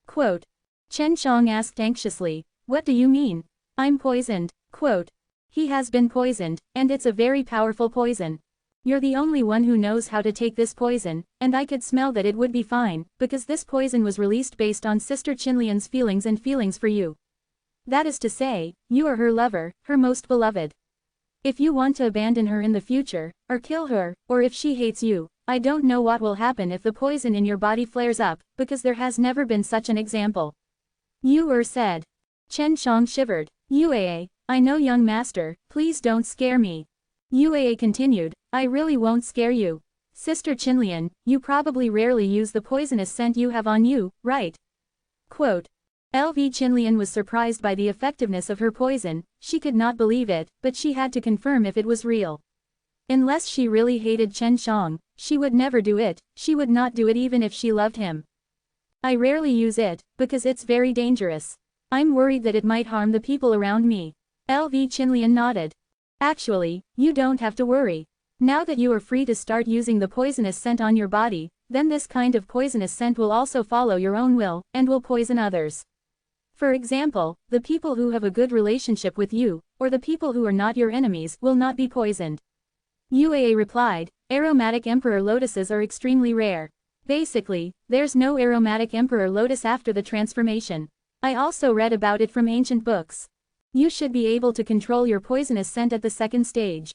Quote. Chen Shang asked anxiously, what do you mean? I'm poisoned. Quote. He has been poisoned, and it's a very powerful poison. You're the only one who knows how to take this poison, and I could smell that it would be fine, because this poison was released based on Sister Chinlian's feelings for you. That is to say, you are her lover, her most beloved. If you want to abandon her in the future, or kill her, or if she hates you, I don't know what will happen if the poison in your body flares up, because there has never been such an example. Yu said. Chen Shang shivered. UAA, I know young master, please don't scare me. UAA continued, I really won't scare you. Sister Chinlian, you probably rarely use the poisonous scent you have on you, right? Quote. LV Chinlian was surprised by the effectiveness of her poison, she could not believe it, but she had to confirm if it was real. Unless she really hated Chen Shang, she would never do it, she would not do it even if she loved him. I rarely use it, because it's very dangerous. I'm worried that it might harm the people around me. LV Chinlian nodded. Actually, you don't have to worry. Now that you are free to start using the poisonous scent on your body, then this kind of poisonous scent will also follow your own will, and will poison others. For example, the people who have a good relationship with you, or the people who are not your enemies, will not be poisoned. UAA replied, aromatic emperor lotuses are extremely rare. Basically, there's no aromatic emperor lotus after the transformation. I also read about it from ancient books. You should be able to control your poisonous scent at the second stage.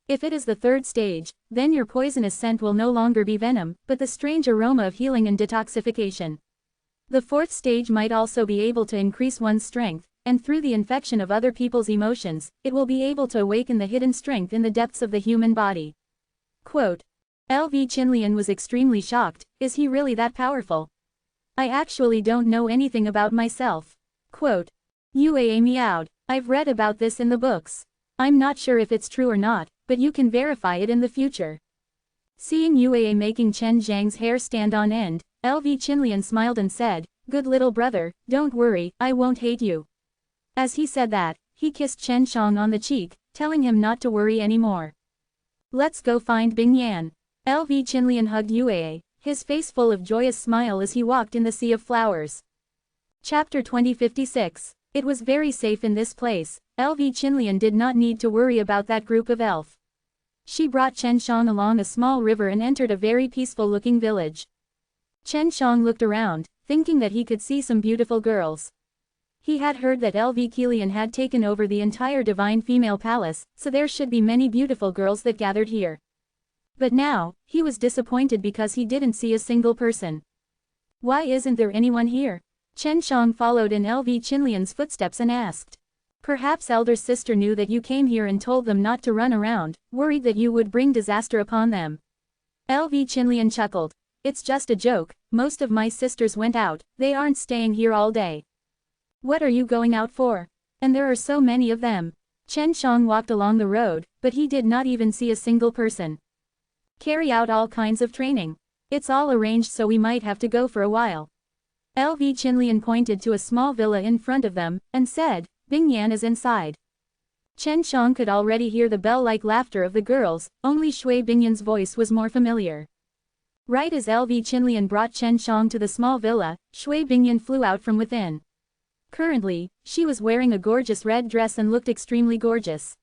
If it is the third stage, then your poisonous scent will no longer be venom, but the strange aroma of healing and detoxification. The fourth stage might also be able to increase one's strength, and through the infection of other people's emotions, it will be able to awaken the hidden strength in the depths of the human body. Quote. LV Chinlian was extremely shocked, is he really that powerful? I actually don't know anything about myself. Quote. UAA meowed, I've read about this in the books. I'm not sure if it's true or not, but you can verify it in the future. Seeing UAA making Chen Zhang's hair stand on end, LV Chinlian smiled and said, good little brother, don't worry, I won't hate you. As he said that, he kissed Chen Shang on the cheek, telling him not to worry anymore. Let's go find Bing Yan. LV Chinlian hugged UAA, his face full of joyous smile as he walked in the sea of flowers. Chapter 2056. It was very safe in this place, LV Chinlian did not need to worry about that group of elf. She brought Chen Shang along a small river and entered a very peaceful-looking village. Chen Shang looked around, thinking that he could see some beautiful girls. He had heard that LV Chinlian had taken over the entire divine female palace, so there should be many beautiful girls that gathered here. But now, he was disappointed because he didn't see a single person. Why isn't there anyone here? Chen Shang followed in LV Chinlian's footsteps and asked. Perhaps elder sister knew that you came here and told them not to run around, worried that you would bring disaster upon them. LV Chinlian chuckled. It's just a joke, most of my sisters went out, they aren't staying here all day. What are you going out for? And there are so many of them. Chen Shang walked along the road, but he did not even see a single person. Carry out all kinds of training. It's all arranged so we might have to go for a while. LV Chinlian pointed to a small villa in front of them, and said, Bing Yan is inside. Chen Shang could already hear the bell-like laughter of the girls, only Shui Bingyan's voice was more familiar. Right as LV Chinlian brought Chen Shang to the small villa, Shui Bingyan flew out from within. Currently, she was wearing a gorgeous red dress and looked extremely gorgeous.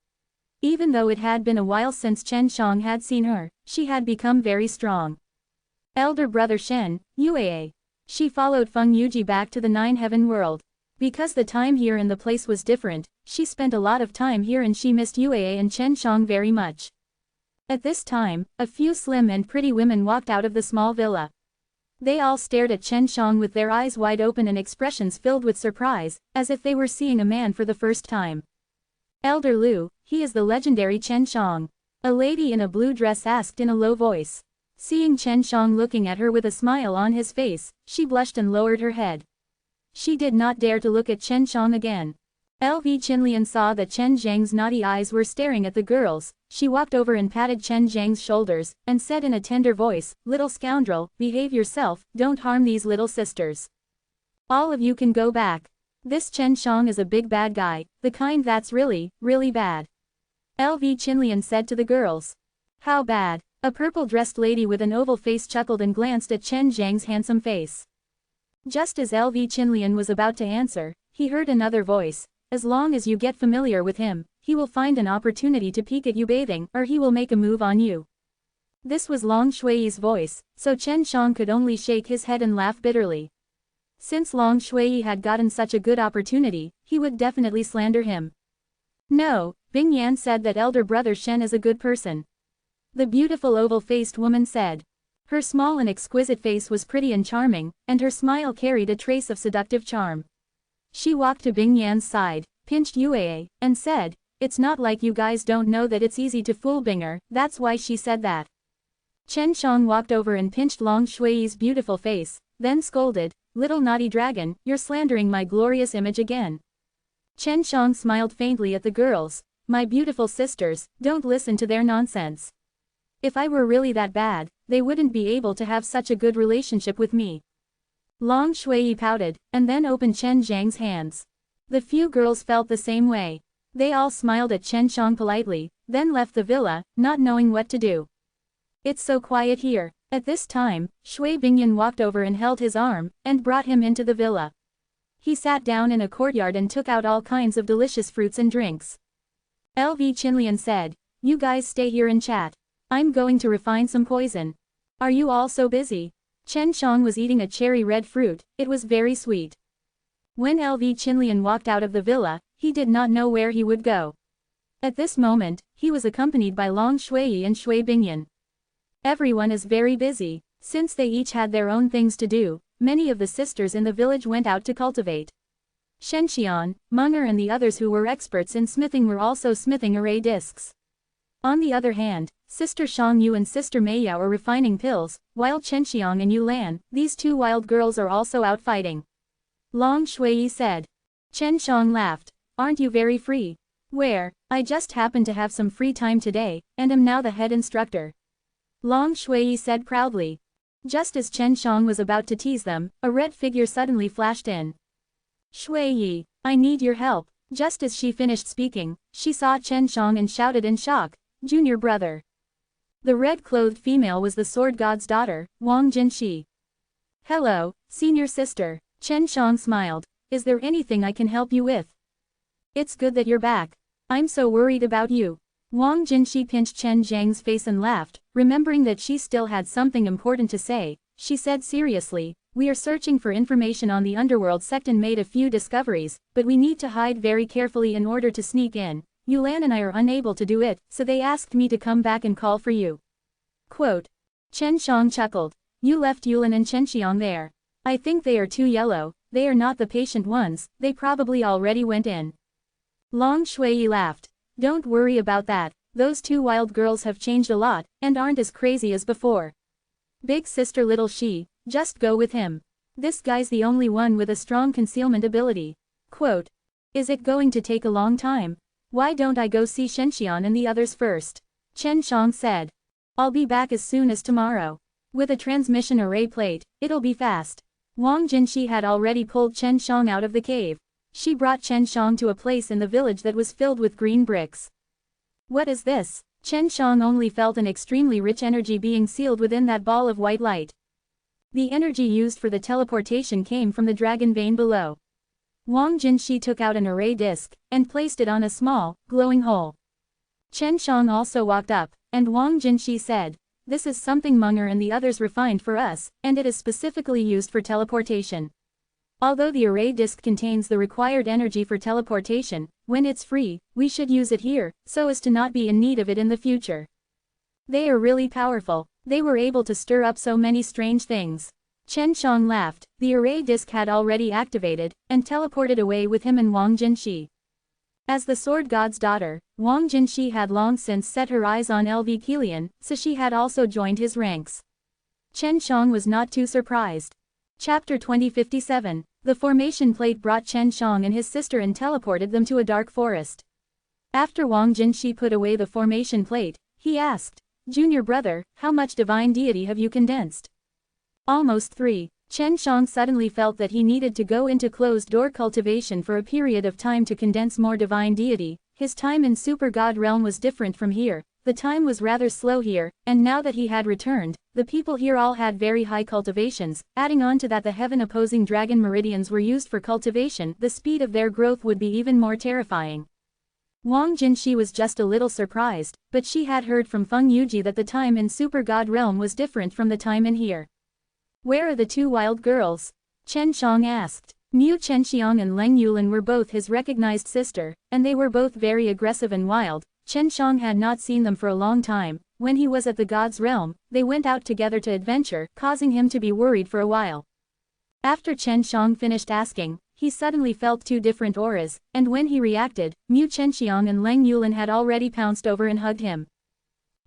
Even though it had been a while since Chen Shang had seen her, she had become very strong. Elder brother Shen, UAA. She followed Feng Yuji back to the Nine-Heaven world. Because the time here and the place was different, she spent a lot of time here and she missed UAA and Chen Shang very much. At this time, a few slim and pretty women walked out of the small villa. They all stared at Chen Shang with their eyes wide open and expressions filled with surprise, as if they were seeing a man for the first time. Elder Lu, he is the legendary Chen Shang. A lady in a blue dress asked in a low voice. Seeing Chen Shang looking at her with a smile on his face, she blushed and lowered her head. She did not dare to look at Chen Shang again. LV Qinlian saw that Chen Zhang's naughty eyes were staring at the girls. She walked over and patted Chen Zhang's shoulders, and said in a tender voice, "Little scoundrel, behave yourself, don't harm these little sisters. All of you can go back. This Chen Shang is a big bad guy, the kind that's really, really bad." LV Qinlian said to the girls. "How bad?" A purple-dressed lady with an oval face chuckled and glanced at Chen Zhang's handsome face. Just as LV Qinlian was about to answer, he heard another voice. "As long as you get familiar with him, he will find an opportunity to peek at you bathing, or he will make a move on you." This was Long Shui's voice, so Chen Shang could only shake his head and laugh bitterly. Since Long Shui had gotten such a good opportunity, he would definitely slander him. "No," Bing Yan said that elder brother Shen is a good person. The beautiful oval-faced woman said. Her small and exquisite face was pretty and charming, and her smile carried a trace of seductive charm. She walked to Bing Yan's side, pinched Yue, and said, "It's not like you guys don't know that it's easy to fool Binger, that's why she said that." Chen Shang walked over and pinched Long Shui's beautiful face, then scolded, "Little naughty dragon, you're slandering my glorious image again." Chen Shang smiled faintly at the girls. "My beautiful sisters, don't listen to their nonsense. If I were really that bad, they wouldn't be able to have such a good relationship with me." Long Shui pouted, and then opened Chen Zhang's hands. The few girls felt the same way. They all smiled at Chen Shang politely, then left the villa, not knowing what to do. "It's so quiet here." At this time, Shui Bingyan walked over and held his arm, and brought him into the villa. He sat down in a courtyard and took out all kinds of delicious fruits and drinks. LV Qinlian said, "You guys stay here and chat. I'm going to refine some poison. Are you all so busy?" Chen Shang was eating a cherry red fruit, it was very sweet. When LV Qinlian walked out of the villa, he did not know where he would go. At this moment, he was accompanied by Long Shui and Shui Bingyan. Everyone is very busy. Since they each had their own things to do, many of the sisters in the village went out to cultivate. Shenxian, Munger and the others who were experts in smithing were also smithing array discs. On the other hand, Sister Shang Yu and Sister Mei Yao are refining pills, while Chen Xiang and Yu Lan, these two wild girls, are also out fighting. Long Shui said. Chen Xiang laughed. "Aren't you very free?" "Where? I just happened to have some free time today, and am now the head instructor." Long Shui said proudly. Just as Chen Xiang was about to tease them, a red figure suddenly flashed in. "Shui Yi, I need your help." Just as she finished speaking, she saw Chen Xiang and shouted in shock, "Junior brother." The red-clothed female was the sword god's daughter, Wang Jinshi. "Hello, senior sister." Chen Xiang smiled. "Is there anything I can help you with?" "It's good that you're back. I'm so worried about you." Wang Jinshi pinched Chen Zhang's face and laughed, remembering that she still had something important to say. She said seriously, "We are searching for information on the underworld sect and made a few discoveries, but we need to hide very carefully in order to sneak in. Yulan and I are unable to do it, so they asked me to come back and call for you." Quote. Chen Xiang chuckled. "You left Yulan and Chen Xiang there. I think they are too yellow, they are not the patient ones, they probably already went in." Long Shui laughed. "Don't worry about that, those two wild girls have changed a lot, and aren't as crazy as before. Big sister little Shi, just go with him. This guy's the only one with a strong concealment ability." Quote. "Is it going to take a long time? Why don't I go see Shenxian and the others first?" Chen Xiang said. "I'll be back as soon as tomorrow. With a transmission array plate, it'll be fast." Wang Jinshi had already pulled Chen Xiang out of the cave. She brought Chen Xiang to a place in the village that was filled with green bricks. "What is this?" Chen Xiang only felt an extremely rich energy being sealed within that ball of white light. The energy used for the teleportation came from the dragon vein below. Wang Jinshi took out an array disc, and placed it on a small, glowing hole. Chen Xiang also walked up, and Wang Jinshi said, "This is something Munger and the others refined for us, and it is specifically used for teleportation. Although the array disc contains the required energy for teleportation, when it's free, we should use it here, so as to not be in need of it in the future. They are really powerful, they were able to stir up so many strange things." Chen Xiang laughed. The array disc had already activated, and teleported away with him and Wang Jinshi. As the sword god's daughter, Wang Jinshi had long since set her eyes on LV Kilian, so she had also joined his ranks. Chen Shang was not too surprised. Chapter 2057. The formation plate brought Chen Shang and his sister and teleported them to a dark forest. After Wang Jinshi put away the formation plate, he asked, "Junior brother, how much divine deity have you condensed?" "Almost 3. Chen Shang suddenly felt that he needed to go into closed-door cultivation for a period of time to condense more divine deity. His time in Super God realm was different from here, the time was rather slow here, and now that he had returned, the people here all had very high cultivations, adding on to that the heaven-opposing dragon meridians were used for cultivation, the speed of their growth would be even more terrifying. Wang Jinshi was just a little surprised, but she had heard from Feng Yuji that the time in Super God realm was different from the time in here. "Where are the 2 wild girls?" Chen Shang asked. Mu Chenxiang and Leng Yulin were both his recognized sister, and they were both very aggressive and wild. Chen Shang had not seen them for a long time. When he was at the God's realm, they went out together to adventure, causing him to be worried for a while. After Chen Shang finished asking, he suddenly felt 2 different auras, and when he reacted, Mu Chenxiang and Leng Yulin had already pounced over and hugged him.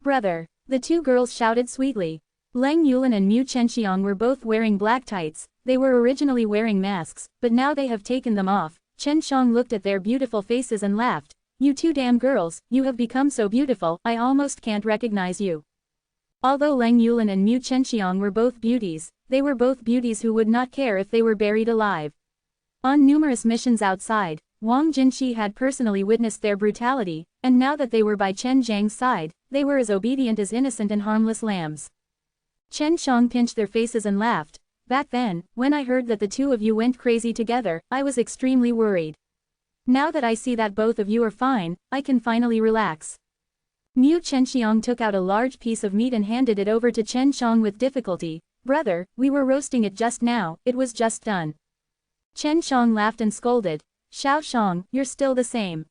"Brother!" the 2 girls shouted sweetly. Leng Yulin and Mu Chenxiang were both wearing black tights. They were originally wearing masks, but now they have taken them off. Chen Shang looked at their beautiful faces and laughed. "You 2 damn girls, you have become so beautiful, I almost can't recognize you." Although Leng Yulin and Mu Chenxiang were both beauties, they were both beauties who would not care if they were buried alive. On numerous missions outside, Wang Jinshi had personally witnessed their brutality, and now that they were by Chen Zhang's side, they were as obedient as innocent and harmless lambs. Chen Shang pinched their faces and laughed. "Back then, when I heard that the 2 of you went crazy together, I was extremely worried. Now that I see that both of you are fine, I can finally relax." Mu Chenxiang took out a large piece of meat and handed it over to Chen Shang with difficulty. "Brother, we were roasting it just now, it was just done." Chen Shang laughed and scolded. "Xiao Shang, you're still the same.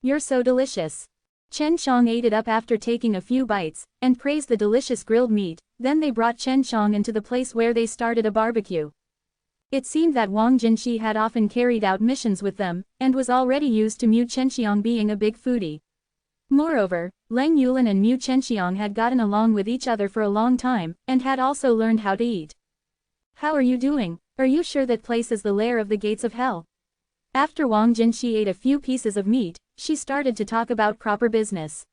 You're so delicious." Chen Shang ate it up after taking a few bites, and praised the delicious grilled meat. Then they brought Chen Shang into the place where they started a barbecue. It seemed that Wang Jinshi had often carried out missions with them, and was already used to Mu Chenxiang being a big foodie. Moreover, Leng Yulin and Mu Chenxiang had gotten along with each other for a long time, and had also learned how to eat. "How are you doing? Are you sure that place is the lair of the gates of hell?" After Wang Jinshi ate a few pieces of meat, she started to talk about proper business.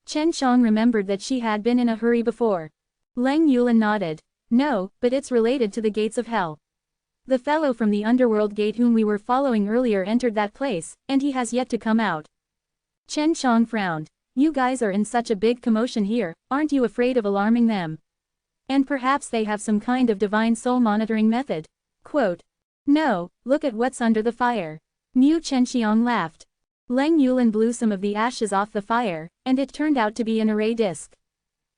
Chen Shang remembered that she had been in a hurry before. Leng Yulin nodded. "No, but it's related to the gates of hell. The fellow from the underworld gate whom we were following earlier entered that place, and he has yet to come out." Chen Shang frowned. "You guys are in such a big commotion here, aren't you afraid of alarming them? And perhaps they have some kind of divine soul monitoring method." Quote. "No, look at what's under the fire." Mu Chenxiang laughed. Leng Yulin blew some of the ashes off the fire, and it turned out to be an array disc.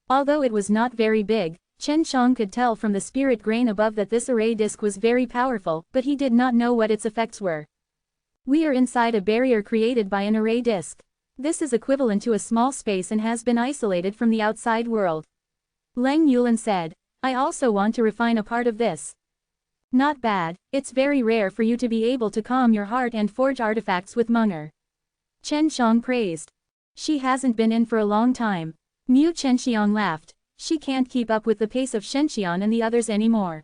Although it was not very big, Chen Shang could tell from the spirit grain above that this array disc was very powerful, but he did not know what its effects were. "We are inside a barrier created by an array disc. This is equivalent to a small space and has been isolated from the outside world." Leng Yulin said. "I also want to refine a part of this." "Not bad, it's very rare for you to be able to calm your heart and forge artifacts with Munger." Chen Shang praised. "She hasn't been in for a long time." Mu Chenxiang laughed. "She can't keep up with the pace of Shenxian and the others anymore."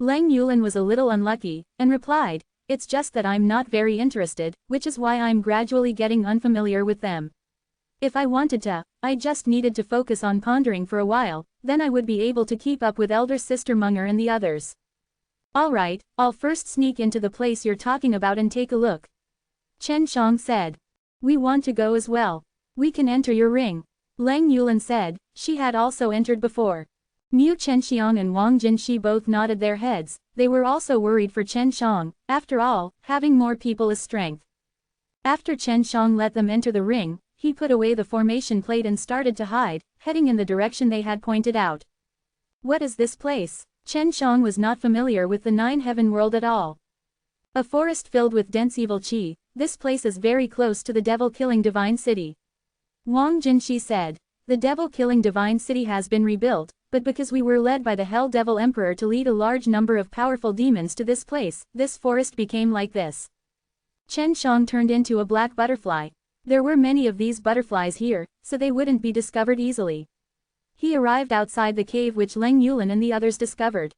Leng Yulin was a little unlucky, and replied, "It's just that I'm not very interested, which is why I'm gradually getting unfamiliar with them. If I wanted to, I just needed to focus on pondering for a while, then I would be able to keep up with elder sister Munger and the others." "Alright, I'll first sneak into the place you're talking about and take a look." Chen Shang said. "We want to go as well. We can enter your ring." Leng Yulin said. She had also entered before. Mu Chenxiang and Wang Jinshi both nodded their heads. They were also worried for Chen Shang. After all, having more people is strength. After Chen Shang let them enter the ring, he put away the formation plate and started to hide, heading in the direction they had pointed out. "What is this place?" Chen Shang was not familiar with the 9 heaven world at all. "A forest filled with dense evil qi. This place is very close to the devil-killing divine city." Wang Jinshi said. "The devil-killing divine city has been rebuilt, but because we were led by the Hell Devil Emperor to lead a large number of powerful demons to this place, this forest became like this." Chen Shang turned into a black butterfly. There were many of these butterflies here, so they wouldn't be discovered easily. He arrived outside the cave which Leng Yulin and the others discovered.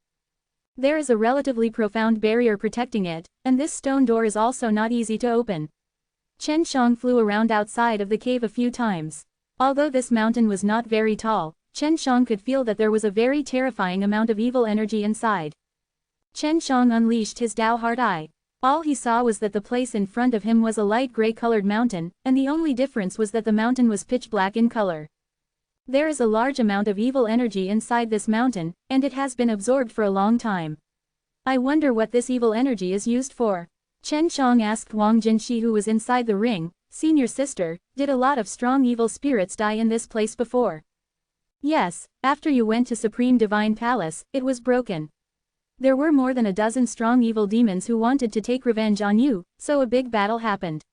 There is a relatively profound barrier protecting it, and this stone door is also not easy to open. Chen Shang flew around outside of the cave a few times. Although this mountain was not very tall, Chen Shang could feel that there was a very terrifying amount of evil energy inside. Chen Shang unleashed his Dao Heart Eye. All he saw was that the place in front of him was a light gray-colored mountain, and the only difference was that the mountain was pitch black in color. There is a large amount of evil energy inside this mountain, and it has been absorbed for a long time. I wonder what this evil energy is used for. Chen Shang asked Wang Jinshi, who was inside the ring, "Senior sister, did a lot of strong evil spirits die in this place before?" "Yes, after you went to Supreme Divine Palace, it was broken. There were more than a dozen strong evil demons who wanted to take revenge on you, so a big battle happened."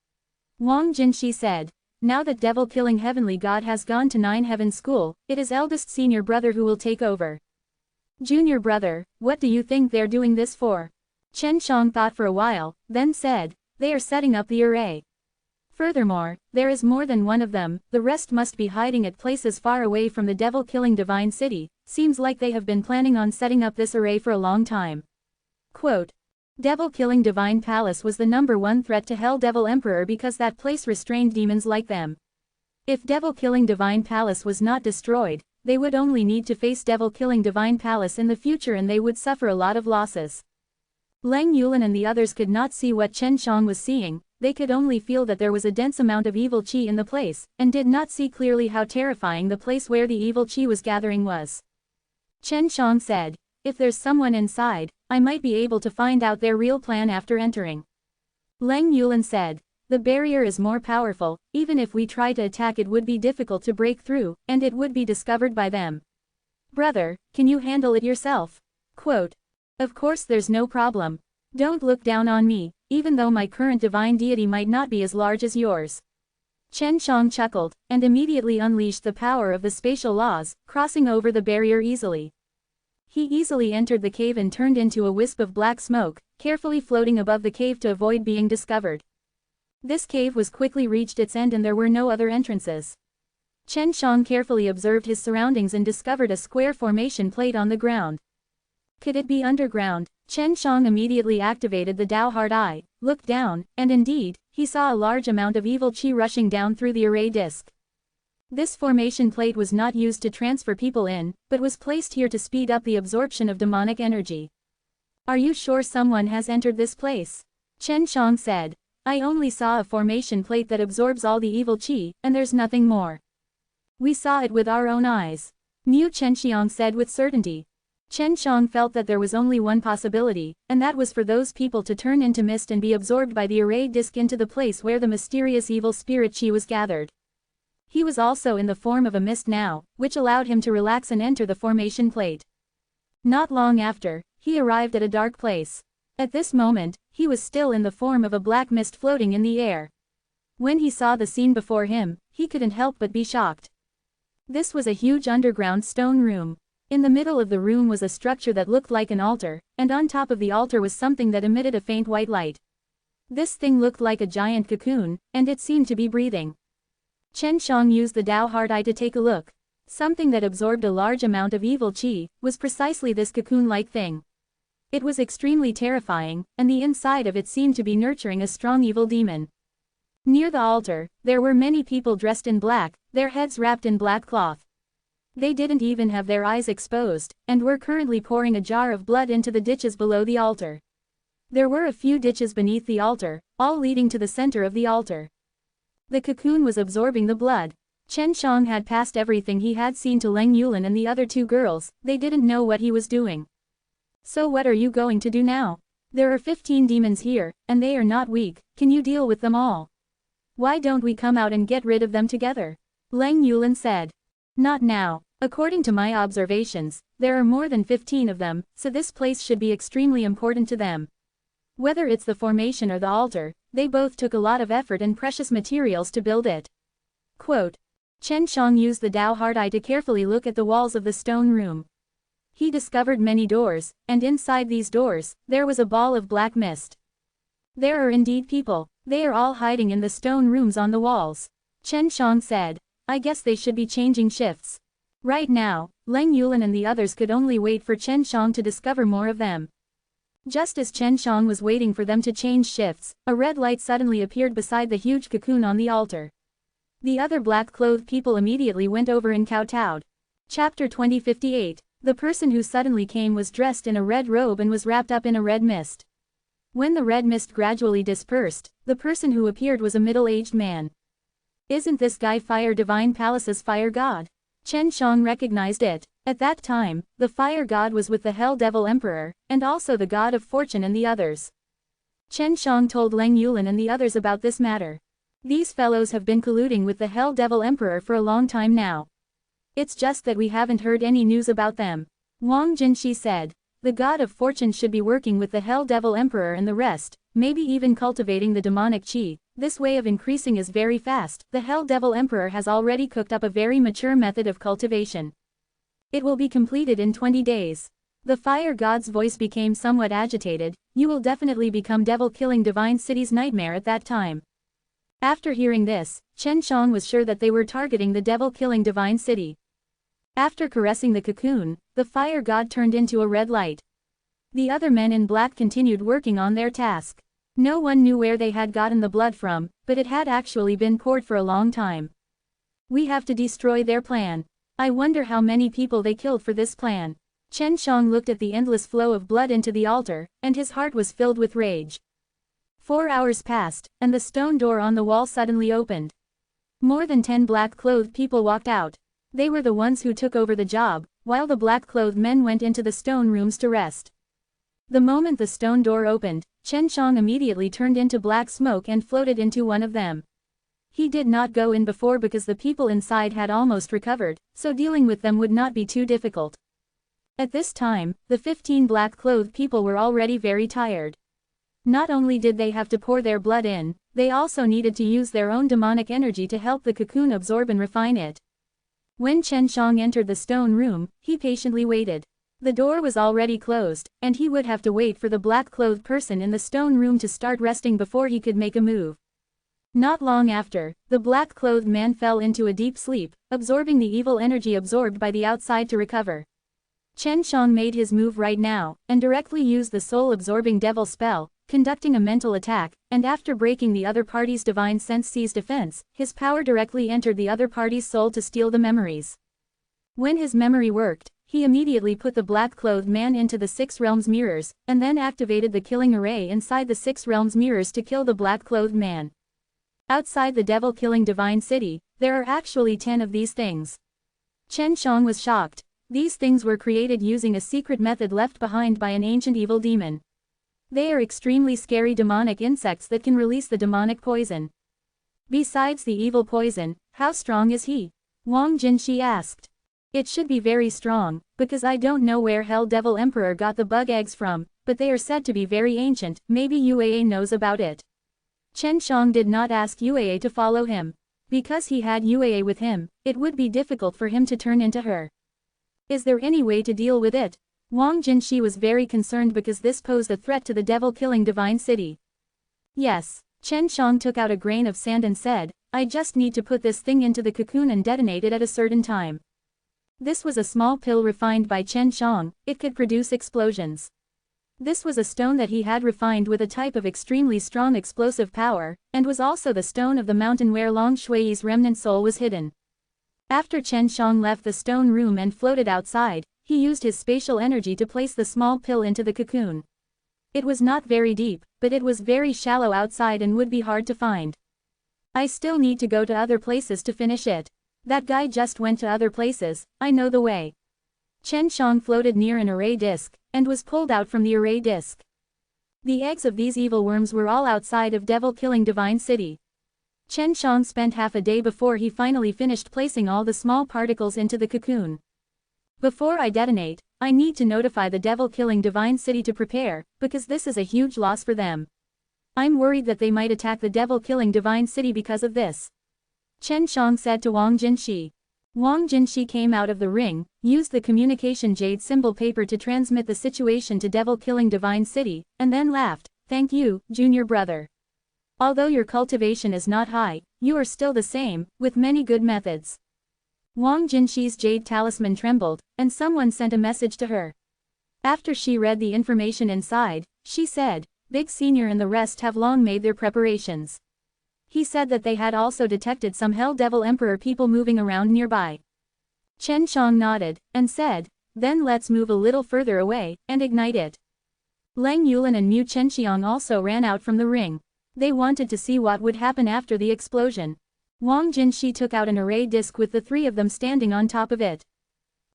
Wang Jinshi said. "Now that devil-killing heavenly god has gone to 9 Heaven School, it is eldest senior brother who will take over." "Junior brother, what do you think they're doing this for?" Chen Shang thought for a while, then said, "They are setting up the array. Furthermore, there is more than one of them, the rest must be hiding at places far away from the devil-killing divine city. Seems like they have been planning on setting up this array for a long time." Quote, "Devil-killing divine palace was the #1 threat to Hell Devil Emperor because that place restrained demons like them. If devil-killing divine palace was not destroyed, they would only need to face devil-killing divine palace in the future and they would suffer a lot of losses." Leng Yulin and the others could not see what Chen Shang was seeing. They could only feel that there was a dense amount of evil qi in the place, and did not see clearly how terrifying the place where the evil qi was gathering was. Chen Shang said, "If there's someone inside, I might be able to find out their real plan after entering." Leng Yulin said, "The barrier is more powerful, even if we try to attack it would be difficult to break through, and it would be discovered by them. Brother, can you handle it yourself?" Quote, "Of course there's no problem. Don't look down on me, even though my current divine deity might not be as large as yours." Chen Shang chuckled, and immediately unleashed the power of the spatial laws, crossing over the barrier easily. He easily entered the cave and turned into a wisp of black smoke, carefully floating above the cave to avoid being discovered. This cave was quickly reached its end and there were no other entrances. Chen Shang carefully observed his surroundings and discovered a square formation plate on the ground. Could it be underground? Chen Shang immediately activated the Dao Heart Eye, looked down, and indeed, he saw a large amount of evil qi rushing down through the array disk. This formation plate was not used to transfer people in, but was placed here to speed up the absorption of demonic energy. "Are you sure someone has entered this place?" Chen Shang said. "I only saw a formation plate that absorbs all the evil qi, and there's nothing more. We saw it with our own eyes," Mu Chenxiang said with certainty. Chen Shang felt that there was only one possibility, and that was for those people to turn into mist and be absorbed by the array disk into the place where the mysterious evil spirit qi was gathered. He was also in the form of a mist now, which allowed him to relax and enter the formation plate. Not long after, he arrived at a dark place. At this moment, he was still in the form of a black mist floating in the air. When he saw the scene before him, he couldn't help but be shocked. This was a huge underground stone room. In the middle of the room was a structure that looked like an altar, and on top of the altar was something that emitted a faint white light. This thing looked like a giant cocoon, and it seemed to be breathing. Chen Shang used the Dao Heart Eye to take a look. Something that absorbed a large amount of evil qi was precisely this cocoon-like thing. It was extremely terrifying, and the inside of it seemed to be nurturing a strong evil demon. Near the altar, there were many people dressed in black, their heads wrapped in black cloth. They didn't even have their eyes exposed, and were currently pouring a jar of blood into the ditches below the altar. There were a few ditches beneath the altar, all leading to the center of the altar. The cocoon was absorbing the blood. Chen Shang had passed everything he had seen to Leng Yulin and the other two girls. They didn't know what he was doing. "So what are you going to do now? There are 15 demons here, and they are not weak. Can you deal with them all? Why don't we come out and get rid of them together?" Leng Yulin said. "Not now. According to my observations, there are more than 15 of them, so this place should be extremely important to them. Whether it's the formation or the altar, they both took a lot of effort and precious materials to build it." Quote. Chen Shang used the Dao Heart Eye to carefully look at the walls of the stone room. He discovered many doors, and inside these doors, there was a ball of black mist. There are indeed people. They are all hiding in the stone rooms on the walls. Chen Shang said. I guess they should be changing shifts. Right now, Leng Yulan and the others could only wait for Chen Shang to discover more of them. Just as Chen Shang was waiting for them to change shifts, a red light suddenly appeared beside the huge cocoon on the altar. The other black-clothed people immediately went over and kowtowed. Chapter 2058. The person who suddenly came was dressed in a red robe and was wrapped up in a red mist. When the red mist gradually dispersed, the person who appeared was a middle-aged man. Isn't this guy Fire Divine Palace's fire god? Chen Shang recognized it. At that time, the fire god was with the Hell Devil Emperor, and also the god of fortune and the others. Chen Shang told Leng Yulan and the others about this matter. These fellows have been colluding with the Hell Devil Emperor for a long time now. It's just that we haven't heard any news about them. Wang Jinshi said. The god of fortune should be working with the Hell Devil Emperor and the rest, maybe even cultivating the demonic chi. This way of increasing is very fast. The Hell Devil Emperor has already cooked up a very mature method of cultivation. It will be completed in 20 days. The fire god's voice became somewhat agitated. You will definitely become devil-killing Divine City's nightmare at that time. After hearing this, Chen Shang was sure that they were targeting the devil-killing Divine City. After caressing the cocoon, the fire god turned into a red light. The other men in black continued working on their task. No one knew where they had gotten the blood from, but it had actually been poured for a long time. We have to destroy their plan. I wonder how many people they killed for this plan. Chen Shang looked at the endless flow of blood into the altar, and his heart was filled with rage. 4 hours passed, and the stone door on the wall suddenly opened. More than 10 black-clothed people walked out. They were the ones who took over the job, while the black-clothed men went into the stone rooms to rest. The moment the stone door opened, Chen Shang immediately turned into black smoke and floated into one of them. He did not go in before because the people inside had almost recovered, so dealing with them would not be too difficult. At this time, the 15 black-clothed people were already very tired. Not only did they have to pour their blood in, they also needed to use their own demonic energy to help the cocoon absorb and refine it. When Chen Shang entered the stone room, he patiently waited. The door was already closed, and he would have to wait for the black-clothed person in the stone room to start resting before he could make a move. Not long after, the black-clothed man fell into a deep sleep, absorbing the evil energy absorbed by the outside to recover. Chen Shang made his move right now, and directly used the soul-absorbing devil spell, conducting a mental attack, and after breaking the other party's divine sense-seized defense, his power directly entered the other party's soul to steal the memories. When his memory worked, he immediately put the black-clothed man into the 6 realms mirrors, and then activated the killing array inside the 6 realms mirrors to kill the black-clothed man. Outside the devil-killing Divine City, there are actually 10 of these things. Chen Shang was shocked. These things were created using a secret method left behind by an ancient evil demon. They are extremely scary demonic insects that can release the demonic poison. Besides the evil poison, how strong is he? Wang Jinshi asked. It should be very strong, because I don't know where Hell Devil Emperor got the bug eggs from, but they are said to be very ancient. Maybe UAA knows about it. Chen Shang did not ask UAA to follow him. Because he had UAA with him, it would be difficult for him to turn into her. Is there any way to deal with it? Wang Jinshi was very concerned because this posed a threat to the devil-killing Divine City. Yes. Chen Shang took out a grain of sand and said, I just need to put this thing into the cocoon and detonate it at a certain time. This was a small pill refined by Chen Shang. It could produce explosions. This was a stone that he had refined with a type of extremely strong explosive power, and was also the stone of the mountain where Long Shui's remnant soul was hidden. After Chen Shang left the stone room and floated outside, he used his spatial energy to place the small pill into the cocoon. It was not very deep, but it was very shallow outside and would be hard to find. I still need to go to other places to finish it. That guy just went to other places, I know the way. Chen Shang floated near an array disc, and was pulled out from the array disc. The eggs of these evil worms were all outside of devil-killing Divine City. Chen Shang spent half a day before he finally finished placing all the small particles into the cocoon. Before I detonate, I need to notify the devil-killing Divine City to prepare, because this is a huge loss for them. I'm worried that they might attack the devil-killing Divine City because of this. Chen Shang said to Wang Jinshi. Wang Jinshi came out of the ring, used the communication jade symbol paper to transmit the situation to devil-killing Divine City, and then laughed. Thank you, junior brother. Although your cultivation is not high, you are still the same, with many good methods. Wang Jinshi's jade talisman trembled, and someone sent a message to her. After she read the information inside, she said, Big Senior and the rest have long made their preparations. He said that they had also detected some Hell Devil Emperor people moving around nearby. Chen Shang nodded, and said, then let's move a little further away, and ignite it. Lang Yulin and Mu Chenxiang also ran out from the ring. They wanted to see what would happen after the explosion. Wang Jinshi took out an array disc with the three of them standing on top of it.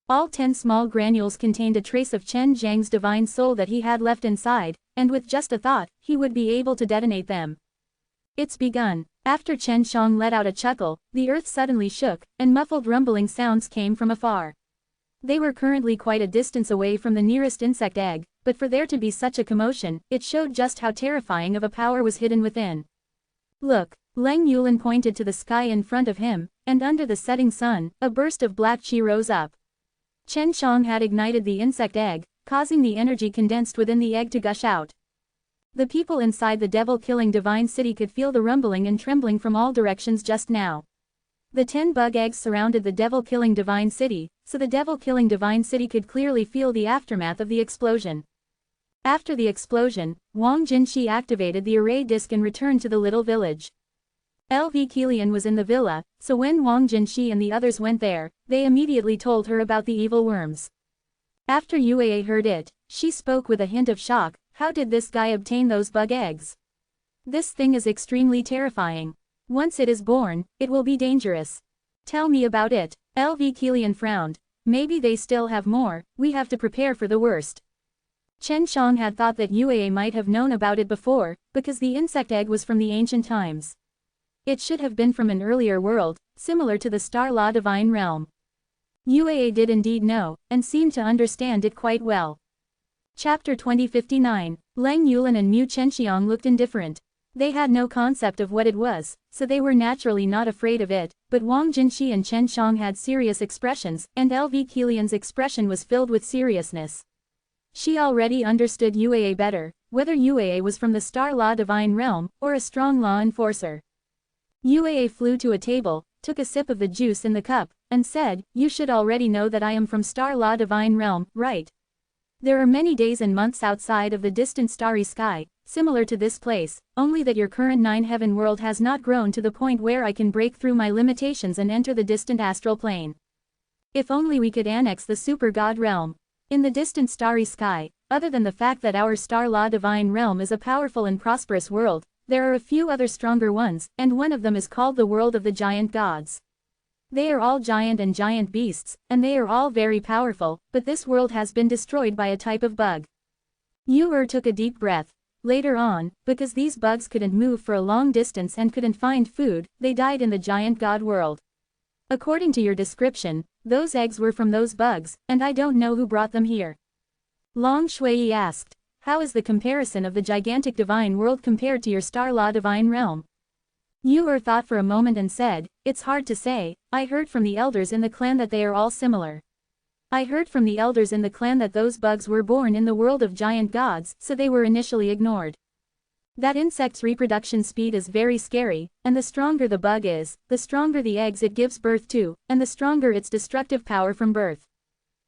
All 10 small granules contained a trace of Chen Zhang's divine soul that he had left inside, and with just a thought, he would be able to detonate them. It's begun. After Chen Shang let out a chuckle, the earth suddenly shook, and muffled rumbling sounds came from afar. They were currently quite a distance away from the nearest insect egg, but for there to be such a commotion, it showed just how terrifying of a power was hidden within. Look, Lang Yulin pointed to the sky in front of him, and under the setting sun, a burst of black chi rose up. Chen Shang had ignited the insect egg, causing the energy condensed within the egg to gush out. The people inside the devil-killing divine city could feel the rumbling and trembling from all directions just now. The 10 bug eggs surrounded the devil-killing divine city, so the devil-killing divine city could clearly feel the aftermath of the explosion. After the explosion, Wang Jinshi activated the array disc and returned to the little village. LV Kilian was in the villa, so when Wang Jinshi and the others went there, they immediately told her about the evil worms. After Yue heard it, she spoke with a hint of shock, how did this guy obtain those bug eggs? This thing is extremely terrifying. Once it is born, it will be dangerous. Tell me about it. LV Kilian frowned. Maybe they still have more, we have to prepare for the worst. Chen Shang had thought that Yue might have known about it before, because the insect egg was from the ancient times. It should have been from an earlier world, similar to the Star Law Divine Realm. Yue did indeed know, and seemed to understand it quite well. Chapter 2059, Lang Yulin and Mu Chenxiang looked indifferent. They had no concept of what it was, so they were naturally not afraid of it, but Wang Jinshi and Chen Shang had serious expressions, and LV Kilian's expression was filled with seriousness. She already understood Yue better, whether Yue was from the Star Law Divine Realm, or a strong law enforcer. Yue flew to a table, took a sip of the juice in the cup, and said, you should already know that I am from Star Law Divine Realm, right? There are many days and months outside of the distant starry sky, similar to this place, only that your current 9-heaven world has not grown to the point where I can break through my limitations and enter the distant astral plane. If only we could annex the super god realm. In the distant starry sky, other than the fact that our Star Law Divine Realm is a powerful and prosperous world, there are a few other stronger ones, and one of them is called the world of the giant gods. They are all giant and giant beasts, and they are all very powerful, but this world has been destroyed by a type of bug. Yu took a deep breath. Later on, because these bugs couldn't move for a long distance and couldn't find food, they died in the giant god world. According to your description, those eggs were from those bugs, and I don't know who brought them here. Long Shui asked, how is the comparison of the gigantic divine world compared to your Star Law Divine Realm? Yu thought for a moment and said, it's hard to say, I heard from the elders in the clan that they are all similar. I heard from the elders in the clan that those bugs were born in the world of giant gods, so they were initially ignored. That insect's reproduction speed is very scary, and the stronger the bug is, the stronger the eggs it gives birth to, and the stronger its destructive power from birth.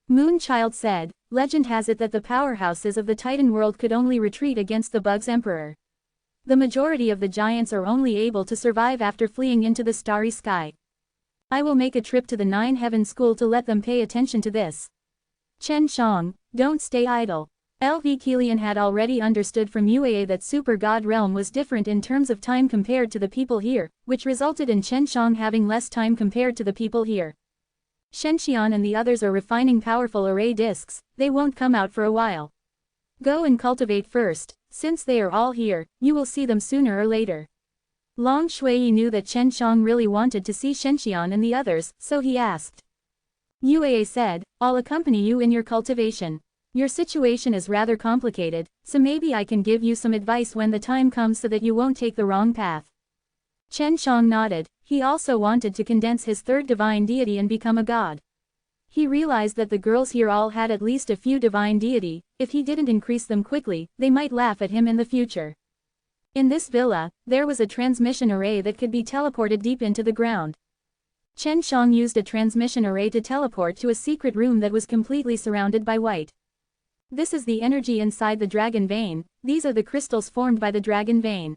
Moonchild said, legend has it that the powerhouses of the Titan world could only retreat against the bug's emperor. The majority of the giants are only able to survive after fleeing into the starry sky. I will make a trip to the 9-heaven school to let them pay attention to this. Chen Shang, don't stay idle. LV Kilian had already understood from Yue that Super God Realm was different in terms of time compared to the people here, which resulted in Chen Shang having less time compared to the people here. Shenxian and the others are refining powerful array discs, they won't come out for a while. Go and cultivate first. Since they are all here, you will see them sooner or later. Long Shui knew that Chen Shang really wanted to see Shenxian and the others, so he asked. Yue said, I'll accompany you in your cultivation. Your situation is rather complicated, so maybe I can give you some advice when the time comes so that you won't take the wrong path. Chen Shang nodded. He also wanted to condense his third divine deity and become a god. He realized that the girls here all had at least a few divine deity. If he didn't increase them quickly, they might laugh at him in the future. In this villa, there was a transmission array that could be teleported deep into the ground. Chen Shang used a transmission array to teleport to a secret room that was completely surrounded by white. This is the energy inside the dragon vein, these are the crystals formed by the dragon vein.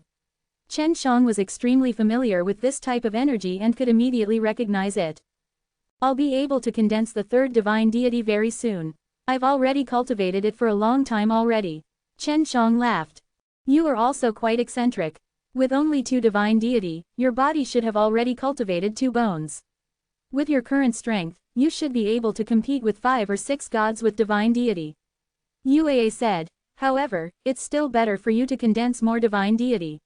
Chen Shang was extremely familiar with this type of energy and could immediately recognize it. I'll be able to condense the third divine deity very soon. I've already cultivated it for a long time already. Chen Shang laughed. You are also quite eccentric. With only 2 divine deity, your body should have already cultivated 2 bones. With your current strength, you should be able to compete with 5 or 6 gods with divine deity. Yue said. However, it's still better for you to condense more divine deity.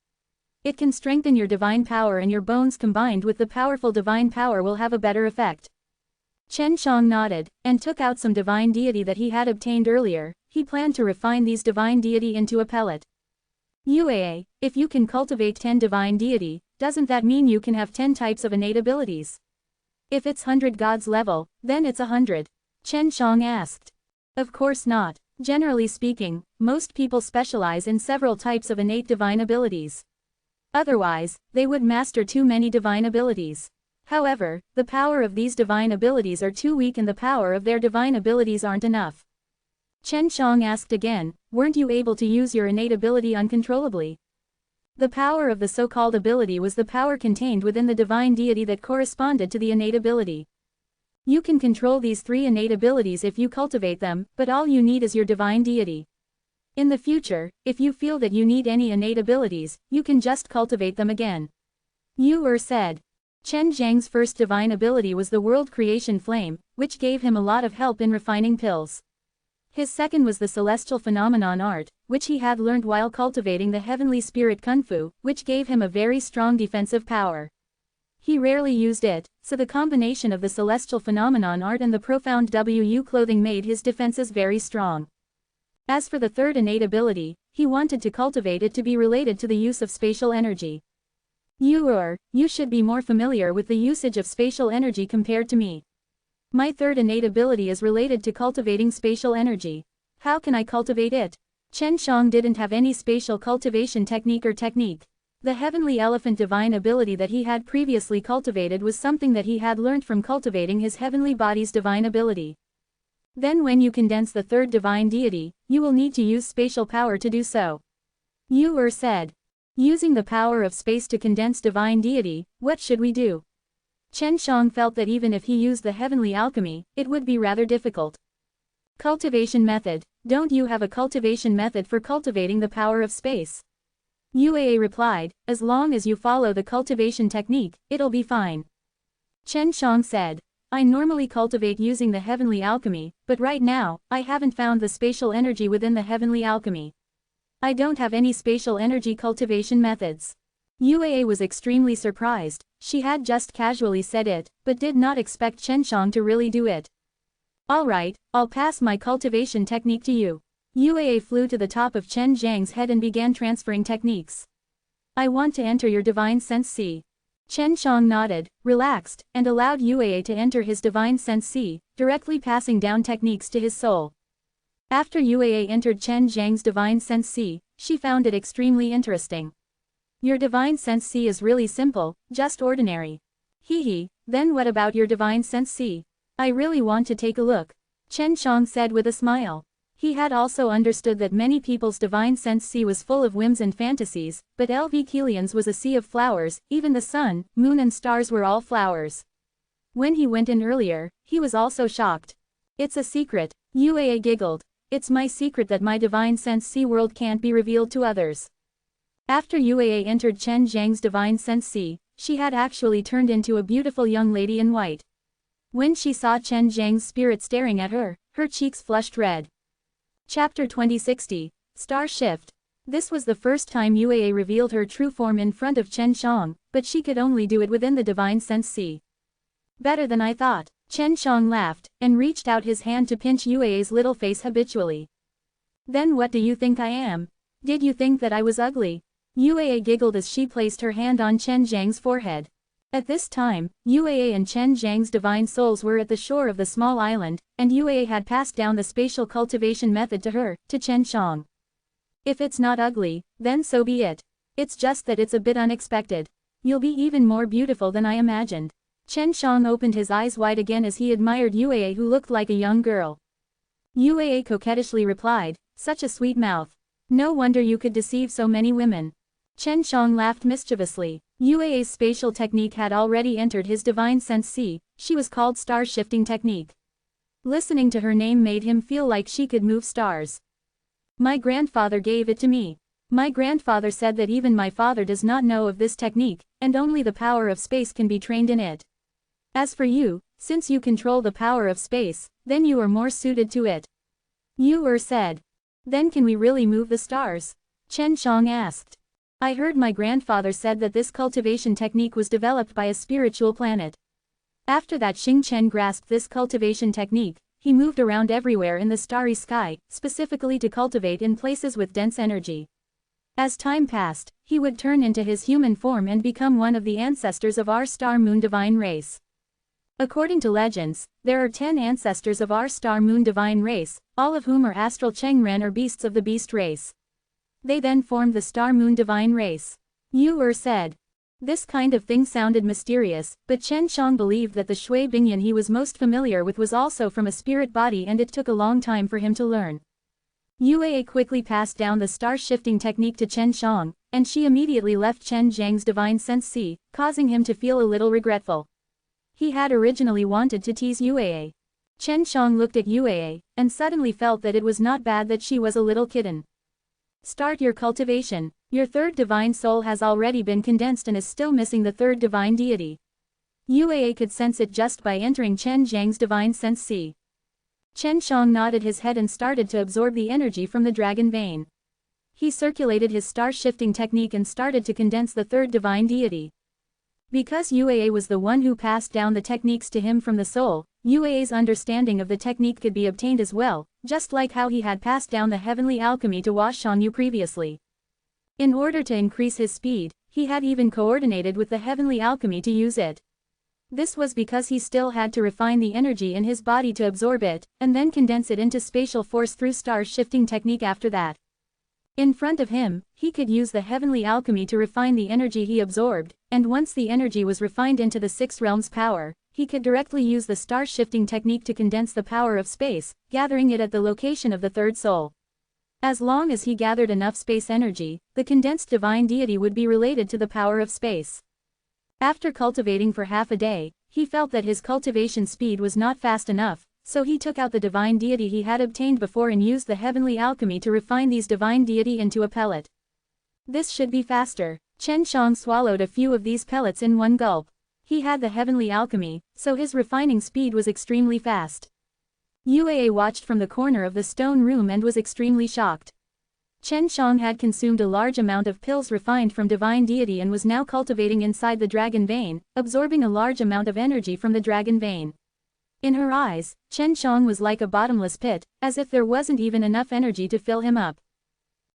It can strengthen your divine power and your bones combined with the powerful divine power will have a better effect. Chen Shang nodded, and took out some divine deity that he had obtained earlier. He planned to refine these divine deity into a pellet. Yue, if you can cultivate 10 divine deity, doesn't that mean you can have 10 types of innate abilities? If it's 100 gods level, then it's 100. Chen Shang asked. Of course not. Generally speaking, most people specialize in several types of innate divine abilities. Otherwise, they would master too many divine abilities. However, the power of these divine abilities are too weak and the power of their divine abilities aren't enough. Chen Shang asked again, weren't you able to use your innate ability uncontrollably? The power of the so-called ability was the power contained within the divine deity that corresponded to the innate ability. You can control these 3 innate abilities if you cultivate them, but all you need is your divine deity. In the future, if you feel that you need any innate abilities, you can just cultivate them again. Yu said. Chen Zhang's first divine ability was the world creation flame, which gave him a lot of help in refining pills. His second was the celestial phenomenon art, which he had learned while cultivating the heavenly spirit kung fu, which gave him a very strong defensive power. He rarely used it, so the combination of the celestial phenomenon art and the profound Wu clothing made his defenses very strong. As for the third innate ability, he wanted to cultivate it to be related to the use of spatial energy. You should be more familiar with the usage of spatial energy compared to me. My third innate ability is related to cultivating spatial energy. How can I cultivate it? Chen Shang didn't have any spatial cultivation technique. The heavenly elephant divine ability that he had previously cultivated was something that he had learned from cultivating his heavenly body's divine ability. Then when you condense the third divine deity, you will need to use spatial power to do so. Yu said. Using the power of space to condense divine deity, what should we do? Chen Shang felt that even if he used the heavenly alchemy, it would be rather difficult. Cultivation method. Don't you have a cultivation method for cultivating the power of space? Yue replied, as long as you follow the cultivation technique, it'll be fine. Chen Shang said, I normally cultivate using the heavenly alchemy, but right now, I haven't found the spatial energy within the heavenly alchemy. I don't have any spatial energy cultivation methods. Yue was extremely surprised. She had just casually said it, but did not expect Chen Shang to really do it. Alright, I'll pass my cultivation technique to you. Yue flew to the top of Chen Zhang's head and began transferring techniques. I want to enter your divine sense C. Chen Shang nodded, relaxed, and allowed Yue to enter his divine sense C, directly passing down techniques to his soul. After Yue entered Chen Zhang's divine sense C, she found it extremely interesting. Your divine sense C is really simple, just ordinary. Then what about your divine sense C? I really want to take a look. Chen Shang said with a smile. He had also understood that many people's divine sense C was full of whims and fantasies, but LV Kilian's was a sea of flowers, even the sun, moon and stars were all flowers. When he went in earlier, he was also shocked. It's a secret, Yue giggled. It's my secret that my divine sense C world can't be revealed to others. After Yue entered Chen Zhang's divine sense C, she had actually turned into a beautiful young lady in white. When she saw Chen Zhang's spirit staring at her, her cheeks flushed red. Chapter 2060, Star Shift. This was the first time Yue revealed her true form in front of Chen Shang, but she could only do it within the divine sense C. Better than I thought. Chen Shang laughed, and reached out his hand to pinch Yue's little face habitually. Then what do you think I am? Did you think that I was ugly? Yue giggled as she placed her hand on Chen Zhang's forehead. At this time, Yue and Chen Zhang's divine souls were at the shore of the small island, and Yue had passed down the spatial cultivation method to her, to Chen Shang. If it's not ugly, then so be it. It's just that it's a bit unexpected. You'll be even more beautiful than I imagined. Chen Shang opened his eyes wide again as he admired Yue, who looked like a young girl. Yue coquettishly replied, "Such a sweet mouth. No wonder you could deceive so many women." Chen Shang laughed mischievously. Yue's spatial technique had already entered his divine sense C. She was called star shifting technique. Listening to her name made him feel like she could move stars. My grandfather gave it to me. My grandfather said that even my father does not know of this technique, and only the power of space can be trained in it. As for you, since you control the power of space, then you are more suited to it. Yu said. Then can we really move the stars? Chen Shang asked. I heard my grandfather said that this cultivation technique was developed by a spiritual planet. After that, Xing Chen grasped this cultivation technique. He moved around everywhere in the starry sky, specifically to cultivate in places with dense energy. As time passed, he would turn into his human form and become one of the ancestors of our star moon divine race. According to legends, there are 10 ancestors of our star moon divine race, all of whom are astral Chengren or beasts of the beast race. They then formed the star moon divine race. Yu said. This kind of thing sounded mysterious, but Chen Shang believed that the Shui Bingyan he was most familiar with was also from a spirit body, and it took a long time for him to learn. Yue quickly passed down the star-shifting technique to Chen Shang, and she immediately left Chen Zhang's divine sense C, causing him to feel a little regretful. He had originally wanted to tease Yue. Chen Shang looked at Yue, and suddenly felt that it was not bad that she was a little kitten. Start your cultivation. Your third divine soul has already been condensed and is still missing the third divine deity. Yue could sense it just by entering Chen Zhang's divine sense C. Chen Shang nodded his head and started to absorb the energy from the dragon vein. He circulated his star-shifting technique and started to condense the third divine deity. Because Yue was the one who passed down the techniques to him from the soul, Yue's understanding of the technique could be obtained as well, just like how he had passed down the heavenly alchemy to Washanyu previously. In order to increase his speed, he had even coordinated with the heavenly alchemy to use it. This was because he still had to refine the energy in his body to absorb it, and then condense it into spatial force through star-shifting technique after that. In front of him, he could use the heavenly alchemy to refine the energy he absorbed, and once the energy was refined into the 6 realms power, he could directly use the star-shifting technique to condense the power of space, gathering it at the location of the third soul. As long as he gathered enough space energy, the condensed divine deity would be related to the power of space. After cultivating for half a day, he felt that his cultivation speed was not fast enough, so he took out the divine deity he had obtained before and used the heavenly alchemy to refine these divine deity into a pellet. This should be faster. Chen Shang swallowed a few of these pellets in one gulp. He had the heavenly alchemy, so his refining speed was extremely fast. Yue watched from the corner of the stone room and was extremely shocked. Chen Shang had consumed a large amount of pills refined from divine deity and was now cultivating inside the dragon vein, absorbing a large amount of energy from the dragon vein. In her eyes, Chen Shang was like a bottomless pit, as if there wasn't even enough energy to fill him up.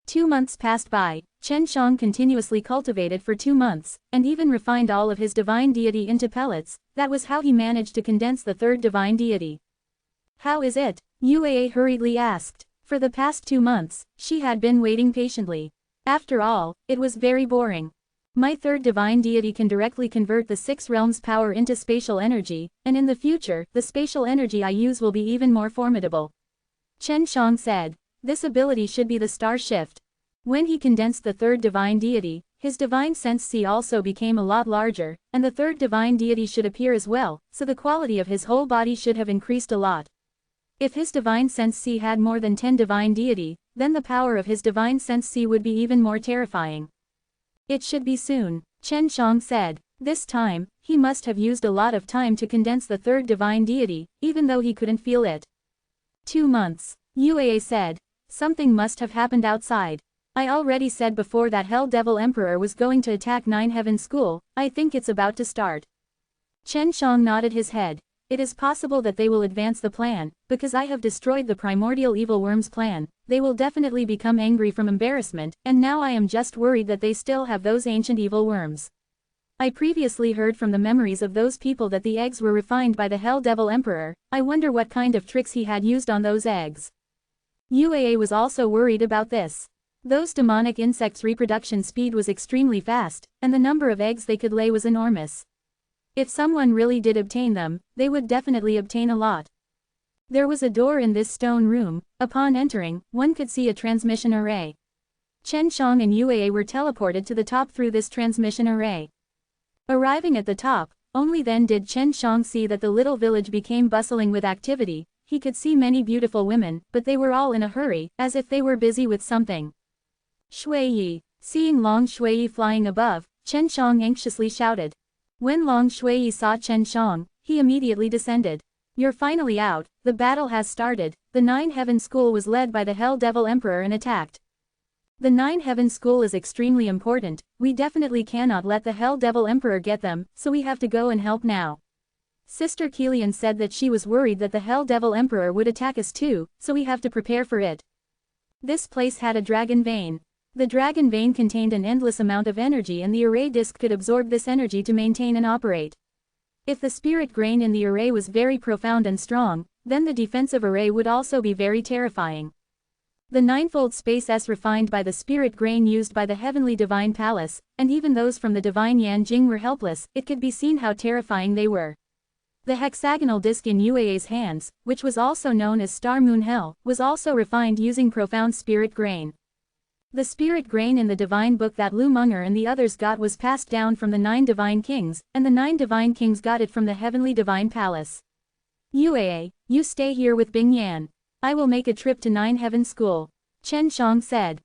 2 months passed by. Chen Shang continuously cultivated for 2 months, and even refined all of his divine deity into pellets. That was how he managed to condense the third divine deity. How is it? Yue hurriedly asked. For the past 2 months, she had been waiting patiently. After all, it was very boring. My third divine deity can directly convert the 6 realms power into spatial energy, and in the future, the spatial energy I use will be even more formidable. Chen Shang said. This ability should be the star shift. When he condensed the third divine deity, his divine sense C also became a lot larger, and the third divine deity should appear as well, so the quality of his whole body should have increased a lot. If his divine sense C had more than 10 divine deity, then the power of his divine sense C would be even more terrifying. It should be soon, Chen Shang said. This time, he must have used a lot of time to condense the third divine deity, even though he couldn't feel it. 2 months. Yue said. Something must have happened outside. I already said before that Hell Devil Emperor was going to attack 9 Heaven School. I think it's about to start. Chen Shang nodded his head. It is possible that they will advance the plan, because I have destroyed the primordial evil worm's plan. They will definitely become angry from embarrassment, and now I am just worried that they still have those ancient evil worms. I previously heard from the memories of those people that the eggs were refined by the Hell Devil Emperor. I wonder what kind of tricks he had used on those eggs. Yue was also worried about this. Those demonic insects' reproduction speed was extremely fast, and the number of eggs they could lay was enormous. If someone really did obtain them, they would definitely obtain a lot. There was a door in this stone room. Upon entering, one could see a transmission array. Chen Shang and Yue were teleported to the top through this transmission array. Arriving at the top, only then did Chen Shang see that the little village became bustling with activity. He could see many beautiful women, but they were all in a hurry, as if they were busy with something. Shui Yi. Seeing Long Shui Yi flying above, Chen Shang anxiously shouted. When Long Shui Yi saw Chen Shang, he immediately descended. You're finally out, the battle has started. The Nine Heaven School was led by the Hell Devil Emperor and attacked. The Nine Heaven School is extremely important. We definitely cannot let the Hell Devil Emperor get them, so we have to go and help now. Sister Keelian said that she was worried that the Hell Devil Emperor would attack us too, so we have to prepare for it. This place had a dragon vein. The dragon vein contained an endless amount of energy and the array disk could absorb this energy to maintain and operate. If the spirit grain in the array was very profound and strong, then the defensive array would also be very terrifying. The ninefold space S refined by the spirit grain used by the heavenly divine palace, and even those from the divine Yan Jing were helpless. It could be seen how terrifying they were. The hexagonal disc in Yue's hands, which was also known as Star Moon Hell, was also refined using profound spirit grain. The spirit grain in the divine book that Lu Munger and the others got was passed down from the 9 divine kings, and the 9 divine kings got it from the heavenly divine palace. Yue, you stay here with Bing Yan. I will make a trip to 9 Heaven School. Chen Shang said.